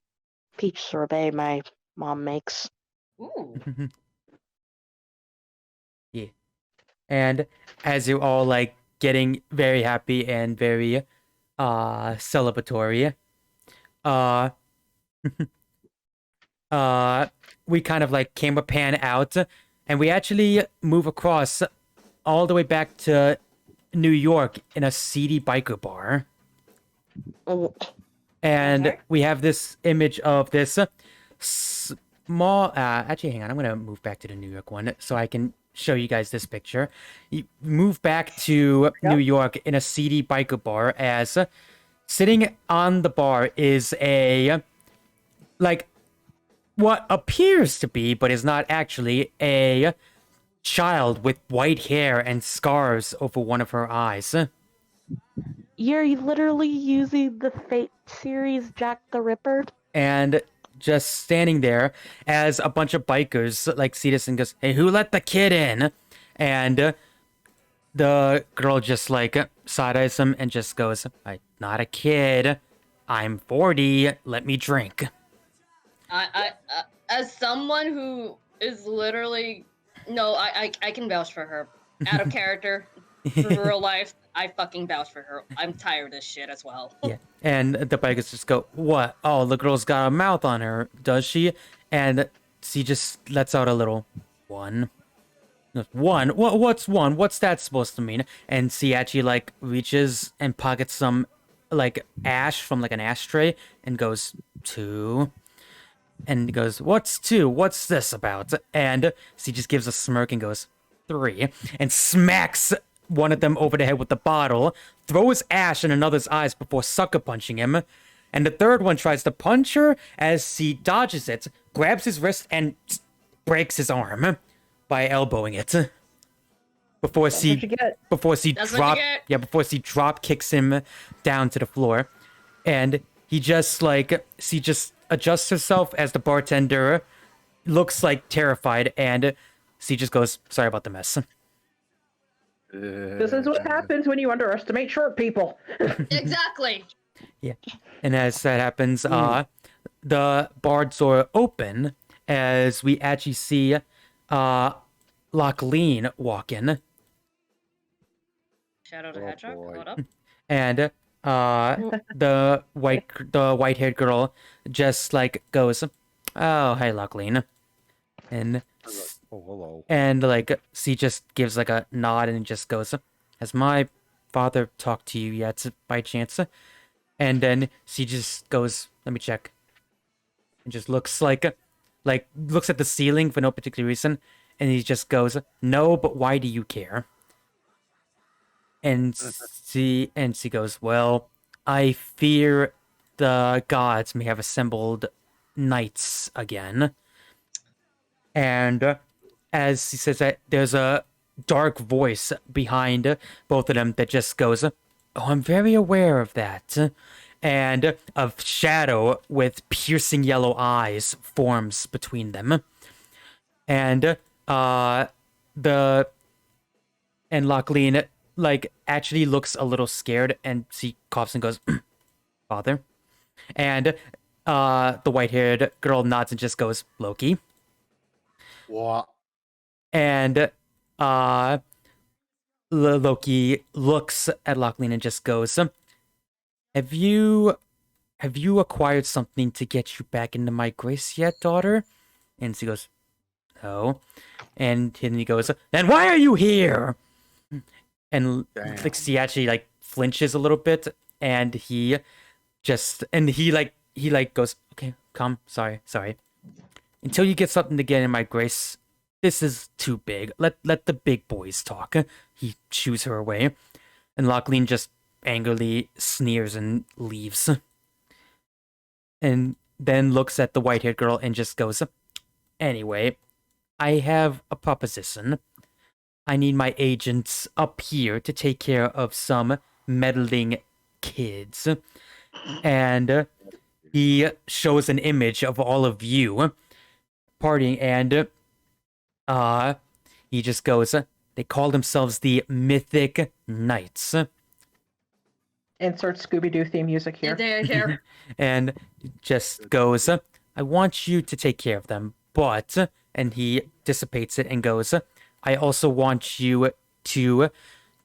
Speaker 5: peach sorbet my mom makes.
Speaker 3: Ooh.
Speaker 1: Yeah. And as you're all like getting very happy and very celebratory, uh we kind of like camera pan out, and we actually move across all the way back to New York in a seedy biker bar.
Speaker 5: Oh,
Speaker 1: And
Speaker 3: Okay.
Speaker 1: we have this image of this small. Actually, hang on. I'm gonna move back to the New York one so I can show you guys this picture. You move back to New York in a seedy biker bar, as sitting on the bar is a like what appears to be, but is not actually, a child with white hair and scars over one of her eyes.
Speaker 5: you're literally using the Fate series Jack the Ripper.
Speaker 1: And just standing there as a bunch of bikers like see this and goes, "Hey, who let the kid in?" And the girl just like side eyes him and just goes, "I'm not a kid. I'm 40. Let me drink."
Speaker 3: I as someone who is literally no, I can vouch for her. Out of character, for real life, I fucking vouch for her. I'm tired of this shit as well.
Speaker 1: Yeah. And the bikers just go, "What? Oh, the girl's got a mouth on her, does she?" And she just lets out a little one. One? What's one? What's that supposed to mean? And she actually like reaches and pockets some like ash from like an ashtray and goes, "Two." And goes, "What's two? What's this about?" And she just gives a smirk and goes, "Three," and smacks one of them over the head with the bottle, throws ash in another's eyes before sucker punching him. And the third one tries to punch her as she dodges it, grabs his wrist, and breaks his arm by elbowing it. Before
Speaker 7: That's what you
Speaker 1: she
Speaker 7: get.
Speaker 3: That's what you get.
Speaker 1: before she drop kicks him down to the floor. And she just adjusts herself as the bartender looks like terrified, and she just goes, "Sorry about the mess."
Speaker 7: This is what happens when you underestimate short people.
Speaker 3: Exactly.
Speaker 1: And as that happens, the bar door open as we actually see Lachlan walk in,
Speaker 3: Shadow the
Speaker 4: Oh,
Speaker 3: Hedgehog,
Speaker 4: boy.
Speaker 3: what up?
Speaker 1: and the white haired girl just like goes, "Oh, hey, Lachlan," and
Speaker 4: Oh, hello.
Speaker 1: and like she just gives like a nod and just goes, "Has my father talked to you yet by chance?" And then she just goes, "Let me check," and just looks like looks at the ceiling for no particular reason, and he just goes, "No, but why do you care?" And she goes, well, I fear the gods may have assembled knights again. And as he says that, there's a dark voice behind both of them that just goes, oh, I'm very aware of that. And a shadow with piercing yellow eyes forms between them. And Lachlan like actually looks a little scared, and she coughs and goes, father. And the white-haired girl nods and just goes, Loki.
Speaker 4: What?
Speaker 1: And Loki looks at Lachlan and just goes, have you acquired something to get you back into my grace yet, daughter? And she goes, no. And then he goes, then why are you here? And like she actually like flinches a little bit, and he goes, okay, come, sorry. Until you get something to get in my grace, this is too big. Let the big boys talk. He shoos her away, and Lachlan just angrily sneers and leaves. And then looks at the white-haired girl and just goes, anyway, I have a proposition. I need my agents up here to take care of some meddling kids. And he shows an image of all of you partying, and he just goes, they call themselves the Mythic Knights.
Speaker 7: Insert Scooby-Doo theme music here.
Speaker 3: There.
Speaker 1: And just goes, I want you to take care of them, but, and he dissipates it and goes, I also want you to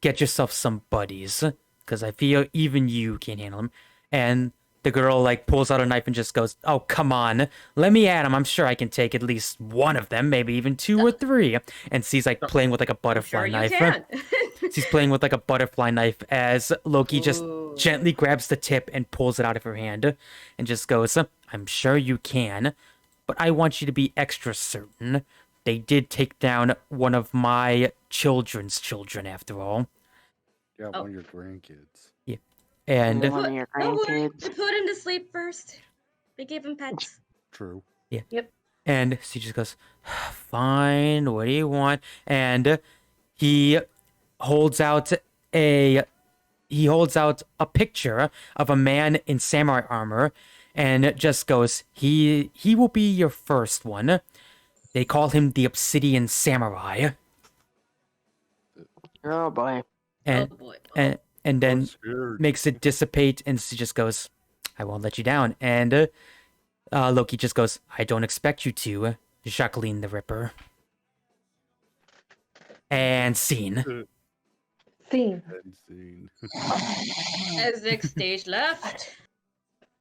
Speaker 1: get yourself some buddies, because I feel even you can't handle them. And the girl like pulls out a knife and just goes, oh, come on, let me at him. I'm sure I can take at least one of them, maybe even 2 or 3. And she's like playing with like a butterfly
Speaker 3: Sure
Speaker 1: knife.
Speaker 3: you can.
Speaker 1: She's playing with like a butterfly knife as Loki just gently grabs the tip and pulls it out of her hand and just goes, I'm sure you can, but I want you to be extra certain. They did take down one of my children's children, after all.
Speaker 4: Yeah,
Speaker 3: Oh.
Speaker 4: one of your grandkids.
Speaker 1: Yeah. And
Speaker 5: One of your
Speaker 3: Don't worry,
Speaker 5: grandkids.
Speaker 3: they put him to sleep first. They gave him pets.
Speaker 4: True.
Speaker 1: and she just goes, fine, what do you want? And he holds out a picture of a man in samurai armor and just goes, he will be your first one. They call him the Obsidian Samurai.
Speaker 5: Oh boy.
Speaker 1: And
Speaker 3: Oh boy.
Speaker 1: and
Speaker 4: I'm
Speaker 1: then
Speaker 4: scared.
Speaker 1: makes it dissipate, and she just goes, I won't let you down. And Loki just goes, I don't expect you to, Jacqueline the Ripper. And scene.
Speaker 7: Theme.
Speaker 4: End scene.
Speaker 3: As next stage left.